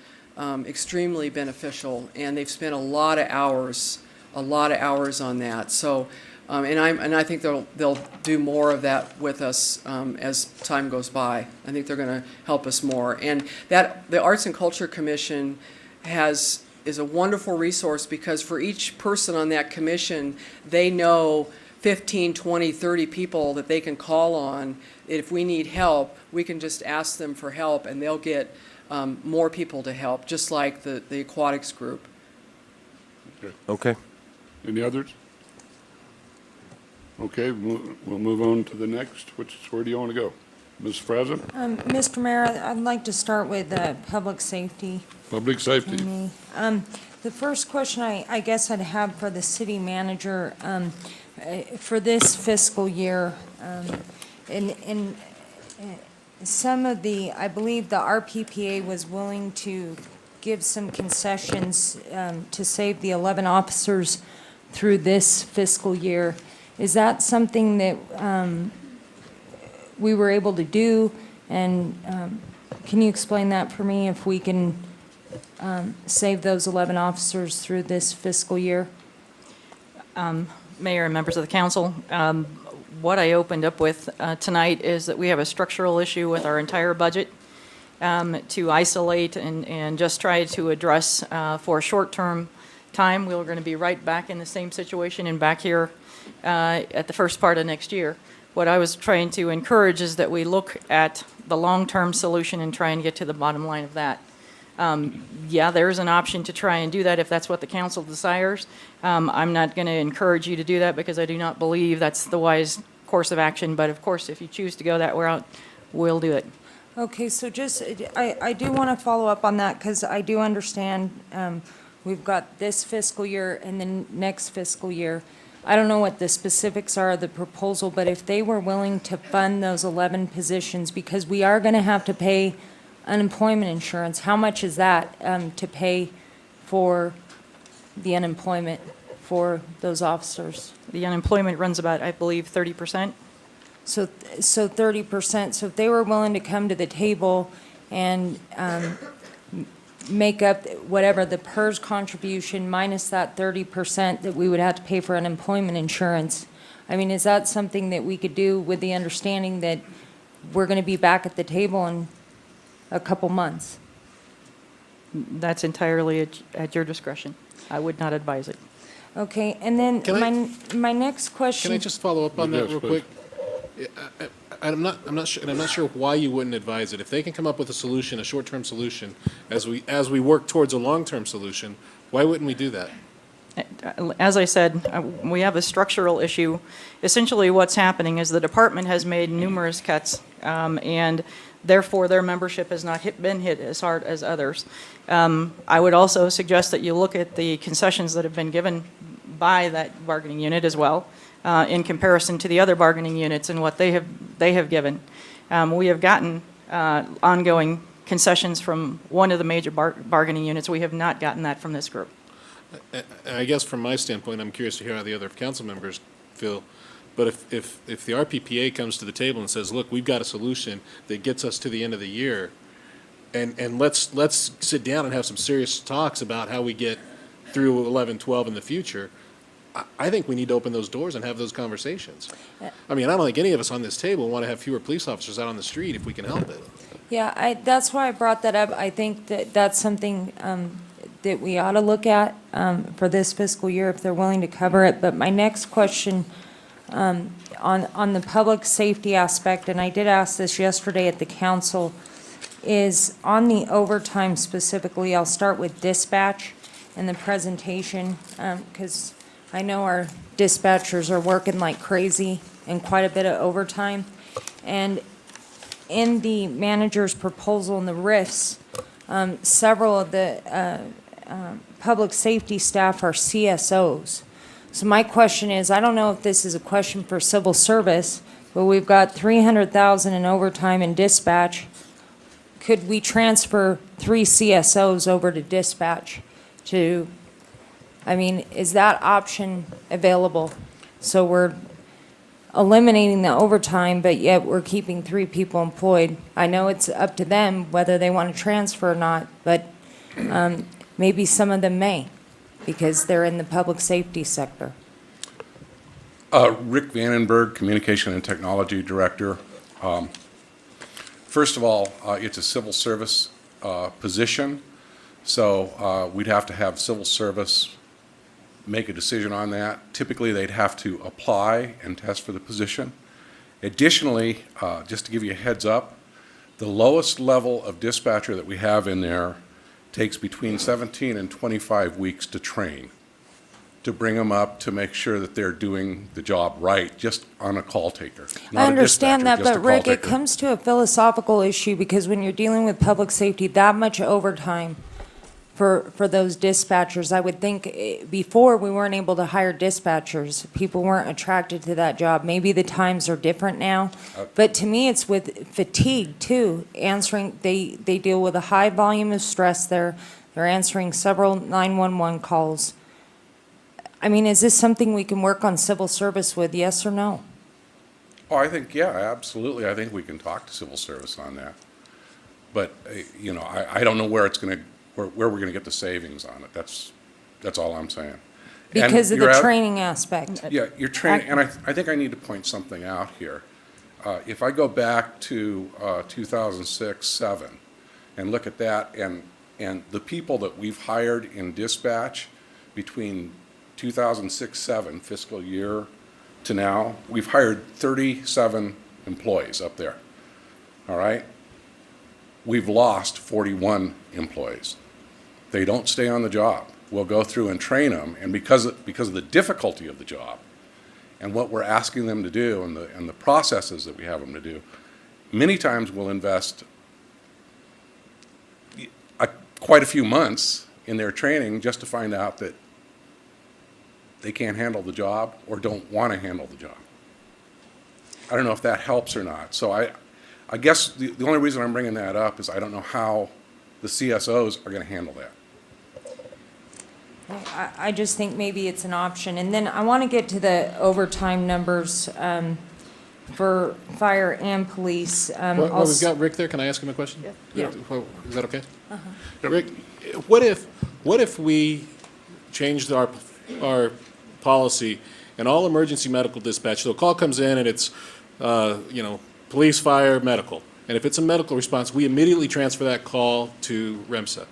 extremely beneficial, and they've spent a lot of hours on that. So, and I think they'll do more of that with us as time goes by. I think they're going to help us more. And that the Arts and Culture Commission is a wonderful resource because for each person on that commission, they know 15, 20, 30 people that they can call on. If we need help, we can just ask them for help, and they'll get more people to help, just like the aquatics group. Okay. Any others? Okay, we'll move on to the next. Where do you want to go? Ms. Frezza? Mr. Mayor, I'd like to start with public safety. Public safety. The first question I guess I'd have for the city manager, for this fiscal year, in some of I believe the RPPA was willing to give some concessions to save the 11 officers through this fiscal year. Is that something that we were able to do? And can you explain that for me, if we can save those 11 officers through this fiscal year? Mayor and members of the council, what I opened up with tonight is that we have a structural issue with our entire budget to isolate and just try to address for a short-term time. We're going to be right back in the same situation and back here at the first part of next year. What I was trying to encourage is that we look at the long-term solution and try and get to the bottom line of that. Yeah, there's an option to try and do that if that's what the council desires. I'm not going to encourage you to do that because I do not believe that's the wise course of action. But of course, if you choose to go that route, we'll do it. Okay, so I do want to follow up on that because I do understand we've got this fiscal year and then next fiscal year. I don't know what the specifics are of the proposal, but if they were willing to fund those 11 positions, because we are going to have to pay unemployment insurance, how much is that to pay for the unemployment for those officers? The unemployment runs about, I believe, 30%. So 30%. So if they were willing to come to the table and make up whatever the PERS contribution minus that 30% that we would have to pay for unemployment insurance, I mean, is that something that we could do with the understanding that we're going to be back at the table in a couple months? That's entirely at your discretion. I would not advise it. Okay, and then my next question. Can I just follow up on that real quick? I'm not sure why you wouldn't advise it. If they can come up with a solution, a short-term solution, as we work towards a long-term solution, why wouldn't we do that? As I said, we have a structural issue. Essentially, what's happening is the department has made numerous cuts, and therefore their membership has not been hit as hard as others. I would also suggest that you look at the concessions that have been given by that bargaining unit as well, in comparison to the other bargaining units and what they have given. We have gotten ongoing concessions from one of the major bargaining units. We have not gotten that from this group. And I guess from my standpoint, I'm curious to hear how the other council members feel. But if the RPPA comes to the table and says, look, we've got a solution that gets us to the end of the year, and let's sit down and have some serious talks about how we get through 11, 12 in the future, I think we need to open those doors and have those conversations. I mean, I don't think any of us on this table want to have fewer police officers out on the street if we can help it. Yeah, that's why I brought that up. I think that that's something that we ought to look at for this fiscal year if they're willing to cover it. But my next question on the public safety aspect, and I did ask this yesterday at the council, is on the overtime specifically. I'll start with dispatch and the presentation because I know our dispatchers are working like crazy and quite a bit of overtime. And in the manager's proposal in the RIFs, several of the public safety staff are CSOs. So my question is, I don't know if this is a question for civil service, but we've got $300,000 in overtime in dispatch. Could we transfer 3 CSOs over to dispatch to, I mean, is that option available? So we're eliminating the overtime, but yet we're keeping 3 people employed. I know it's up to them whether they want to transfer or not, but maybe some of them may, because they're in the public safety sector. Rick Vandenberg, Communication and Technology Director. First of all, it's a civil service position, so we'd have to have civil service make a decision on that. Typically, they'd have to apply and test for the position. Additionally, just to give you a heads up, the lowest level of dispatcher that we have in there takes between 17 and 25 weeks to train, to bring them up to make sure that they're doing the job right, just on a call taker. I understand that, but Rick, it comes to a philosophical issue because when you're dealing with public safety, that much overtime for those dispatchers, I would think before we weren't able to hire dispatchers. People weren't attracted to that job. Maybe the times are different now. But to me, it's with fatigue too. Answering, they deal with a high volume of stress there. They're answering several 911 calls. I mean, is this something we can work on civil service with, yes or no? Oh, I think, yeah, absolutely. I think we can talk to civil service on that. But, you know, I don't know where it's going to, where we're going to get the savings on it. That's all I'm saying. Because of the training aspect. Yeah, you're training, and I think I need to point something out here. If I go back to 2006-07 and look at that, and the people that we've hired in dispatch between 2006-07 fiscal year to now, we've hired 37 employees up there. All right? We've lost 41 employees. They don't stay on the job. We'll go through and train them, and because of the difficulty of the job and what we're asking them to do and the processes that we have them to do, many times we'll invest quite a few months in their training just to find out that they can't handle the job or don't want to handle the job. I don't know if that helps or not. So I guess the only reason I'm bringing that up is I don't know how the CSOs are going to handle that. I just think maybe it's an option. And then I want to get to the overtime numbers for fire and police. Well, we've got Rick there. Can I ask him a question? Yeah. Is that okay? Rick, what if we changed our policy and all emergency medical dispatch, so a call comes in and it's, police, fire, medical. And if it's a medical response, we immediately transfer that call to REMSA.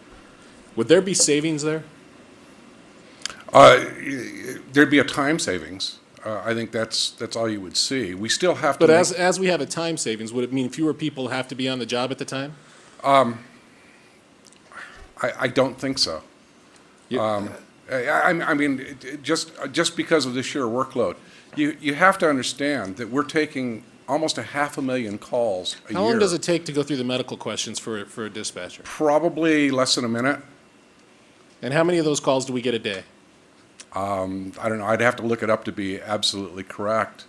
Would there be savings there? There'd be a time savings. I think that's all you would see. We still have to. But as we have a time savings, would it mean fewer people have to be on the job at the time? I don't think so. I mean, just because of the sheer workload, you have to understand that we're taking almost 500,000 calls a year. How long does it take to go through the medical questions for a dispatcher? Probably less than a minute. And how many of those calls do we get a day? I don't know. I'd have to look it up to be absolutely correct.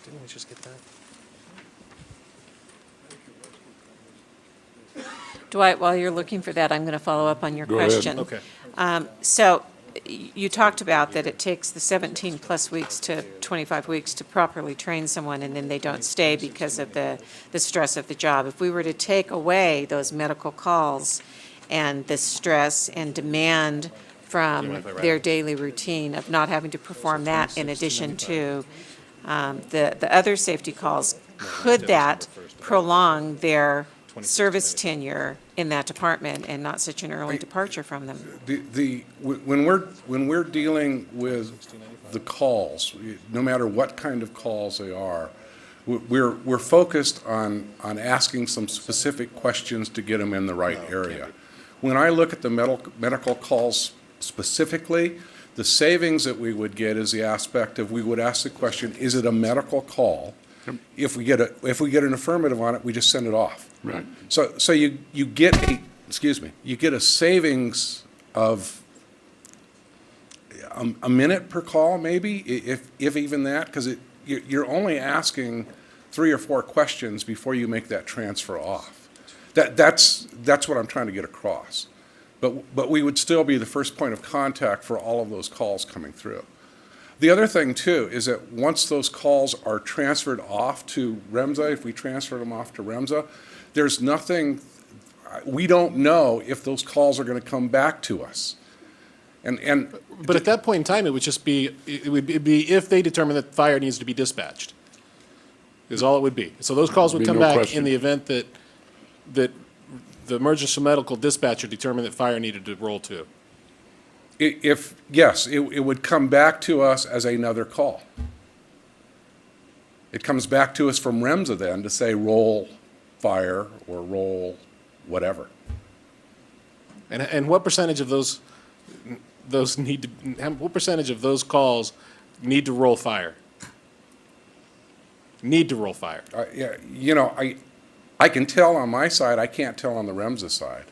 Didn't we just get that? Dwight, while you're looking for that, I'm going to follow up on your Go ahead. question. Okay. So you talked about that it takes the 17-plus weeks to 25 weeks to properly train someone, and then they don't stay because of the stress of the job. If we were to take away those medical calls and the stress and demand from their daily routine of not having to perform that in addition to the other safety calls, could that prolong their service tenure in that department and not such an early departure from them? When we're dealing with the calls, no matter what kind of calls they are, we're focused on asking some specific questions to get them in the right area. When I look at the medical calls specifically, the savings that we would get is the aspect of, we would ask the question, is it a medical call? If we get an affirmative on it, we just send it off. Right. So you get a savings of a minute per call, maybe, if even that, because you're only asking 3 or 4 questions before you make that transfer off. That's what I'm trying to get across. But we would still be the first point of contact for all of those calls coming through. The other thing, too, is that once those calls are transferred off to REMSA, if we transfer them off to REMSA, there's nothing, we don't know if those calls are going to come back to us. But at that point in time, it would be if they determine that fire needs to be dispatched, is all it would be. So those calls would Be come no back question. in the event that the emergency medical dispatcher determined that fire needed to roll to. Yes, it would come back to us as another call. It comes back to us from REMSA then to say roll fire or roll whatever. And what percentage of those what percentage of those calls need to roll fire? Need to roll fire. Yeah, I can tell on my side, I can't tell on the REMSA side.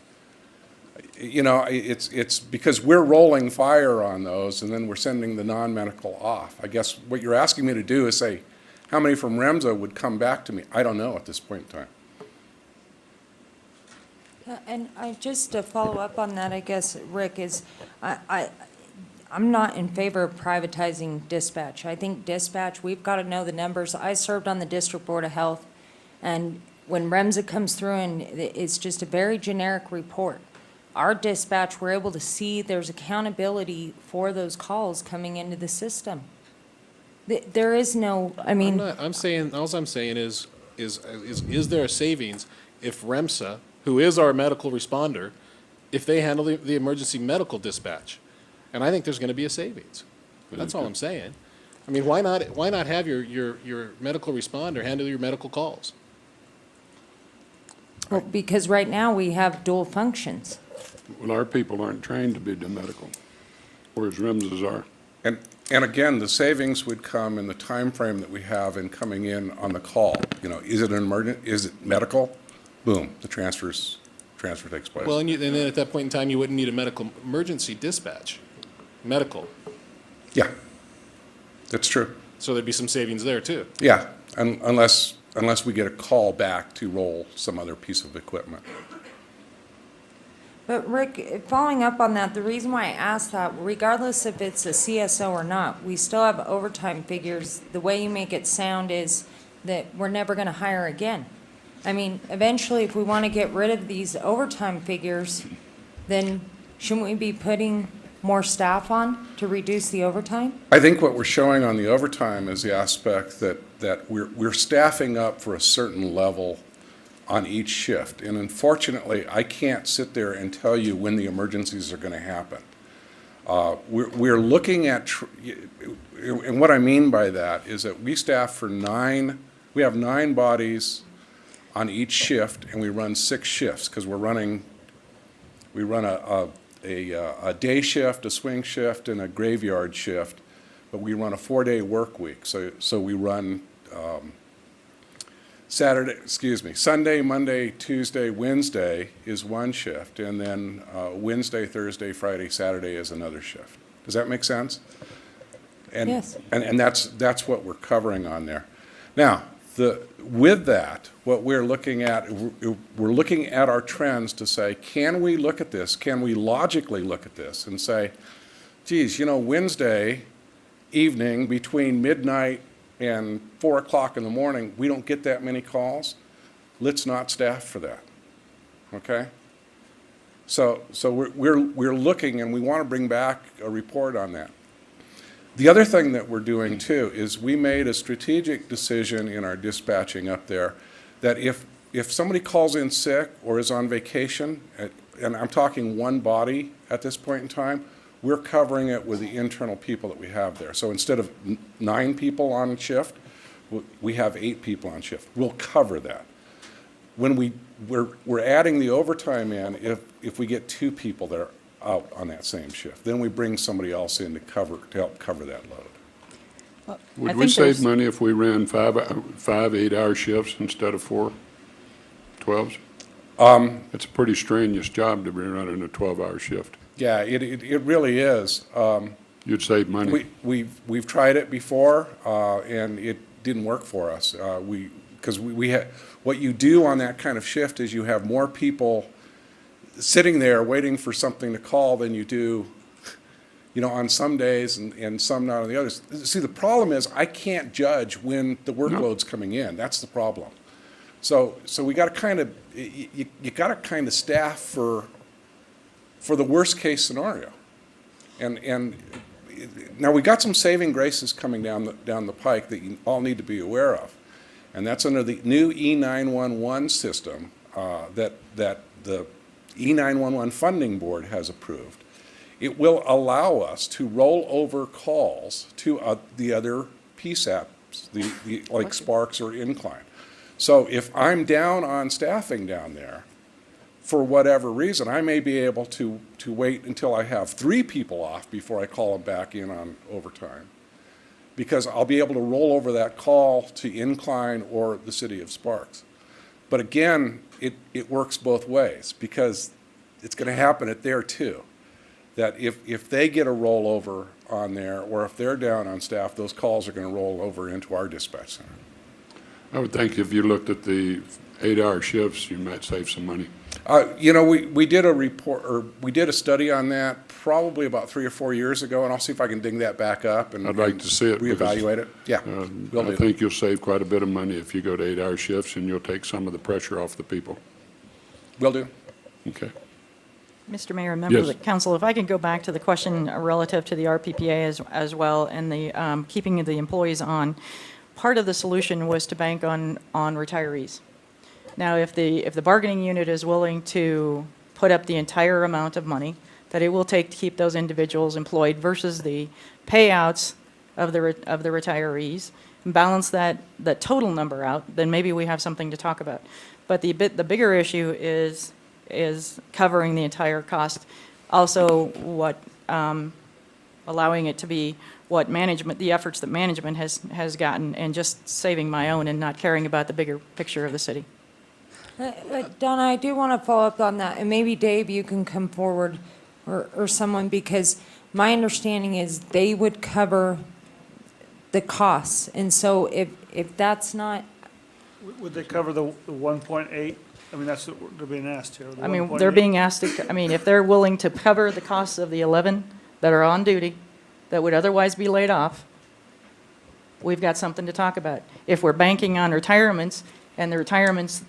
It's because we're rolling fire on those and then we're sending the non-medical off. I guess what you're asking me to do is say, how many from REMSA would come back to me? I don't know at this point in time. And just to follow up on that, I guess, Rick, is I'm not in favor of privatizing dispatch. I think dispatch, we've got to know the numbers. I served on the District Board of Health, and when REMSA comes through and it's just a very generic report, our dispatch, we're able to see there's accountability for those calls coming into the system. There is no, I mean. All I'm saying is there a savings if REMSA, who is our medical responder, if they handle the emergency medical dispatch? And I think there's going to be a savings. That's all I'm saying. I mean, why not have your medical responder handle your medical calls? Well, because right now we have dual functions. Well, our people aren't trained to be the medical, whereas REMSA's are. And again, the savings would come in the time frame that we have in coming in on the call. Is it an emergent? Is it medical? Boom, the transfer takes place. Well, and then at that point in time, you wouldn't need a medical emergency dispatch. Medical. Yeah, that's true. So there'd be some savings there too. Yeah, unless we get a call back to roll some other piece of equipment. But Rick, following up on that, the reason why I asked that, regardless if it's a CSO or not, we still have overtime figures. The way you make it sound is that we're never gonna hire again. I mean, eventually, if we wanna get rid of these overtime figures, then shouldn't we be putting more staff on to reduce the overtime? I think what we're showing on the overtime is the aspect that we're staffing up for a certain level on each shift. And unfortunately, I can't sit there and tell you when the emergencies are going to happen. We're looking at, and what I mean by that is that we staff for we have 9 bodies on each shift, and we run 6 shifts because we run a day shift, a swing shift, and a graveyard shift, but we run a 4-day work week. So we run Sunday, Monday, Tuesday, Wednesday is one shift, and then Wednesday, Thursday, Friday, Saturday is another shift. Does that make sense? And, yes. And that's what we're covering on there. Now, with that, what we're looking at our trends to say, can we look at this? Can we logically look at this and say, geez, Wednesday evening between midnight and 4 o'clock in the morning, we don't get that many calls. Let's not staff for that. Okay? So we're looking, and we want to bring back a report on that. The other thing that we're doing too is we made a strategic decision in our dispatching up there that if somebody calls in sick or is on vacation, and I'm talking one body at this point in time, we're covering it with the internal people that we have there. So instead of 9 people on shift, we have 8 people on shift. We'll cover that. When we're adding the overtime in, if we get 2 people that are out on that same shift, then we bring somebody else in to help cover that load. Would we save money if we ran 5 8-hour shifts instead of 4 12s? It's a pretty strenuous job to be running a 12-hour shift. Yeah, it really is. You'd save money. We've tried it before, and it didn't work for us. Because we had, what you do on that kind of shift is you have more people sitting there waiting for something to call than you do, on some days and some not on the others. See, the problem is I can't judge when the workload's coming in. That's the problem. So we got to kind of, you got to kind of staff for the worst case scenario. And now we got some saving graces coming down the pike that you all need to be aware of. And that's under the new E911 system that the E911 Funding Board has approved. It will allow us to roll over calls to the other PSAPs, like Sparks or Incline. So if I'm down on staffing down there, for whatever reason, I may be able to wait until I have 3 people off before I call them back in on overtime, because I'll be able to roll over that call to Incline or the city of Sparks. But again, it works both ways, because it's going to happen at there too, that if they get a rollover on there, or if they're down on staff, those calls are going to roll over into our dispatch center. I would think if you looked at the 8-hour shifts, you might save some money. We did a report, or we did a study on that probably about 3 or 4 years ago, and I'll see if I can dig that back up and I'd like to see it. Reevaluate it. Yeah, I think you'll save quite a bit of money if you go to 8-hour shifts, and you'll take some of the pressure off the people. Will do. Okay. Mr. Mayor, members Yes. of the council, if I could go back to the question relative to the RPPA as well, and the keeping the employees on. Part of the solution was to bank on retirees. Now, if the bargaining unit is willing to put up the entire amount of money that it will take to keep those individuals employed versus the payouts of the retirees, and balance that total number out, then maybe we have something to talk about. But the bigger issue is covering the entire cost. Also, allowing it to be what management, the efforts that management has gotten, and just saving my own and not caring about the bigger picture of the city. Donna, I do want to follow up on that, and maybe Dave, you can come forward, or someone, because my understanding is they would cover the costs, and so if that's not. Would they cover the 1.8? I mean, that's what they're being asked here. The I mean, 1.8. they're being asked to, I mean, if they're willing to cover the costs of the 11 that are on duty, that would otherwise be laid off, we've got something to talk about. If we're banking on retirements, and the retirements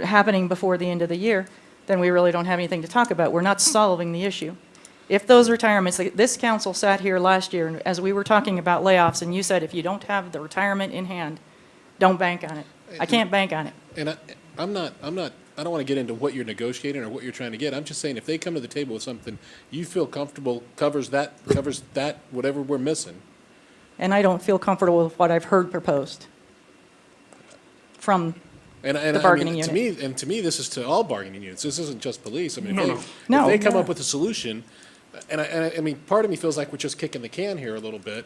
happening before the end of the year, then we really don't have anything to talk about. We're not solving the issue. If those retirements, this council sat here last year, and as we were talking about layoffs, and you said if you don't have the retirement in hand, don't bank on it. I can't bank on it. And I don't want to get into what you're negotiating or what you're trying to get. I'm just saying if they come to the table with something you feel comfortable covers that, whatever we're missing. And I don't feel comfortable with what I've heard proposed from the bargaining unit. To me, this is to all bargaining units. This isn't just police. I mean, if No. they come up with a solution, I mean, part of me feels like we're just kicking the can here a little bit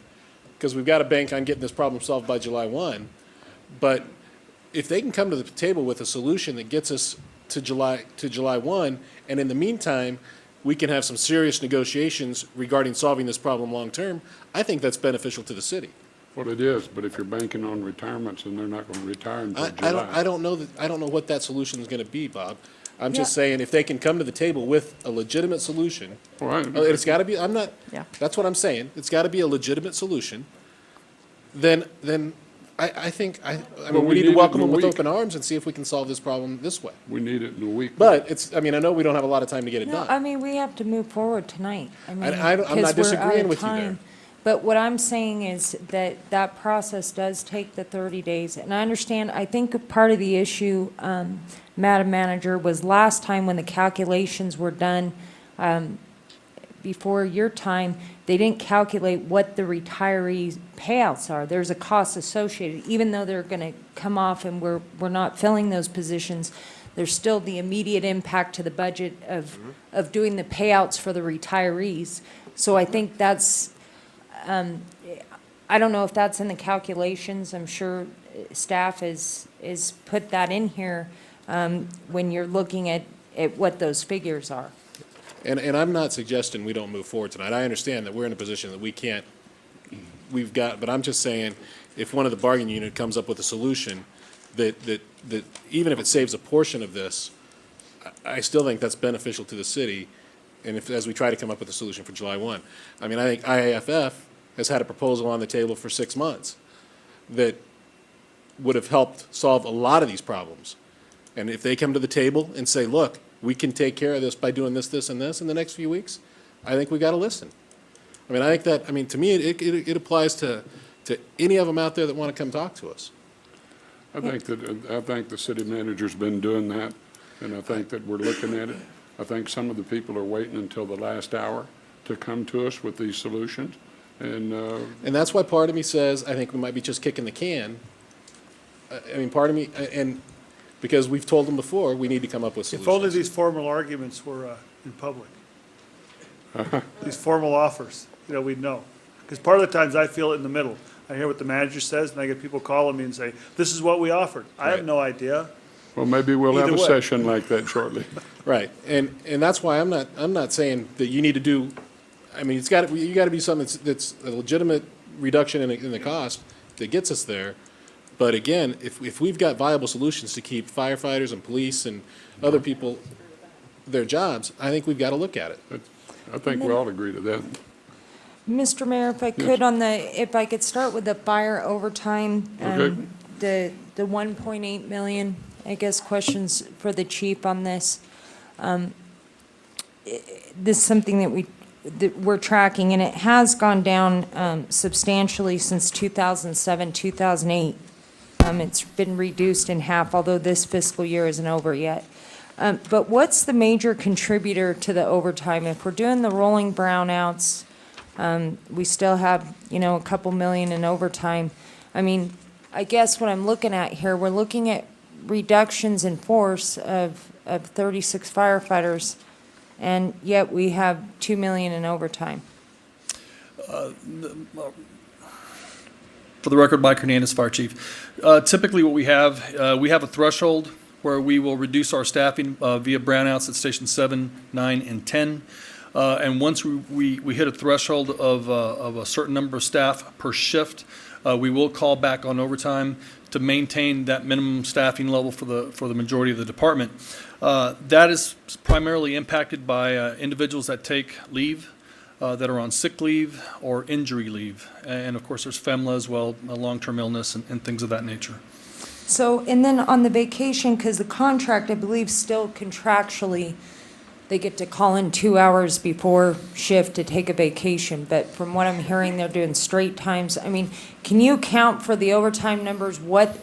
because we've got to bank on getting this problem solved by July 1. But if they can come to the table with a solution that gets us to July 1, and in the meantime, we can have some serious negotiations regarding solving this problem long term, I think that's beneficial to the city. Well, it is, but if you're banking on retirements and they're not going to retire until July. I don't know what that solution is going to be, Bob. I'm just saying if they can come to the table with a legitimate solution, it's got to be. That's what I'm saying. It's got to be a legitimate solution. Then I think we need to welcome them with open arms and see if we can solve this problem this way. We need it in a week. But I know we don't have a lot of time to get it No, done. I mean, we have to move forward tonight. I mean, I'm not 'cause we're out disagreeing of with you there. time. But what I'm saying is that that process does take the 30 days. And I understand, I think part of the issue, Madam Manager, was last time when the calculations were done, before your time, they didn't calculate what the retirees' payouts are. There's a cost associated, even though they're going to come off and we're not filling those positions, there's still the immediate impact to the budget of doing the payouts for the retirees. So I think that's, I don't know if that's in the calculations. I'm sure staff is put that in here when you're looking at what those figures are. And I'm not suggesting we don't move forward tonight. I understand that we're in a position that we can't, but I'm just saying, if one of the bargaining unit comes up with a solution that even if it saves a portion of this, I still think that's beneficial to the city, and as we try to come up with a solution for July 1. I mean, I think IAFF has had a proposal on the table for 6 months that would have helped solve a lot of these problems. And if they come to the table and say, look, we can take care of this by doing this, this, and this in the next few weeks, I think we got to listen. I mean, to me, it applies to any of them out there that want to come talk to us. I think the city manager's been doing that, and I think that we're looking at it. I think some of the people are waiting until the last hour to come to us with these solutions. And that's why part of me says I think we might be just kicking the can. I mean, part of me, and because we've told them before, we need to come up with solutions. If only these formal arguments were in public. These formal offers, we'd know. Because part of the times I feel it in the middle. I hear what the manager says, and I get people calling me and say, this is what we offered. I have no idea. Well, maybe we'll have Either a way. session like that shortly. Right, and that's why I'm not saying that you need to do. I mean, you got to be something that's a legitimate reduction in the cost that gets us there. But again, if we've got viable solutions to keep firefighters and police and other people their jobs, I think we've got to look at it. I think we all agree to that. Mr. Mayor, if I could if I could start with the fire overtime, the 1.8 million, I guess questions for the chief on this. This is something that we're tracking, and it has gone down substantially since 2007, 2008. It's been reduced in half, although this fiscal year isn't over yet. But what's the major contributor to the overtime? If we're doing the rolling brownouts, we still have, a couple million in overtime. I mean, I guess what I'm looking at here, we're looking at reductions in force of 36 firefighters, and yet we have 2 million in overtime. For the record, Mike Hernandez, Fire Chief. Typically what we have a threshold where we will reduce our staffing via brownouts at Station 7, 9, and 10. And once we hit a threshold of a certain number of staff per shift, we will call back on overtime to maintain that minimum staffing level for the majority of the department. That is primarily impacted by individuals that take leave, that are on sick leave or injury leave. And of course, there's FEMLA as well, long-term illness and things of that nature. So, and then on the vacation, because the contract, I believe, still contractually, they get to call in 2 hours before shift to take a vacation, but from what I'm hearing, they're doing straight times. I mean, can you account for the overtime numbers, what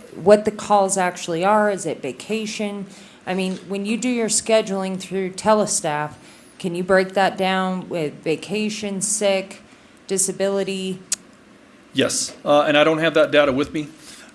the calls actually are? Is it vacation? I mean, when you do your scheduling through telestaff, can you break that down with vacation, sick, disability? Yes, and I don't have that data with me.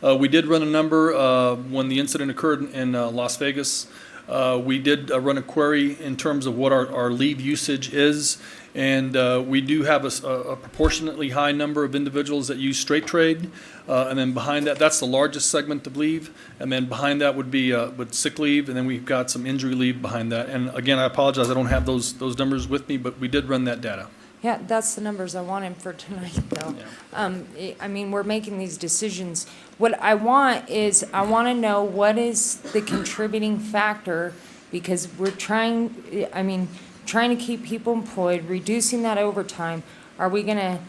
We did run a number when the incident occurred in Las Vegas. We did run a query in terms of what our leave usage is, and we do have a proportionately high number of individuals that use straight trade, and then behind that, that's the largest segment of leave, and then behind that would be with sick leave, and then we've got some injury leave behind that. And again, I apologize, I don't have those numbers with me, but we did run that data. Yeah, that's the numbers I wanted for tonight, though. I mean, we're making these decisions. What I want is, I want to know what is the contributing factor, because we're trying to keep people employed, reducing that overtime. Are we going to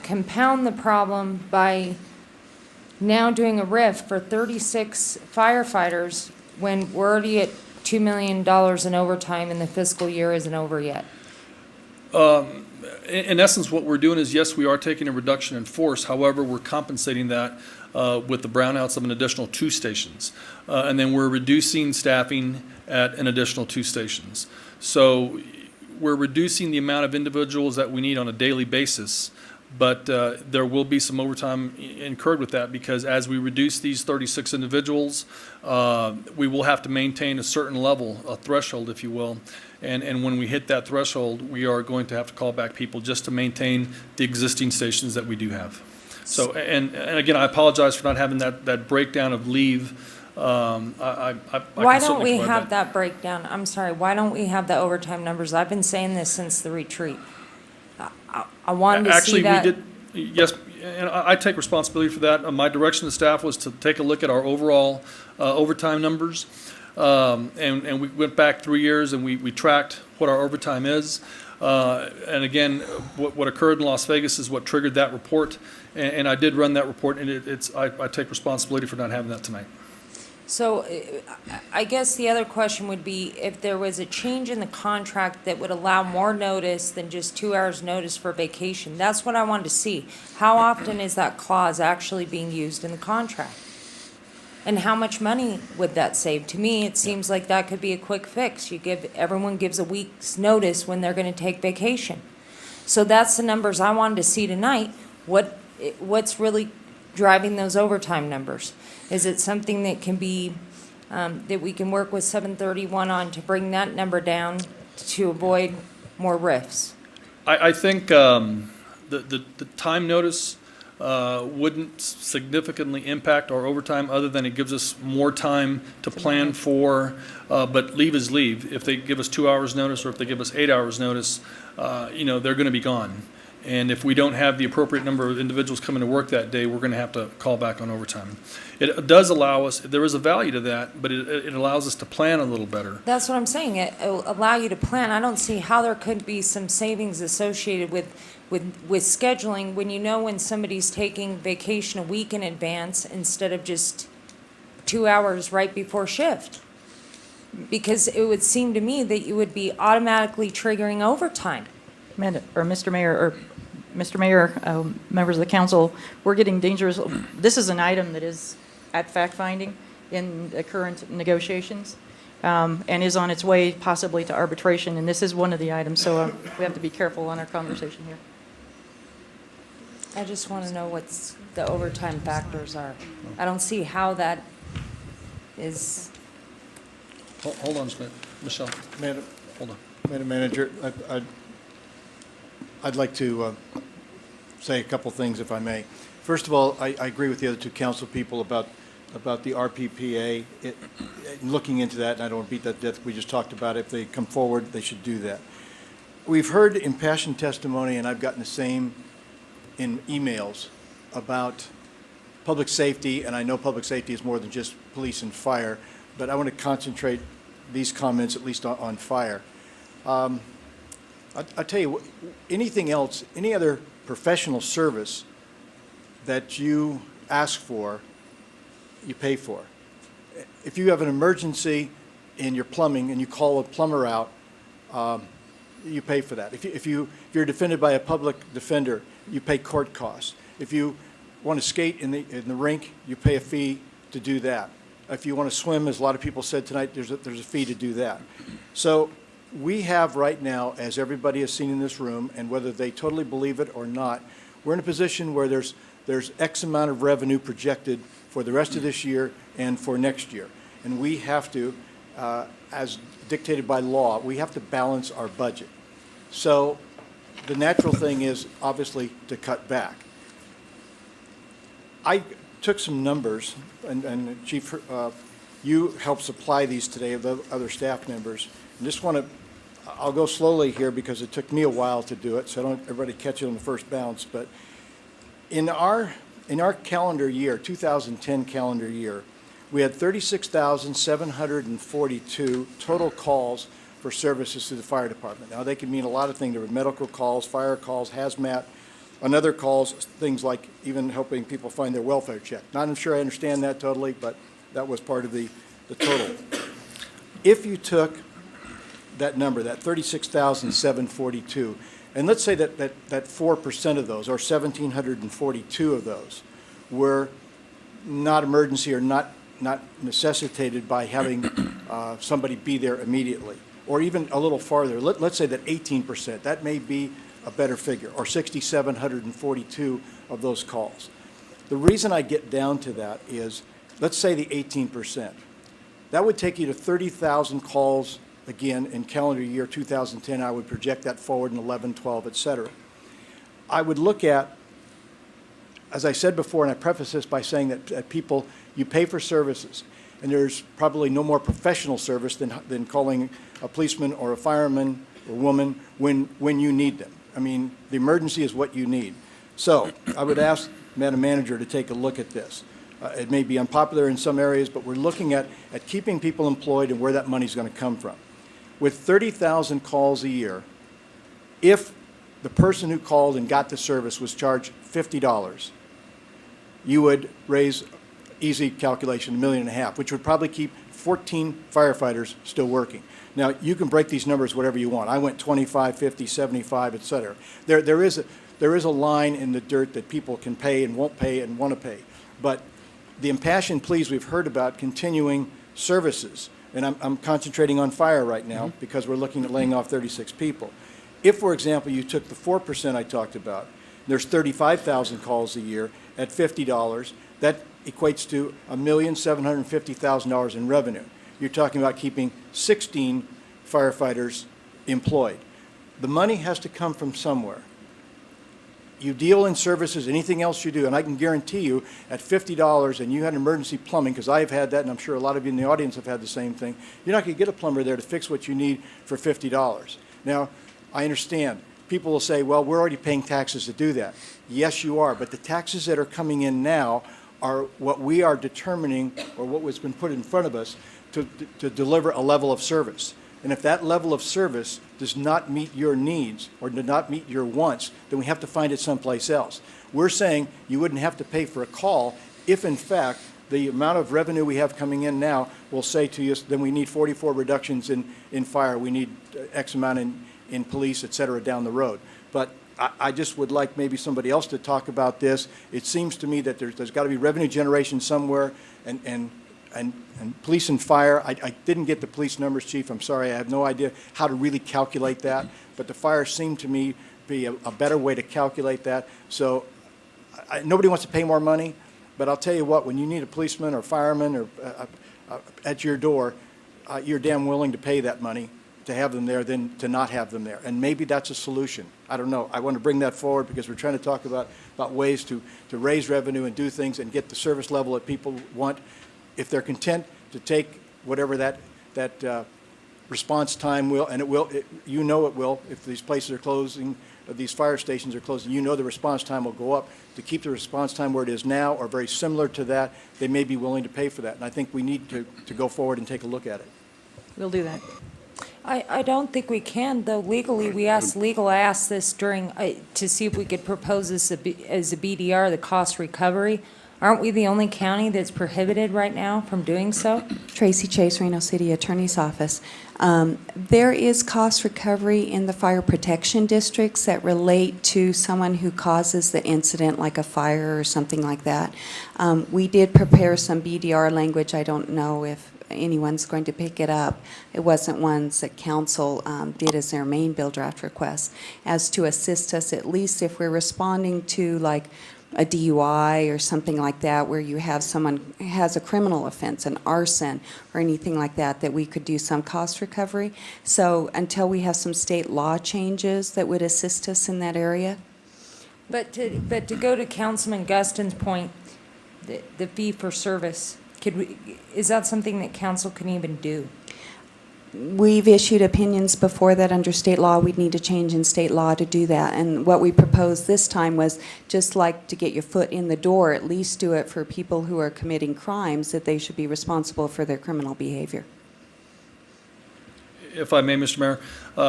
compound the problem by now doing a RIF for 36 firefighters when we're already at $2 million in overtime and the fiscal year isn't over yet? In essence, what we're doing is, yes, we are taking a reduction in force. However, we're compensating that with the brownouts of an additional 2 stations. And then we're reducing staffing at an additional 2 stations. So we're reducing the amount of individuals that we need on a daily basis, but there will be some overtime incurred with that, because as we reduce these 36 individuals, we will have to maintain a certain level, a threshold, if you will. And when we hit that threshold, we are going to have to call back people just to maintain the existing stations that we do have. So, and again, I apologize for not having that breakdown of leave. I Why don't we have that breakdown? I'm sorry, why don't we have the overtime numbers? I've been saying this since the retreat. I wanted to see that. Actually, we did, yes, and I take responsibility for that. My direction to staff was to take a look at our overall overtime numbers. And we went back 3 years and we tracked what our overtime is. And again, what occurred in Las Vegas is what triggered that report. And I did run that report, and I take responsibility for not having that tonight. So I guess the other question would be, if there was a change in the contract that would allow more notice than just 2 hours notice for vacation. That's what I wanted to see. How often is that clause actually being used in the contract? And how much money would that save? To me, it seems like that could be a quick fix. Everyone gives a week's notice when they're going to take vacation. So that's the numbers I wanted to see tonight. What's really driving those overtime numbers? Is it something that can be, that we can work with 731 on to bring that number down to avoid more RIFs? I think the time notice wouldn't significantly impact our overtime, other than it gives us more time to plan for, but leave is leave. If they give us 2 hours notice, or if they give us 8 hours notice, they're going to be gone. And if we don't have the appropriate number of individuals coming to work that day, we're going to have to call back on overtime. It does allow us, there is a value to that, but it allows us to plan a little better. That's what I'm saying. It'll allow you to plan. I don't see how there could be some savings associated with scheduling when you know when somebody's taking vacation a week in advance instead of just 2 hours right before shift. Because it would seem to me that you would be automatically triggering overtime. Mr. Mayor, members of the council, we're getting dangerous. This is an item that is at fact-finding in the current negotiations, and is on its way possibly to arbitration, and this is one of the items, so we have to be careful on our conversation here. I just want to know what the overtime factors are. I don't see how that is. Hold on, Michelle. Hold on. Madam Manager, I'd like to say a couple things, if I may. First of all, I agree with the other two council people about the RPPA. Looking into that, and I don't want to beat that to death, we just talked about it. If they come forward, they should do that. We've heard impassioned testimony, and I've gotten the same in emails about public safety, and I know public safety is more than just police and fire, but I want to concentrate these comments at least on fire. I'll tell you, anything else, any other professional service that you ask for, you pay for. If you have an emergency in your plumbing and you call a plumber out, you pay for that. If you're defended by a public defender, you pay court costs. If you want to skate in the rink, you pay a fee to do that. If you want to swim, as a lot of people said tonight, there's a fee to do that. So we have right now, as everybody has seen in this room, and whether they totally believe it or not, we're in a position where there's X amount of revenue projected for the rest of this year and for next year. And we have to, as dictated by law, we have to balance our budget. So the natural thing is obviously to cut back. I took some numbers, and Chief, you helped supply these today of the other staff members. And just want to, I'll go slowly here because it took me a while to do it, so I don't everybody catch it on the first bounce. But in our calendar year, 2010 calendar year, we had 36,742 total calls for services to the fire department. Now, they can mean a lot of things. There were medical calls, fire calls, hazmat, and other calls, things like even helping people find their welfare check. Not sure I understand that totally, but that was part of the total. If you took that number, that 36,742, and let's say that 4% of those, or 1,742 of those, were not emergency or not necessitated by having somebody be there immediately, or even a little farther. Let's say that 18%, that may be a better figure, or 6,742 of those calls. The reason I get down to that is, let's say the 18%. That would take you to 30,000 calls again in calendar year 2010. I would project that forward in 11, 12, et cetera. I would look at, as I said before, and I preface this by saying that people, you pay for services, and there's probably no more professional service than calling a policeman or a fireman or woman when you need them. I mean, the emergency is what you need. So I would ask Madam Manager to take a look at this. It may be unpopular in some areas, but we're looking at keeping people employed and where that money is going to come from. With 30,000 calls a year, if the person who called and got the service was charged $50, you would raise, easy calculation, $1.5 million, which would probably keep 14 firefighters still working. Now, you can break these numbers whatever you want. I went 25, 50, 75, et cetera. There is a line in the dirt that people can pay and won't pay and want to pay. But the impassioned pleas we've heard about continuing services, and I'm concentrating on fire right now because we're looking at laying off 36 people. If, for example, you took the 4% I talked about, there's 35,000 calls a year at $50, that equates to $1,750,000 in revenue. You're talking about keeping 16 firefighters employed. The money has to come from somewhere. You deal in services, anything else you do, and I can guarantee you at $50 and you had emergency plumbing, because I've had that and I'm sure a lot of you in the audience have had the same thing, you're not going to get a plumber there to fix what you need for $50. Now, I understand. People will say, well, we're already paying taxes to do that. Yes, you are, but the taxes that are coming in now are what we are determining, or what has been put in front of us to deliver a level of service. And if that level of service does not meet your needs or does not meet your wants, then we have to find it someplace else. We're saying you wouldn't have to pay for a call if, in fact, the amount of revenue we have coming in now will say to you, then we need 44 reductions in fire, we need X amount in police, et cetera, down the road. But I just would like maybe somebody else to talk about this. It seems to me that there's got to be revenue generation somewhere, and police and fire, I didn't get the police numbers, Chief. I'm sorry, I have no idea how to really calculate that. But the fire seemed to me be a better way to calculate that. So nobody wants to pay more money, but I'll tell you what, when you need a policeman or fireman or at your door, you're damn willing to pay that money to have them there than to not have them there. And maybe that's a solution. I don't know. I want to bring that forward because we're trying to talk about ways to raise revenue and do things and get the service level that people want. If they're content to take whatever that response time will, and it will, you know it will, if these places are closing, these fire stations are closing, you know the response time will go up. To keep the response time where it is now or very similar to that, they may be willing to pay for that. And I think we need to go forward and take a look at it. We'll do that. I don't think we can, though legally, we asked, legal asked this during, to see if we could propose this as a BDR, the cost recovery. Aren't we the only county that's prohibited right now from doing so? Tracy Chase, Reno City Attorney's Office. There is cost recovery in the fire protection districts that relate to someone who causes the incident, like a fire or something like that. We did prepare some BDR language. I don't know if anyone's going to pick it up. It wasn't ones that council did as their main bill draft request, as to assist us, at least if we're responding to like a DUI or something like that, where you have someone who has a criminal offense, an arson or anything like that, that we could do some cost recovery. So until we have some state law changes that would assist us in that area. But to go to Councilman Guston's point, the fee for service, is that something that council can even do? We've issued opinions before that under state law. We'd need to change in state law to do that. And what we proposed this time was just like to get your foot in the door, at least do it for people who are committing crimes, that they should be responsible for their criminal behavior. If I may, Mr. Mayor,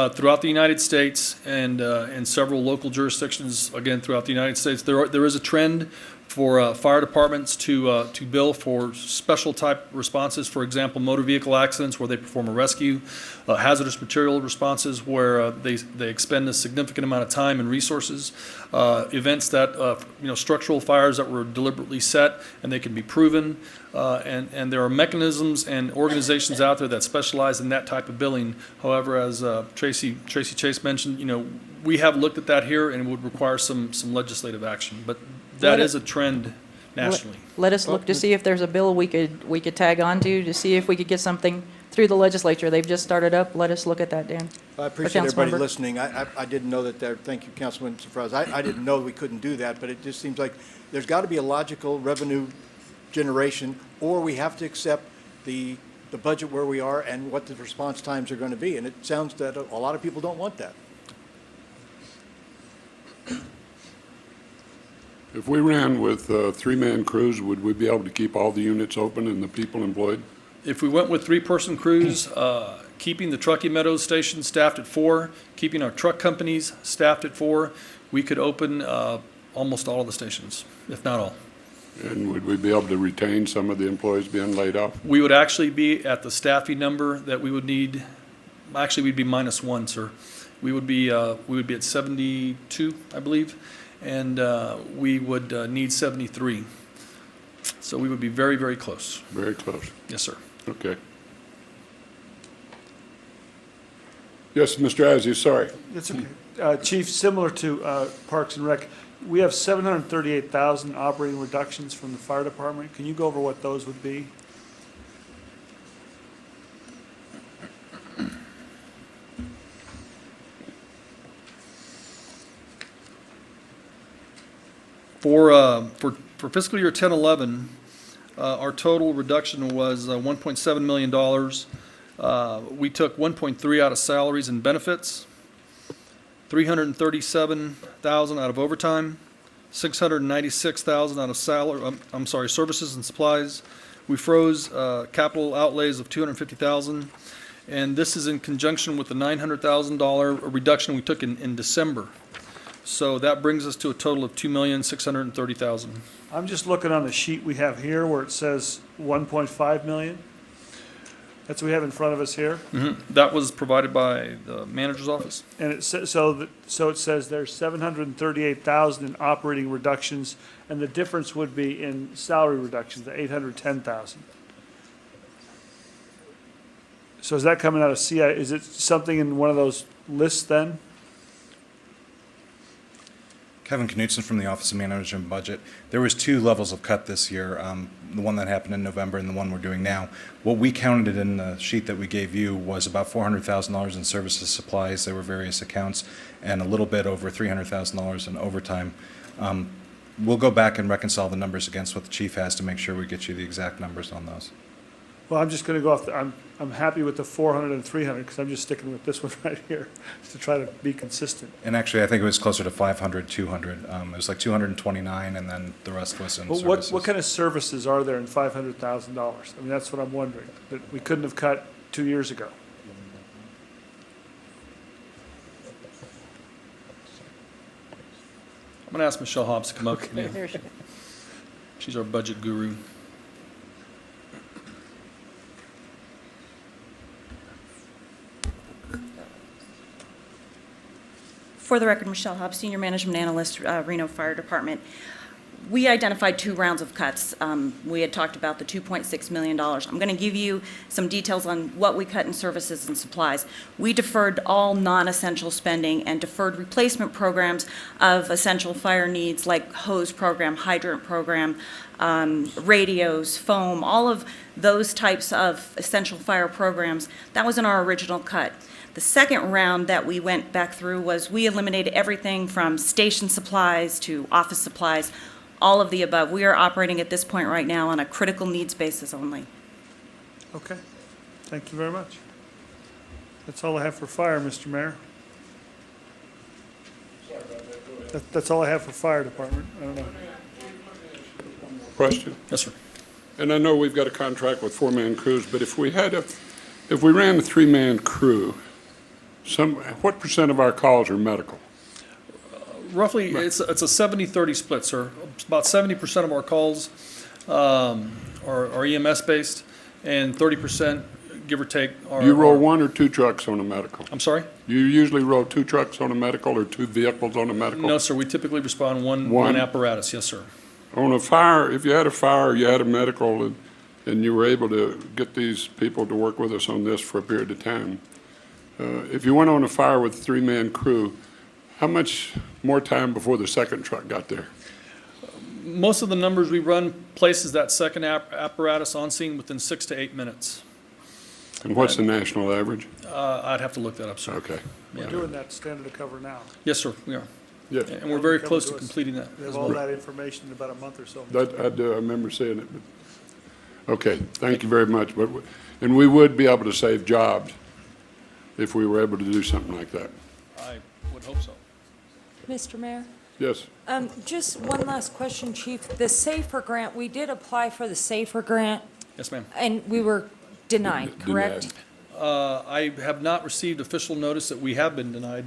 throughout the United States and several local jurisdictions, again, throughout the United States, there is a trend for fire departments to bill for special type responses. For example, motor vehicle accidents where they perform a rescue, hazardous material responses where they expend a significant amount of time and resources, events that structural fires that were deliberately set and they can be proven, and there are mechanisms and organizations out there that specialize in that type of billing. However, as Tracy Chase mentioned, we have looked at that here and it would require some legislative action, but that is a trend nationally. Let us look to see if there's a bill we could tag on to see if we could get something through the legislature. They've just started up. Let us look at that, Dan. I appreciate everybody listening. I didn't know that there, thank you, Councilman Surprise. I didn't know we couldn't do that, but it just seems like there's got to be a logical revenue generation, or we have to accept the budget where we are and what the response times are going to be. And it sounds that a lot of people don't want that. If we ran with three-man crews, would we be able to keep all the units open and the people employed? If we went with three-person crews, keeping the Truckee Meadows station staffed at 4, keeping our truck companies staffed at 4, we could open almost all of the stations, if not all. And would we be able to retain some of the employees being laid off? We would actually be at the staffing number that we would need. Actually, we'd be -1, sir. We would be at 72, I believe, and we would need 73. So we would be very, very close. Very close. Yes, sir. Okay. Yes, Mr. Azzi, sorry. That's okay. Chief, similar to Parks and Rec, we have 738,000 operating reductions from the fire department. Can you go over what those would be? For fiscal year 10-11, our total reduction was $1.7 million. We took 1.3 out of salaries and benefits, 337,000 out of overtime, 696,000 out of services and supplies. We froze capital outlays of 250,000, and this is in conjunction with the $900,000 reduction we took in December. So that brings us to a total of $2,630,000. I'm just looking on the sheet we have here where it says 1.5 million. That's what we have in front of us here. Mm-hmm. That was provided by the manager's office. And it says, so it says there's 738,000 in operating reductions, and the difference would be in salary reductions, the 810,000. So is that coming out of CI? Is it something in one of those lists then? Kevin Knutson from the Office of Management and Budget. There was 2 levels of cut this year, the one that happened in November and the one we're doing now. What we counted in the sheet that we gave you was about $400,000 in services supplies. There were various accounts, and a little bit over $300,000 in overtime. We'll go back and reconcile the numbers against what the chief has to make sure we get you the exact numbers on those. Well, I'm just gonna go off, I'm happy with the 400 and 300, because I'm just sticking with this one right here, to try to be consistent. And actually, I think it was closer to 500, 200. It was like 229, and then the rest was in But services. what kind of services are there in $500,000? I mean, that's what I'm wondering, that we couldn't have cut 2 years ago. I'm going to ask Michelle Hobbs to come up. There she- She's our budget guru. For the record, Michelle Hobbs, Senior Management Analyst, Reno Fire Department. We identified 2 rounds of cuts. We had talked about the $2.6 million. I'm going to give you some details on what we cut in services and supplies. We deferred all non-essential spending and deferred replacement programs of essential fire needs like hose program, hydrant program, radios, foam, all of those types of essential fire programs. That was in our original cut. The second round that we went back through was we eliminated everything from station supplies to office supplies, all of the above. We are operating at this point right now on a critical needs basis only. Okay, thank you very much. That's all I have for fire, Mr. Mayor. That's all I have for fire department. I don't know. Question? Yes, sir. And I know we've got a contract with 4-man crews, but if we ran a 3-man crew, what % of our calls are medical? Roughly, it's a 70-30 split, sir. About 70% of our calls are EMS-based, and 30%, give or take, are... You roll 1 or 2 trucks on a medical? I'm sorry? You usually roll 2 trucks on a medical or 2 vehicles on a medical? No, sir. We typically respond one apparatus. Yes, sir. On a fire, if you had a fire, you had a medical, and you were able to get these people to work with us on this for a period of time, if you went on a fire with a 3-man crew, how much more time before the second truck got there? Most of the numbers we run places that second apparatus on scene within 6 to 8 minutes. And what's the national average? I'd have to look that up, sir. Okay. We're doing that standard of cover now. Yes, sir, we are. Yeah. And we're very Come close to us. completing that. We have as all well. that information in about a month or so. I do, I remember seeing it, but, okay, thank you very much. And we would be able to save jobs if we were able to do something like that. I would hope so. Mr. Mayor? Yes. Just one last question, Chief. The SAFER grant, we did apply for the SAFER grant, Yes, ma'am. and we were denied, correct? I have not received official notice that we have been denied.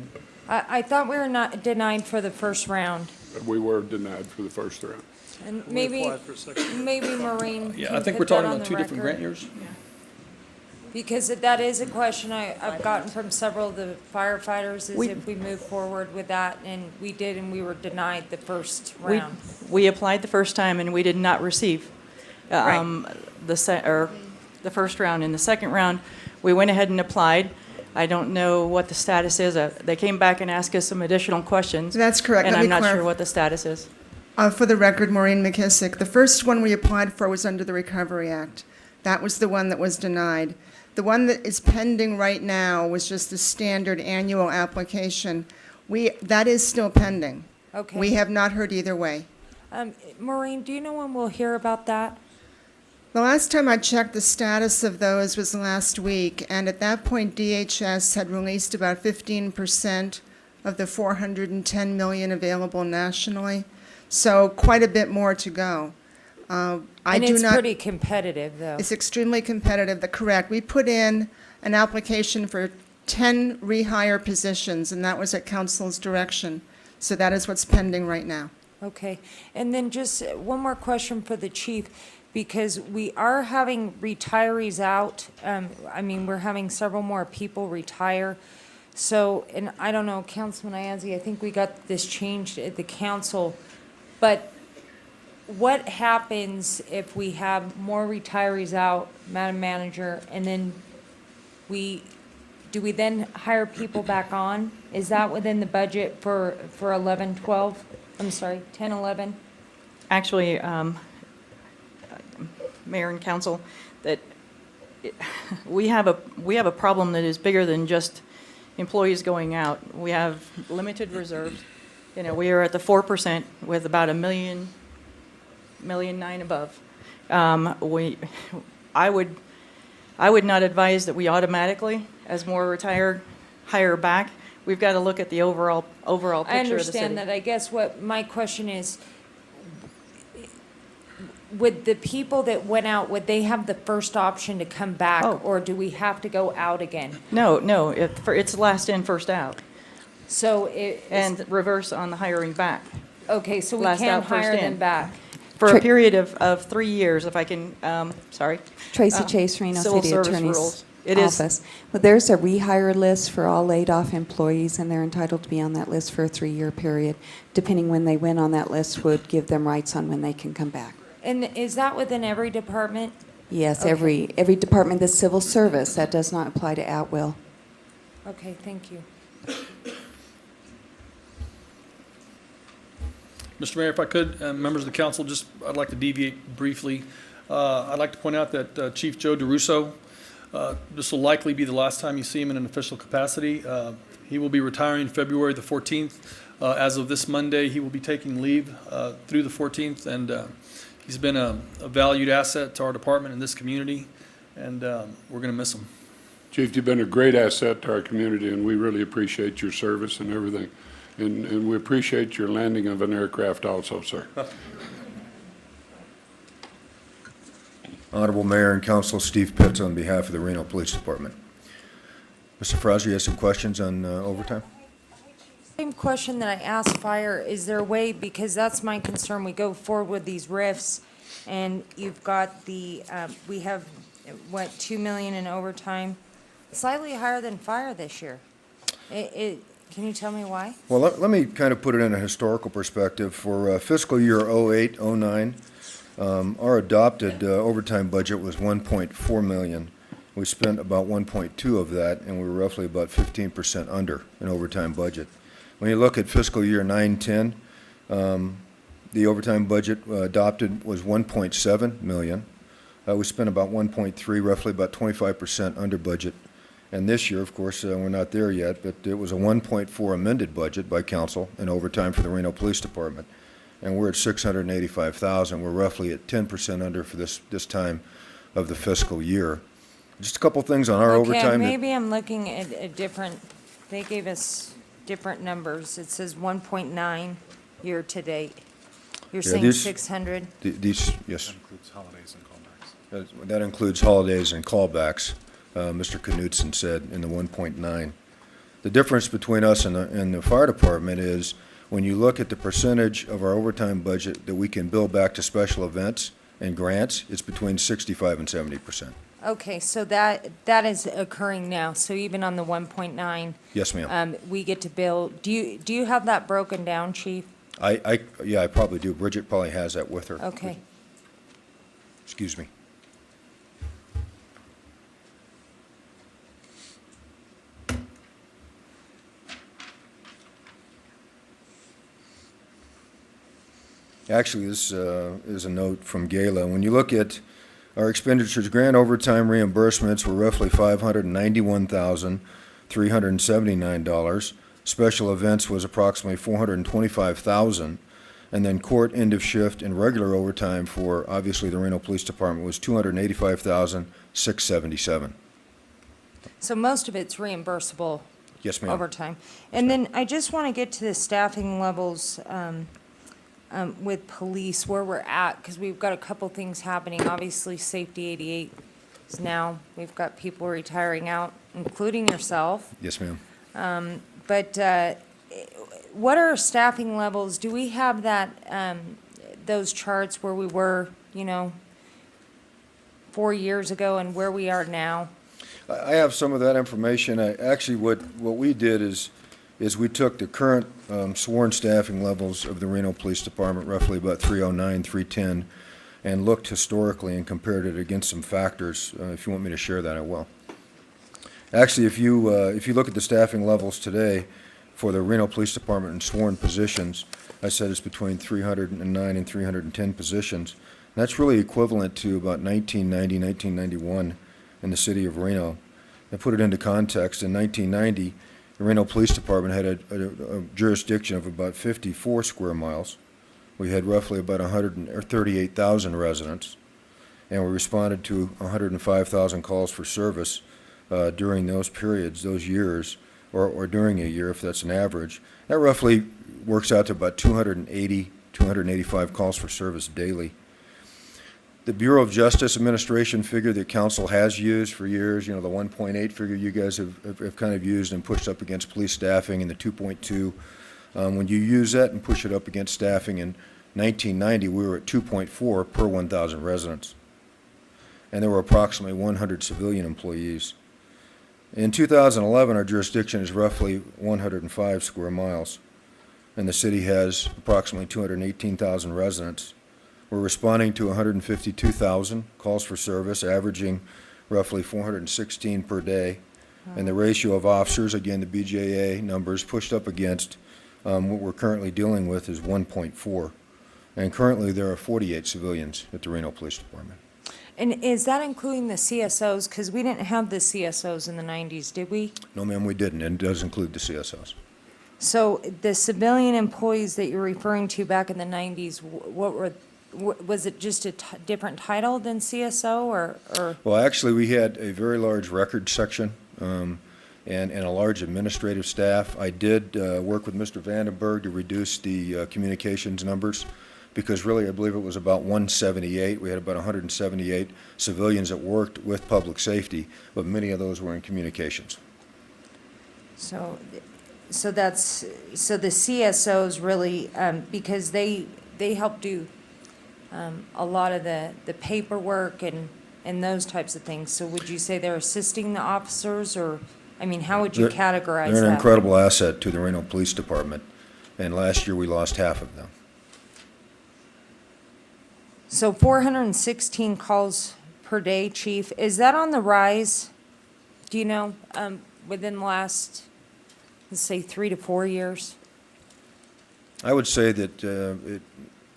I thought we were not denied for the first round. We were denied for the first round. And We maybe, applied for a second. maybe Maureen Yeah, can I think put we're that talking on about the 2 different record. grant years. Because that is a question I've gotten from several of the firefighters, is We- if we move forward with that, and we did, and we were denied the first We- round. We applied the first time and we did not receive the first round. In the second round, we went ahead and applied. I don't know what the status is. They came back and asked us some additional questions. That's correct. And Let me I'm not sure clarify. what the status is. For the record, Maureen McKissick, the first one we applied for was under the Recovery Act. That was the one that was denied. The one that is pending right now was just the standard annual application. That is still pending. Okay. We have not heard either way. Maureen, do you know when we'll hear about that? The last time I checked, the status of those was last week, and at that point, DHS had released about 15% of the $410 million available nationally, so quite a bit more to go. And it's pretty competitive, though. It's extremely competitive, correct. We put in an application for 10 rehire positions, and that was at council's direction. So that is what's pending right now. Okay, and then just one more question for the chief, because we are having retirees out. I mean, we're having several more people retire. So, and I don't know, Councilman Iazzi, I think we got this changed at the council, but what happens if we have more retirees out, Madam Manager, and then do we then hire people back on? Is that within the budget for 11, 12? I'm sorry, 10, 11? Actually, Mayor and Council, that we have a problem that is bigger than just employees going out. We have limited reserves. You know, we are at the 4% with about $1.9 million above. I would I would not advise that we automatically, as more retire, hire back. We've got to look at the overall picture of the city. I understand that. I guess what my question is, would the people that went out, would they have the first option to come back, or do we have to go out again? No, it's last in, first out. So and reverse on the hiring back. Okay, so we Last can out, first hire in. them back. For a period of 3 years, if I can, sorry. Tracy Chase, Reno Civil City service Attorney's rules. It is. Office. Well, there's a rehire list for all laid-off employees, and they're entitled to be on that list for a 3-year period. Depending when they went on that list would give them rights on when they can come back. And is that within every department? Yes, Okay. every department, the civil service, that does not apply to at-will. Okay, thank you. Mr. Mayor, if I could, members of the council, I'd like to deviate briefly. I'd like to point out that Chief Joe DeRusso, this will likely be the last time you see him in an official capacity. He will be retiring February the 14th. As of this Monday, he will be taking leave through the 14th, and he's been a valued asset to our department and this community, and we're going to miss him. Chief, you've been a great asset to our community, and we really appreciate your service and everything. And we appreciate your landing of an aircraft also, sir. Honorable Mayor and Council, Steve Pitts on behalf of the Reno Police Department. Mr. Fraser, you have some questions on overtime? Same question that I asked Fire, is there a way, because that's my concern, we go forward with these RIFs, and you've got the, we have, what, 2 million in overtime? Slightly higher than Fire this year. Can you tell me why? Well, let me kind of put it in a historical perspective. For fiscal year 08-09, our adopted overtime budget was 1.4 million. We spent about 1.2 of that, and we were roughly about 15% under an overtime budget. When you look at fiscal year 9-10, the overtime budget adopted was 1.7 million. We spent about 1.3, roughly about 25% under budget. And this year, of course, we're not there yet, but it was a 1.4 amended budget by council in overtime for the Reno Police Department. And we're at 685,000. We're roughly at 10% under for this time of the fiscal year. Just a couple things on our overtime. Okay, maybe I'm looking at a different, they gave us different numbers. It says 1.9 year-to-date. You're saying 600? These, yes. That includes holidays and callbacks. That includes holidays and callbacks. Mr. Knudsen said in the 1.9. The difference between us and the fire department is when you look at the percentage of our overtime budget that we can bill back to special events and grants, it's between 65 and 70%. Okay, so that is occurring now. So even on the 1.9, Yes, ma'am. we get to bill. Do you have that broken down, Chief? Yeah, I probably do. Bridget probably has that with her. Okay. Excuse me. Actually, this is a note from Gala. When you look at our expenditures, grant overtime reimbursements were roughly $591,379. Special events was approximately $425,000. And then court end of shift and regular overtime for, obviously, the Reno Police Department was $285,677. So most of it's reimbursable. Yes, ma'am. Overtime. And then I just want to get to the staffing levels with police, where we're at, because we've got a couple things happening. Obviously, Safety 88 is now, we've got people retiring out, including yourself. Yes, ma'am. But what are our staffing levels? Do we have that, those charts where we were, 4 years ago and where we are now? I have some of that information. Actually, what we did is we took the current sworn staffing levels of the Reno Police Department, roughly about 309, 310, and looked historically and compared it against some factors. If you want me to share that, I will. Actually, if you look at the staffing levels today for the Reno Police Department in sworn positions, I said it's between 309 and 310 positions. And that's really equivalent to about 1990, 1991 in the city of Reno. To put it into context, in 1990, the Reno Police Department had a jurisdiction of about 54 square miles. We had roughly about 138,000 residents. and we responded to 105,000 calls for service during those periods, those years, or during a year, if that's an average. That roughly works out to about 280, 285 calls for service daily. The Bureau of Justice Administration figure that council has used for years, the 1.8 figure you guys have kind of used and pushed up against police staffing, and the 2.2. When you use that and push it up against staffing in 1990, we were at 2.4 per 1,000 residents. And there were approximately 100 civilian employees. In 2011, our jurisdiction is roughly 105 square miles, and the city has approximately 218,000 residents. We're responding to 152,000 calls for service, averaging roughly 416 per day. And the ratio of officers, again, the BJA numbers pushed up against what we're currently dealing with is 1.4. And currently there are 48 civilians at the Reno Police Department. And is that including the CSOs? Because we didn't have the CSOs in the 90s, did we? No, ma'am, we didn't, and it does include the CSOs. So the civilian employees that you're referring to back in the 90s, was it just a different title than CSO or? Well, actually, we had a very large record section and a large administrative staff. I did work with Mr. Vandenberg to reduce the communications numbers, because really I believe it was about 178. We had about 178 civilians that worked with public safety, but many of those were in communications. So the CSOs really, because they help do a lot of the paperwork and those types of things. So would you say they're assisting the officers, or, I mean, how would you categorize that? They're an incredible asset to the Reno Police Department, and last year we lost half of them. So 416 calls per day, Chief, is that on the rise? Do you know, within the last, let's say, 3 to 4 years? I would say that Do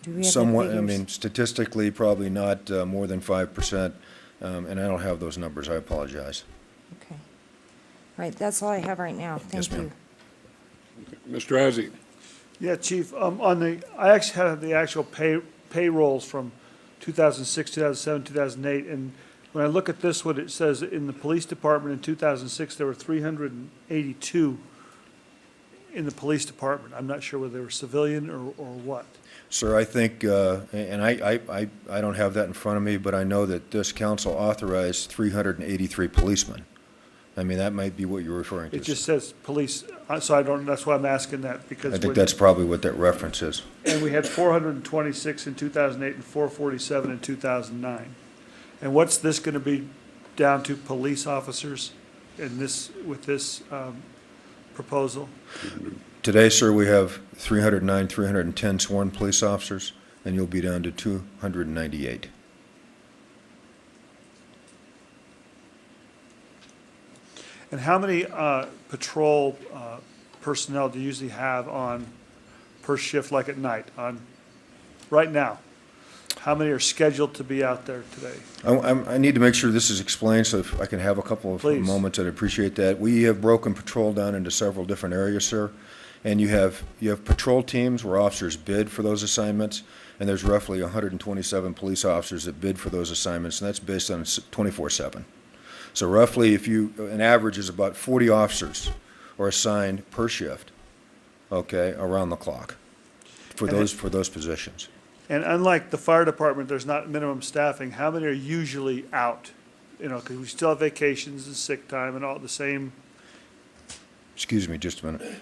we have the somewhat, I figures? mean, statistically, probably not more than 5%, and I don't have those numbers. I apologize. Okay. All right, that's all I have right now. Thank Yes, ma'am. you. Mr. Azzi? Yeah, Chief, I actually had the actual payrolls from 2006, 2007, 2008, and when I look at this one, it says in the police department in 2006, there were 382 in the police department. I'm not sure whether they were civilian or what. Sir, I think, and I don't have that in front of me, but I know that this council authorized 383 policemen. I mean, that might be what you're referring to. It just says police, so I don't, that's why I'm asking that, because. I think that's probably what that reference is. And we had 426 in 2008 and 447 in 2009. And what's this going to be down to, police officers in this, with this proposal? Today, sir, we have 309, 310 sworn police officers, and you'll be down to 298. And how many patrol personnel do you usually have on per shift, like at night, right now? How many are scheduled to be out there today? I need to make sure this is explained, so if I can have a couple of Please. moments, I'd appreciate that. We have broken patrol down into several different areas, sir. And you have patrol teams where officers bid for those assignments, and there's roughly 127 police officers that bid for those assignments, and that's based on 24/7. So roughly, an average is about 40 officers are assigned per shift, okay, around the clock for those positions. And unlike the fire department, there's not minimum staffing. How many are usually out? Because we still have vacations and sick time and all the same. Excuse me just a minute.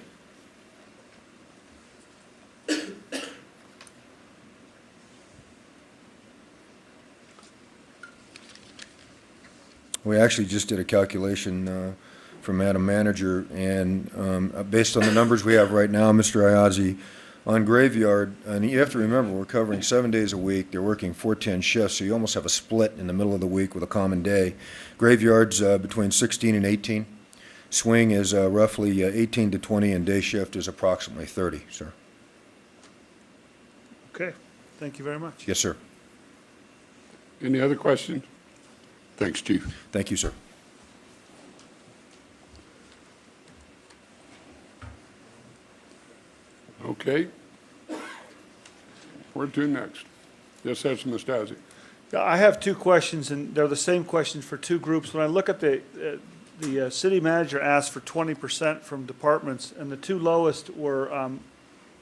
We actually just did a calculation for Madam Manager, and based on the numbers we have right now, Mr. Iazzi, on graveyard, and you have to remember, we're covering 7 days a week. They're working 4-10 shifts, so you almost have a split in the middle of the week with a common day. Graveyard's between 16 and 18. Swing is roughly 18 to 20, and day shift is approximately 30, sir. Okay, thank you very much. Yes, sir. Any other questions? Thanks, Chief. Thank you, sir. Okay. Where to next? Yes, that's Ms. Stasi. I have two questions, and they're the same questions for two groups. When I look at the city manager asked for 20% from departments, and the two lowest were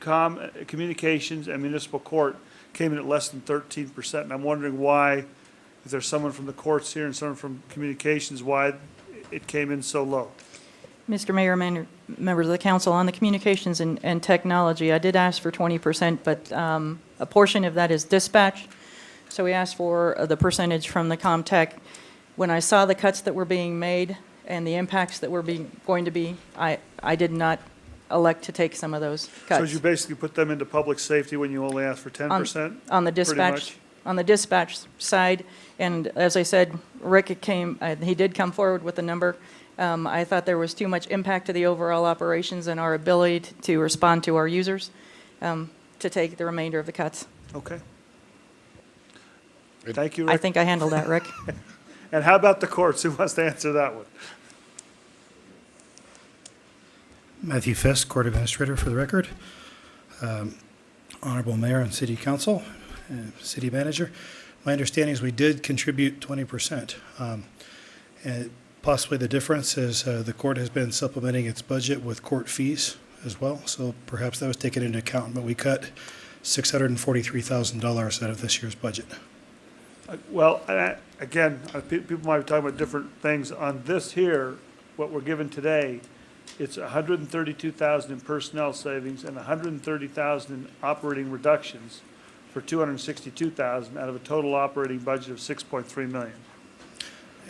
communications and municipal court came in at less than 13%. And I'm wondering why, if there's someone from the courts here and someone from communications, why it came in so low. Mr. Mayor, members of the council, on the communications and technology, I did ask for 20%, but a portion of that is dispatch. So we asked for the percentage from the ComTech. When I saw the cuts that were being made and the impacts that were going to be, I did not elect to take some of those cuts. So you basically put them into public safety when you only asked for 10%? On the dispatch side, and as I said, Rick he did come forward with a number. I thought there was too much impact to the overall operations and our ability to respond to our users, to take the remainder of the cuts. Okay. Thank you, Rick. I think I handled that, Rick. And how about the courts? Who wants to answer that one? Matthew Fisk, Court Administrator for the record. Honorable Mayor and City Council, and City Manager. My understanding is we did contribute 20%. And possibly the difference is the court has been supplementing its budget with court fees as well, so perhaps that was taken into account, but we cut $643,000 out of this year's budget. Well, again, people might be talking about different things. On this here, what we're given today, it's $132,000 in personnel savings and $130,000 in operating reductions for $262,000 out of a total operating budget of $6.3 million.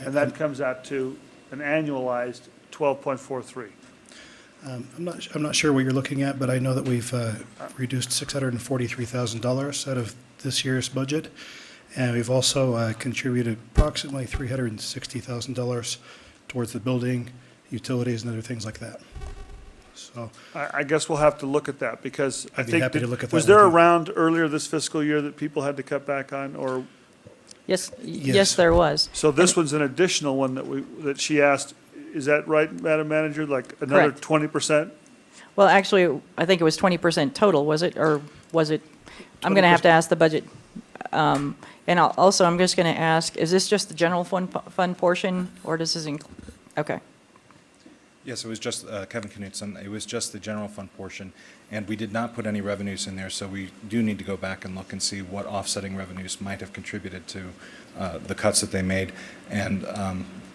And that comes out to an annualized 12.43. I'm not sure what you're looking at, but I know that we've reduced $643,000 out of this year's budget. And we've also contributed approximately $360,000 towards the building, utilities, and other things like that. So I guess we'll have to look at that, because I I'd be think, happy to look at that was there a with you. round earlier this fiscal year that people had to cut back on, or? Yes, there was. So this one's an additional one that she asked. Is that right, Madam Manager? Like another Correct. 20%? Well, actually, I think it was 20% total, was it? Or was it? I'm going to have to ask the budget. And also, I'm just going to ask, is this just the general fund portion, or does this include? Okay. Yes, it was just, Kevin Knutson, it was just the general fund portion, and we did not put any revenues in there, so we do need to go back and look and see what offsetting revenues might have contributed to the cuts that they made. And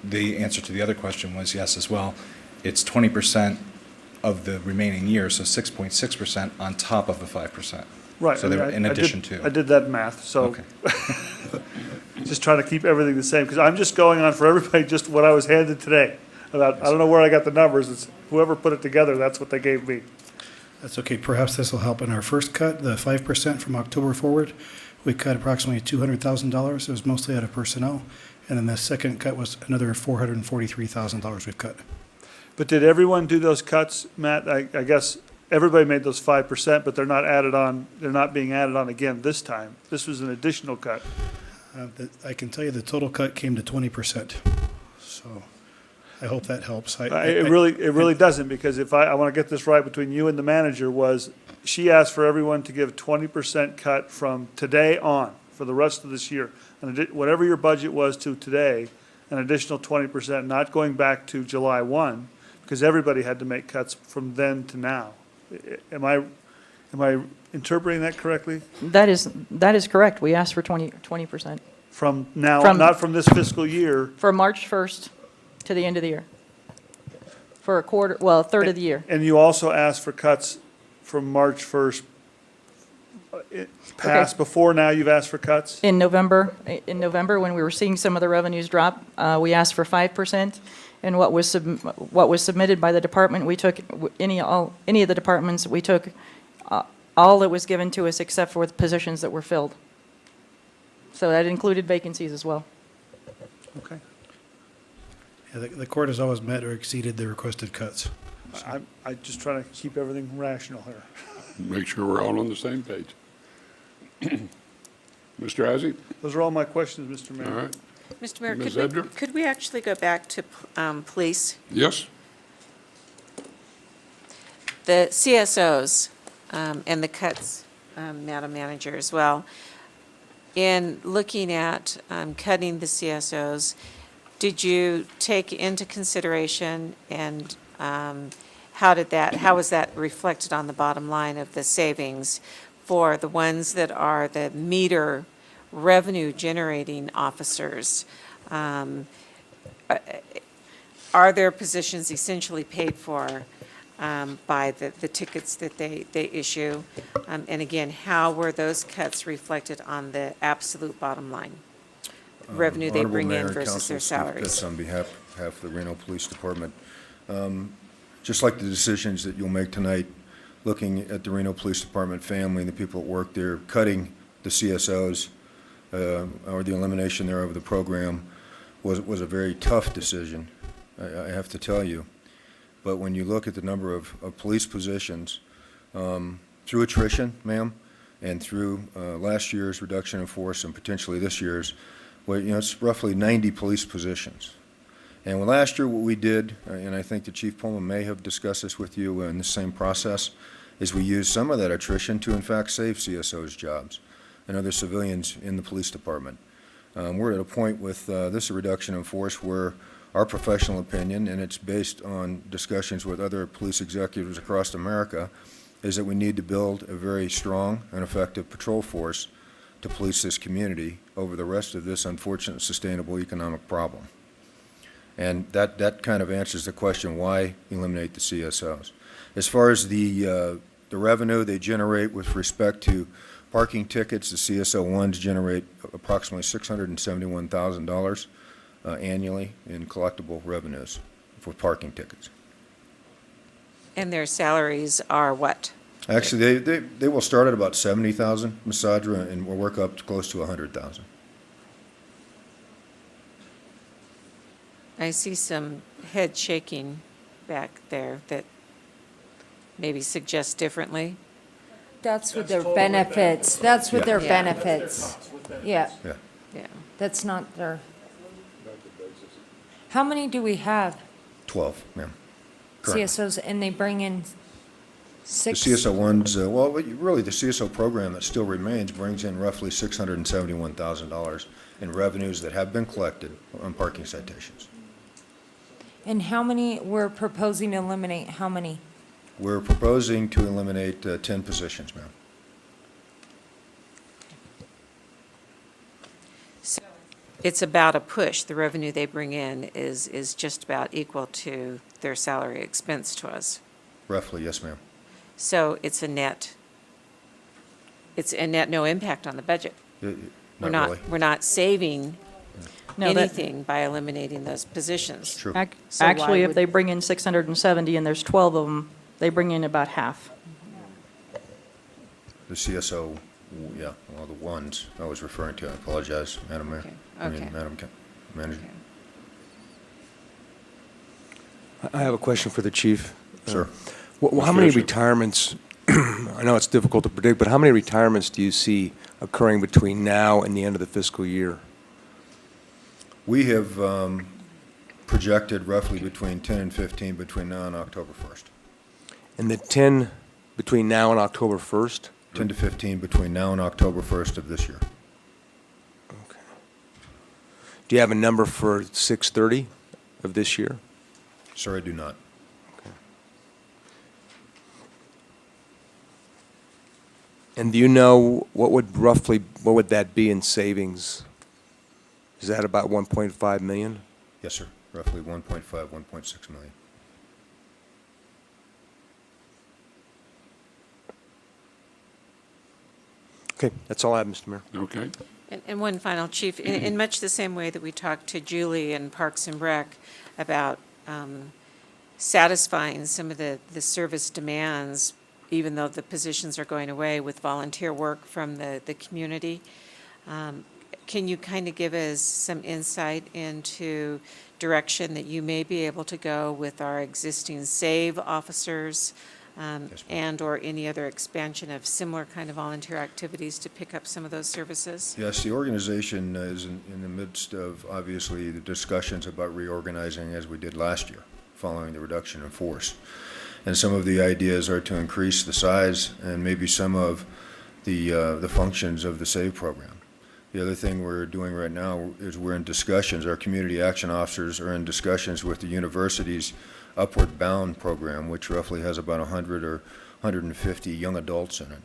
the answer to the other question was yes as well. It's 20% of the remaining year, so 6.6% on top of the 5%. Right. So they were in addition to. I did that math, so. Okay. Just trying to keep everything the same, because I'm just going on for everybody, just what I was handed today. About, I don't know where I got the numbers. It's whoever put it together, that's what they gave me. that's okay. Perhaps this will help in our first cut, the 5% from October forward. We cut approximately $200,000. It was mostly out of personnel. And then the second cut was another $443,000 we've cut. But did everyone do those cuts, Matt? I guess everybody made those 5%, but they're not added on, they're not being added on again this time. This was an additional cut. I can tell you the total cut came to 20%. So I hope that helps. It really doesn't, because if I want to get this right between you and the manager, was she asked for everyone to give 20% cut from today on for the rest of this year. And whatever your budget was to today, an additional 20%, not going back to July 1, because everybody had to make cuts from then to now. Am I interpreting that correctly? That is correct. We asked for 20%. From now, not from this fiscal year? For March 1st to the end of the year. For a quarter, well, a third of the year. And you also asked for cuts from March 1st past, before now you've asked for cuts? In November, when we were seeing some of the revenues drop, we asked for 5%. And what was submitted by the department, we took, any of the departments, we took all that was given to us except for the positions that were filled. So that included vacancies as well. Okay. Yeah, the court has always met or exceeded the requested cuts. I'm just trying to keep everything rational here. Make sure we're all on the same page. Mr. Izey? Those are all my questions, Mr. Mayor. All right. Mr. Mayor, Ms. Edgar? could we actually go back to police? Yes? The CSOs and the cuts, Madam Manager, as well. in looking at cutting the CSOs, did you take into consideration and how was that reflected on the bottom line of the savings for the ones that are the meter revenue generating officers? Are their positions essentially paid for by the tickets that they issue? And again, how were those cuts reflected on the absolute bottom line? Revenue they bring in versus their salaries? On behalf of the Reno Police Department, just like the decisions that you'll make tonight, looking at the Reno Police Department family and the people that work there, cutting the CSOs or the elimination thereof of the program was a very tough decision, I have to tell you. But when you look at the number of police positions, through attrition, ma'am, and through last year's reduction in force and potentially this year's, well, it's roughly 90 police positions. And last year what we did, and I think that Chief Pullman may have discussed this with you in the same process, is we used some of that attrition to in fact save CSOs' jobs and other civilians in the police department. We're at a point with this reduction in force where our professional opinion, and it's based on discussions with other police executives across America, is that we need to build a very strong and effective patrol force to police this community over the rest of this unfortunate sustainable economic problem. And that kind of answers the question, why eliminate the CSOs? As far as the revenue they generate with respect to parking tickets, the CSO1s generate approximately $671,000 annually in collectible revenues for parking tickets. And their salaries are what? Actually, they will start at about 70,000, Ms. Sadra, and will work up to close to 100,000. I see some head shaking back there that maybe suggests differently. That's with their benefits. That's with their Yeah. benefits. Yeah. Yeah. That's not their. How many do we have? 12, ma'am. Correct. CSOs, and they bring in The 6? CSO1s, well, really, the CSO program that still remains brings in roughly $671,000 in revenues that have been collected on parking citations. And how many, we're proposing to eliminate how many? We're proposing to eliminate 10 positions, ma'am. So it's about a push. The revenue they bring in is just about equal to their salary expense to us. Roughly, yes, ma'am. So it's a net no impact on the budget. Not really. We're not saving No, that- anything by eliminating those positions. True. So why Actually, if would- they bring in 670 and there's 12 of them, they bring in about half. The CSO, yeah, well, the ones I was referring to, I apologize, Madam Mayor. I mean, Okay. Madam Manager. I have a question for the chief. Sir. How many Mr. retirements, I know it's difficult to predict, but how many retirements do you see occurring between now and the end of the fiscal year? We have projected roughly between 10 and 15 between now and October 1st. And the 10 between now and October 1st? 10 to 15 between now and October 1st of this year. Okay. Do you have a number for 6/30 of this year? Sir, I do not. And do you know what would that be in savings? Is that about 1.5 million? Yes, sir. Roughly 1.5, 1.6 million. Okay, that's all I have, Mr. Mayor. Okay. And one final, Chief, in much the same way that we talked to Julie and Parks and Rec about satisfying some of the service demands, even though the positions are going away, with volunteer work from the community, can you kind of give us some insight into direction that you may be able to go with our existing SAVE officers and/or any other expansion of similar kind of volunteer activities to pick up some of those services? Yes, the organization is in the midst of, obviously, the discussions about reorganizing as we did last year, following the reduction in force. And some of the ideas are to increase the size and maybe some of the functions of the SAVE program. The other thing we're doing right now is we're in discussions, our community action officers are in discussions with the university's Upward Bound program, which roughly has about 100 or 150 young adults in it.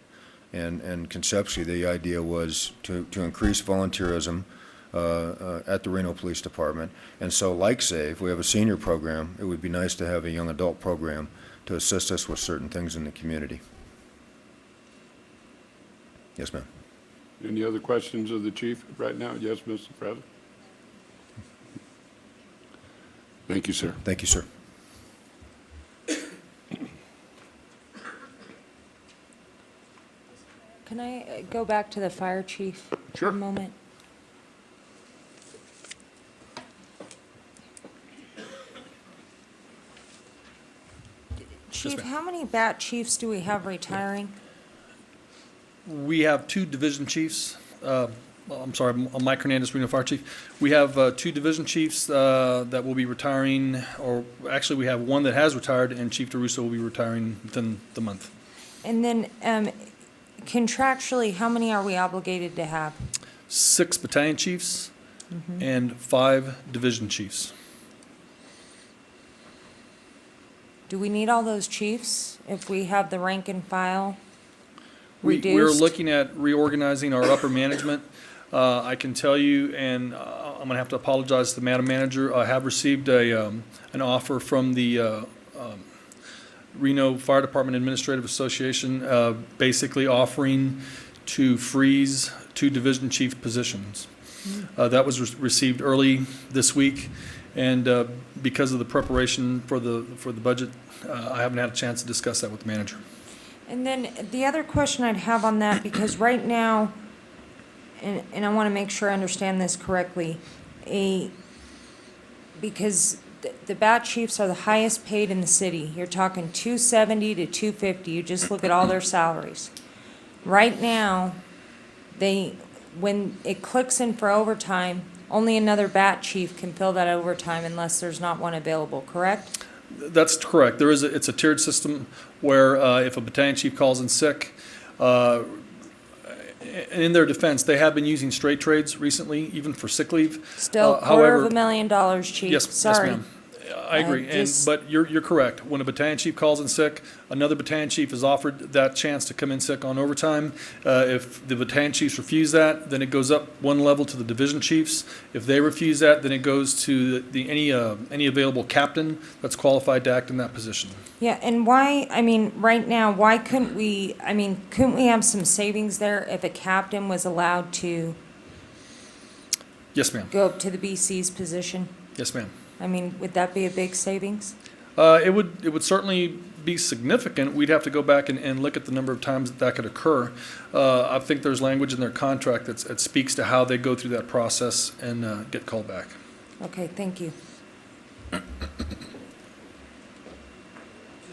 And conceptually, the idea was to increase volunteerism at the Reno Police Department. And so, like say, if we have a senior program, it would be nice to have a young adult program to assist us with certain things in the community. Yes, ma'am. Any other questions of the chief right now? Yes, Mr. President. Thank you, sir. Thank you, sir. Can I go back to the fire chief for a moment? Chief, how many bat chiefs do we have retiring? We have 2 division chiefs. I'm sorry, I'm Mike Hernandez, Reno Fire Chief. We have 2 division chiefs that will be retiring, or actually we have one that has retired, and Chief DeRusso will be retiring within the month. And then contractually, how many are we obligated to have? 6 battalion chiefs and 5 division chiefs. Do we need all those chiefs if we have the rank and file reduced? We're looking at reorganizing our upper management. I can tell you, and I'm going to have to apologize to the Madam Manager, I have received an offer from the Reno Fire Department Administrative Association, basically offering to freeze 2 division chief positions. That was received early this week, and because of the preparation for the budget, I haven't had a chance to discuss that with the manager. And then the other question I'd have on that, because right now, and I want to make sure I understand this correctly, because the bat chiefs are the highest paid in the city. You're talking $270 to $250. You just look at all their salaries. Right now, when it clicks in for overtime, only another bat chief can fill that overtime unless there's not one available, correct? That's correct. It's a tiered system where if a battalion chief calls in sick, in their defense, they have been using straight trades recently, even for sick leave. Still, $250,000, chief. Yes, Sorry. yes, ma'am. I agree, but you're correct. When a battalion chief calls in sick, another battalion chief is offered that chance to come in sick on overtime. If the battalion chiefs refuse that, then it goes up 1 level to the division chiefs. If they refuse that, then it goes to any available captain that's qualified to act in that position. Yeah, and why, right now, why couldn't we have some savings there if a captain was allowed to Yes, ma'am. go up to the BC's position? Yes, ma'am. Would that be a big savings? It would certainly be significant. We'd have to go back and look at the number of times that could occur. I think there's language in their contract that speaks to how they go through that process and get called back. Okay, thank you. Just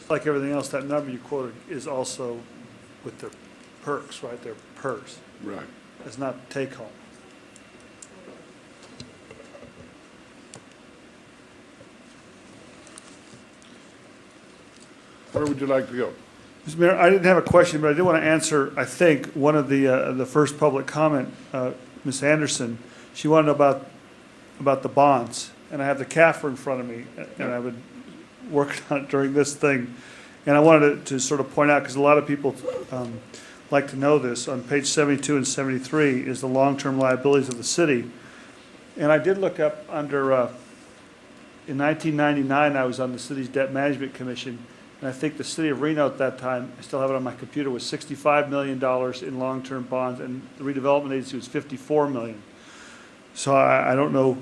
like everything else, that number you quoted is also with their perks, right? Their PERS. Right. It's not take home. Where would you like to go? Mr. Mayor, I didn't have a question, but I did want to answer, I think, one of the first public comment, Ms. Anderson. She wanted to know about the bonds, and I have the CAFR in front of me, and I've been working on it during this thing. And I wanted to sort of point out, because a lot of people like to know this, on page 72 and 73 is the long-term liabilities of the city. And I did look up under, in 1999, I was on the city's debt management commission, and I think the city of Reno at that time, I still have it on my computer, was $65 million in long-term bonds, and the redevelopment agency was $54 million. So I don't know,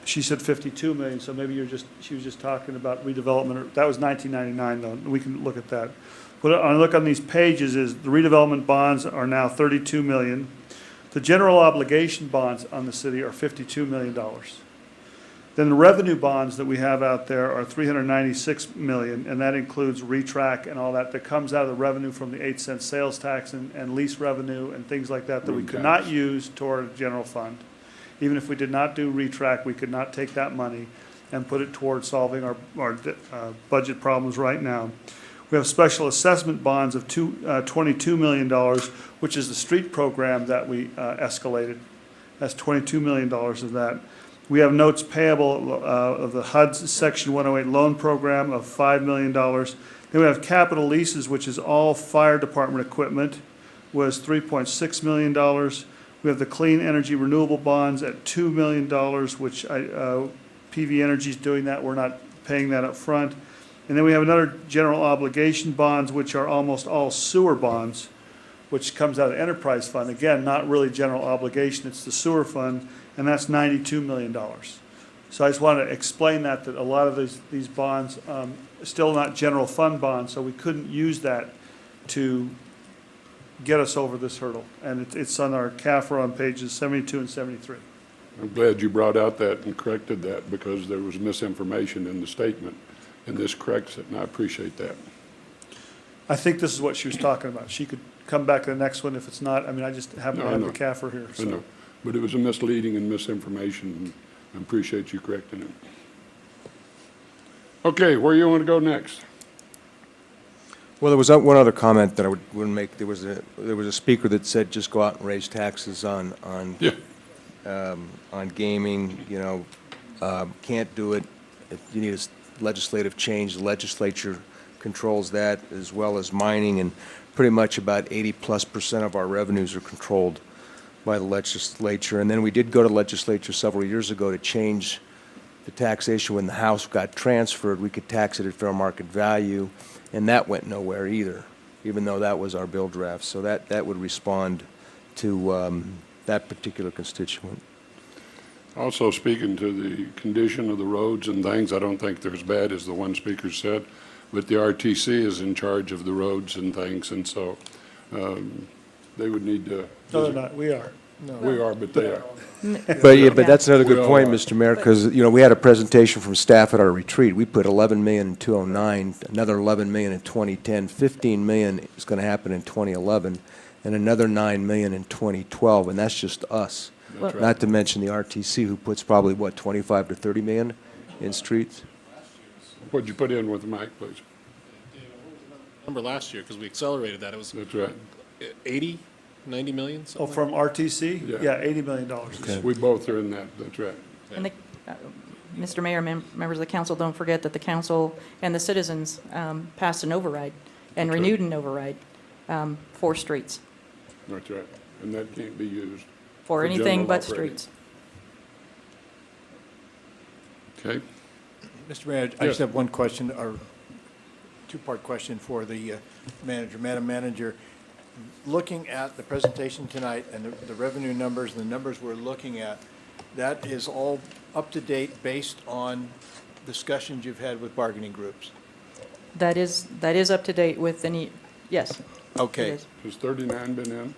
she said $52 million, so maybe she was just talking about redevelopment. That was 1999 though, we can look at that. What I look on these pages is the redevelopment bonds are now $32 million. The general obligation bonds on the city are $52 million. Then the revenue bonds that we have out there are $396 million, and that includes retrack and all that comes out of the revenue from the 8-cent sales tax and lease revenue and things like that we could not use toward general fund. Even if we did not do retrack, we could not take that money and put it towards solving our budget problems right now. We have special assessment bonds of $22 million, which is the street program that we escalated. That's $22 million of that. We have notes payable of the HUD's Section 108 loan program of $5 million. Then we have capital leases, which is all fire department equipment, was $3.6 million. We have the clean energy renewable bonds at $2 million, which PV Energy is doing that. We're not paying that up front. And then we have another general obligation bonds, which are almost all sewer bonds, which comes out of enterprise fund. Again, not really general obligation, it's the sewer fund, and that's $92 million. So I just wanted to explain that a lot of these bonds, still not general fund bonds, so we couldn't use that to get us over this hurdle. And it's on our CAFR on pages 72 and 73. I'm glad you brought out that and corrected that, because there was misinformation in the statement, and this corrects it, and I appreciate that. I think this is what she was talking about. She could come back to the next one if it's not. I mean, I just happen to have the CAFR here. I know, but it was a misleading and misinformation, and I appreciate you correcting it. Okay, where you want to go next? Well, there was one other comment that I would make. There was a speaker that said just go out and raise taxes on gaming. You know, can't do it. You need a legislative change. The legislature controls that, as well as mining, and pretty much about 80+% of our revenues are controlled by the legislature. And then we did go to legislature several years ago to change the taxation. When the House got transferred, we could tax it at fair market value, and that went nowhere either, even though that was our bill draft. So that would respond to that particular constituent. Also, speaking to the condition of the roads and things, I don't think they're as bad as the one speaker said, but the RTC is in charge of the roads and things, and so they would need to. No, they're not. We are. No. We are, but they are. But that's another good point, Mr. Mayor, because, you know, we had a presentation from staff at our retreat. We put $11 million in 2009, another $11 million in 2010, $15 million is going to happen in 2011, and another $9 million in 2012, and that's just us. That's right. Not to mention the RTC, who puts probably, what, 25 to 30 million in streets? What'd you put in with the mic, please? Number last year, because we accelerated that, it was. That's right. 80, 90 million? Oh, from RTC? Yeah, $80 million. Okay. We both are in that, that's right. And Mr. Mayor, members of the council, don't forget that the council and the citizens passed an override and renewed an override for streets. That's right, and that can't be used. For anything but operating. streets. Okay. Mr. Mayor, I just have one question, or two-part question for the manager. Madam Manager, looking at the presentation tonight and the revenue numbers and the numbers we're looking at, that is all up to date based on discussions you've had with bargaining groups? That is up to date with any, yes. Okay. It is. Has 39 been in?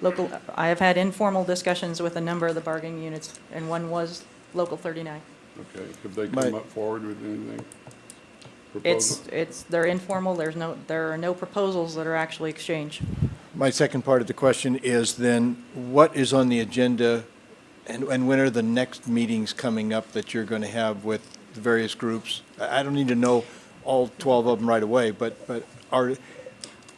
Local, I have had informal discussions with a number of the bargaining units, and one was Local 39. Okay, have they come up forward with anything? Proposal? They're informal, there are no proposals that are actually exchanged. My second part of the question is then, what is on the agenda and when are the next meetings coming up that you're going to have with the various groups? I don't need to know all 12 of them right away, but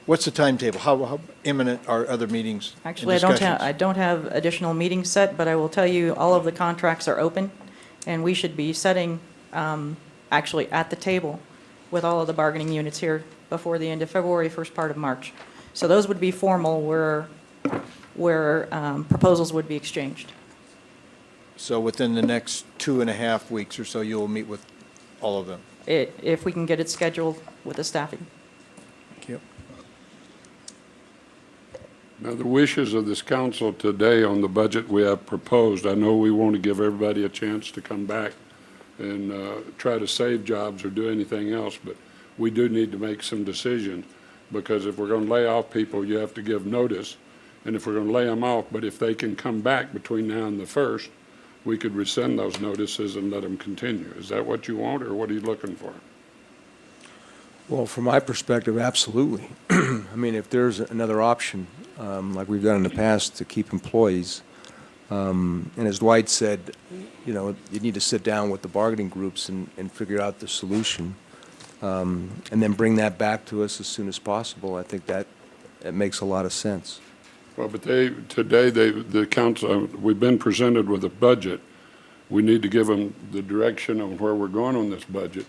what's the timetable? How imminent are other meetings and Actually, I don't have additional meetings set, but I will tell you, all of the contracts are open, and we should be setting, actually at the table with all of the bargaining units here before the end of February, first part of March. So those would be formal where proposals would be exchanged. So within the next 2.5 weeks or so, you will meet with all of them? If we can get it scheduled with the staffing. Thank you. Now, the wishes of this council today on the budget we have proposed, I know we want to give everybody a chance to come back and try to save jobs or do anything else, but we do need to make some decisions, because if we're going to lay off people, you have to give notice, and if we're going to lay them off, but if they can come back between now and the 1st, we could rescind those notices and let them continue. Is that what you want, or what are you looking for? Well, from my perspective, absolutely. I mean, if there's another option, like we've done in the past, to keep employees, and as Dwight said, you know, you need to sit down with the bargaining groups and figure out the solution, and then bring that back to us as soon as possible. I think that makes a lot of sense. Well, but the council, we've been presented with a budget. We need to give them the direction on where we're going on this budget,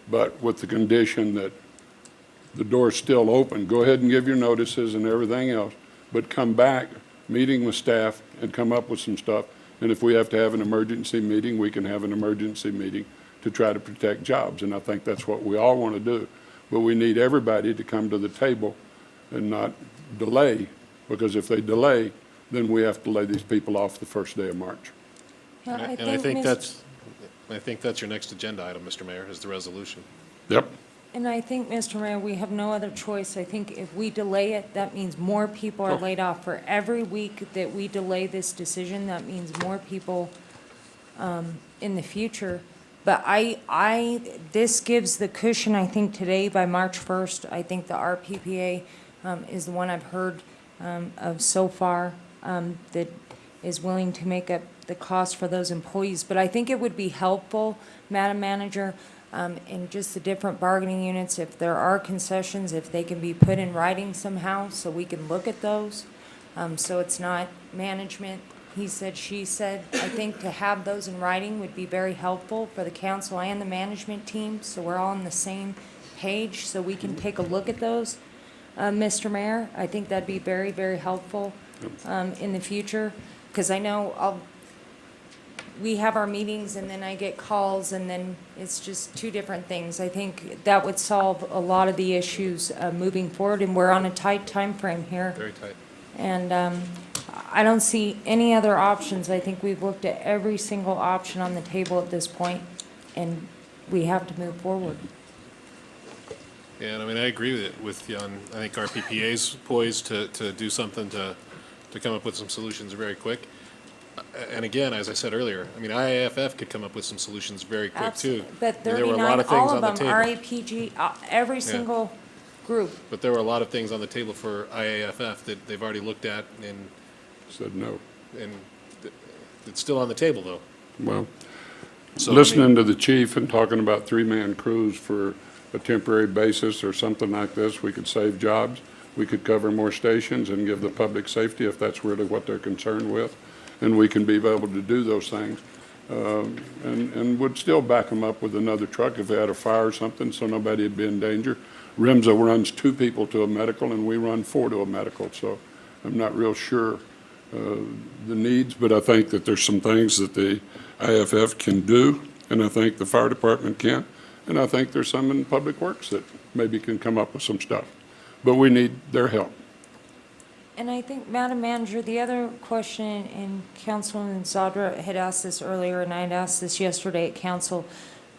but with the condition that the door's still open. Go ahead and give your notices and everything else, but come back, meeting with staff, and come up with some stuff. And if we have to have an emergency meeting, we can have an emergency meeting to try to protect jobs. And I think that's what we all want to do. But we need everybody to come to the table and not delay, because if they delay, then we have to lay these people off the first day of March. Yeah, And I think that's your next agenda item, Mr. Mayor, is the resolution. Yep. And I think, Mr. Mayor, we have no other choice. I think if we delay it, that means more people are laid off. For every week that we delay this decision, that means more people in the future. But this gives the cushion, I think, today by March 1st. I think the RPPA is the one I've heard of so far that is willing to make up the cost for those employees. But I think it would be helpful, Madam Manager, in just the different bargaining units, if there are concessions, if they can be put in writing somehow so we can look at those. So it's not management, he said, she said. I think to have those in writing would be very helpful for the council and the management team, so we're all on the same page, so we can take a look at those. Mr. Mayor, I think that'd be very, very helpful in the future, because I know we have our meetings and then I get calls and then it's just two different things. I think that would solve a lot of the issues moving forward, and we're on a tight time frame here. Very tight. And I don't see any other options. I think we've looked at every single option on the table at this point, and we have to move forward. Yeah, and I mean, I agree with you on, I think our PPA's poised to do something to come up with some solutions very quick. And again, as I said earlier, I mean, IAFF could come up with some solutions very quick too. But I mean, there were a 39, lot of things all on of the them, table. RAPG, every single group. But there were a lot of things on the table for IAFF that they've already looked at and Said no. and it's still on the table though. Well, So, I listening mean- to the chief and talking about three-man crews for a temporary basis or something like this, we could save jobs. We could cover more stations and give the public safety if that's really what they're concerned with. And we can be able to do those things. And would still back them up with another truck if they had a fire or something, so nobody would be in danger. RIMSA runs 2 people to a medical and we run 4 to a medical, so I'm not real sure the needs, but I think that there's some things that the IFF can do, and I think the fire department can, and I think there's some in Public Works that maybe can come up with some stuff. But we need their help. And I think, Madam Manager, the other question, and Councilwoman Zadra had asked this earlier, and I had asked this yesterday at council.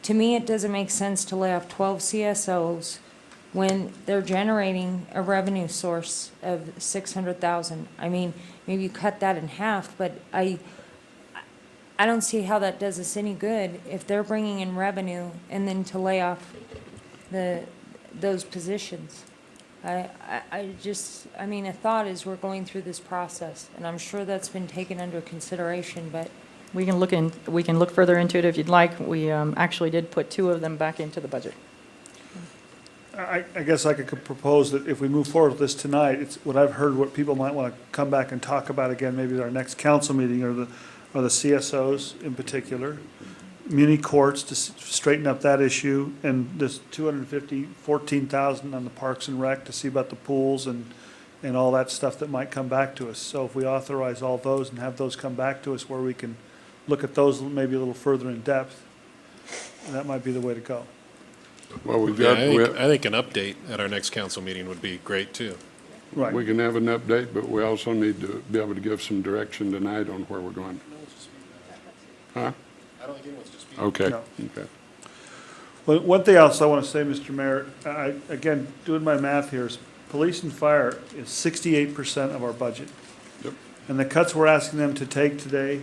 To me, it doesn't make sense to lay off 12 CSOs when they're generating a revenue source of 600,000. I mean, maybe you cut that in half, but I don't see how that does us any good if they're bringing in revenue and then to lay off those positions. I mean, a thought is we're going through this process, and I'm sure that's been taken under consideration, but. We can look further into it if you'd like. We actually did put 2 of them back into the budget. I guess I could propose that if we move forward with this tonight, it's what I've heard, what people might want to come back and talk about again, maybe at our next council meeting, or the CSOs in particular, muni courts to straighten up that issue, and this 14,000 on the Parks and Rec to see about the pools and all that stuff that might come back to us. So if we authorize all those and have those come back to us where we can look at those maybe a little further in depth, that might be the way to go. Well, we've Yeah, got, I think an update at our next council meeting would be great too. Right. we can have an update, but we also need to be able to give some direction tonight on where we're going. Huh? I don't think anyone's disputing. Okay, No. okay. Well, one thing else I want to say, Mr. Mayor, again, doing my math here, is police and fire is 68% of our budget. Yep. And the cuts we're asking them to take today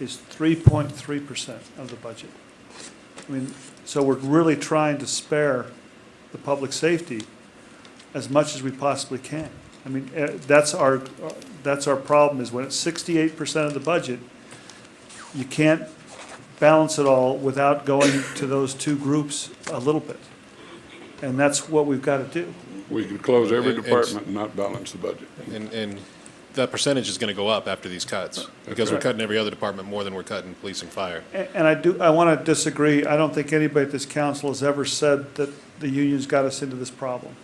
is 3.3% of the budget. I mean, so we're really trying to spare the public safety as much as we possibly can. I mean, that's our problem, is when it's 68% of the budget, you can't balance it all without going to those 2 groups a little bit. And that's what we've got to do. We could close every And- department and not balance the budget. And that percentage is going to go up after these cuts, because we're right. cutting every other department more than we're cutting police and fire. And I want to disagree. I don't think anybody at this council has ever said that the unions got us into this problem.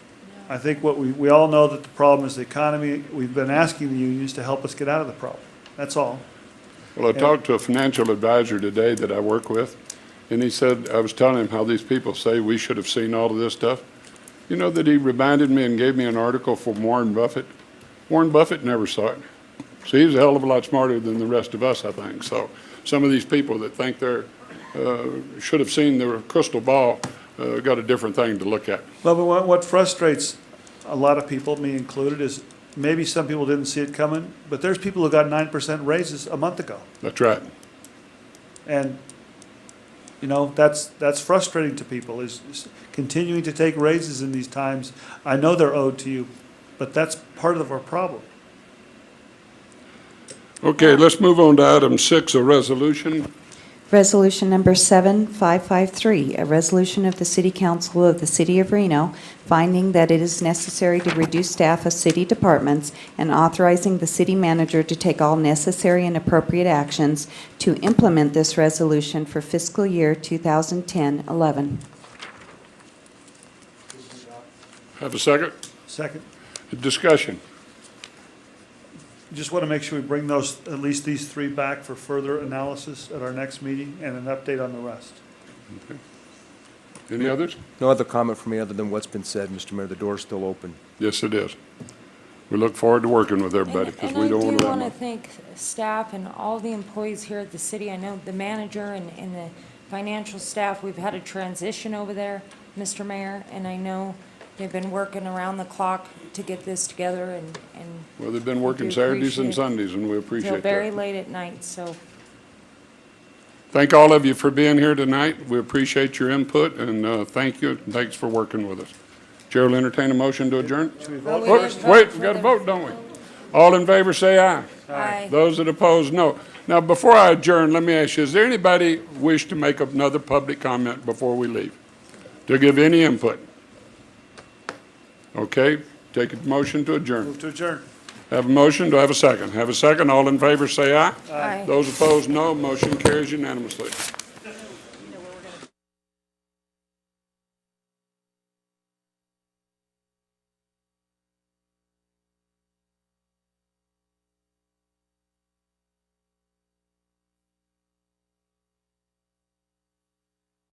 I think what we all know that the problem is the economy. We've been asking the unions to help us get out of the problem. That's all. Well, I talked to a financial advisor today that I work with, and he said, I was telling him how these people say we should have seen all of this stuff. You know that he reminded me and gave me an article from Warren Buffett. Warren Buffett never saw it. So he's a hell of a lot smarter than the rest of us, I think. So some of these people that think they're, should have seen their crystal ball, got a different thing to look at. Well, but what frustrates a lot of people, me included, is maybe some people didn't see it coming, but there's people who got 9% raises a month ago. That's right. And, you know, that's frustrating to people, is continuing to take raises in these times. I know they're owed to you, but that's part of our problem. Okay, let's move on to item 6, a resolution. Resolution number 7553, a resolution of the City Council of the City of Reno finding that it is necessary to reduce staff of city departments and authorizing the city manager to take all necessary and appropriate actions to implement this resolution for fiscal year 2010-11. Have a second? Second. Discussion. Just want to make sure we bring those, at least these three back for further analysis at our next meeting and an update on the rest. Okay. Any others? No other comment from me other than what's been said, Mr. Mayor. The door's still open. Yes, it is. We look forward to working with everybody because we don't want to. And I do want to thank staff and all the employees here at the city. I know the manager and the financial staff, we've had a transition over there, Mr. Mayor, and I know they've been working around the clock to get this together and Well, they've been we working do Saturdays and appreciate it. Sundays, and we appreciate till very that. late at night, so. Thank all of you for being here tonight. We appreciate your input, and thank you. Thanks for working with us. Chair will entertain a motion to adjourn. Well, we Whoops, didn't vote wait, we for got to the- vote, don't we? All in favor, say aye. Aye. Those that oppose, no. Now, before I adjourn, let me ask you, is there anybody wish to make another public comment before we leave? To give any input? Okay, take a motion to adjourn. Move to adjourn. Have a motion, do I have a second? Have a second, all in favor, say aye. Aye. Those opposed, no. Motion carries unanimously.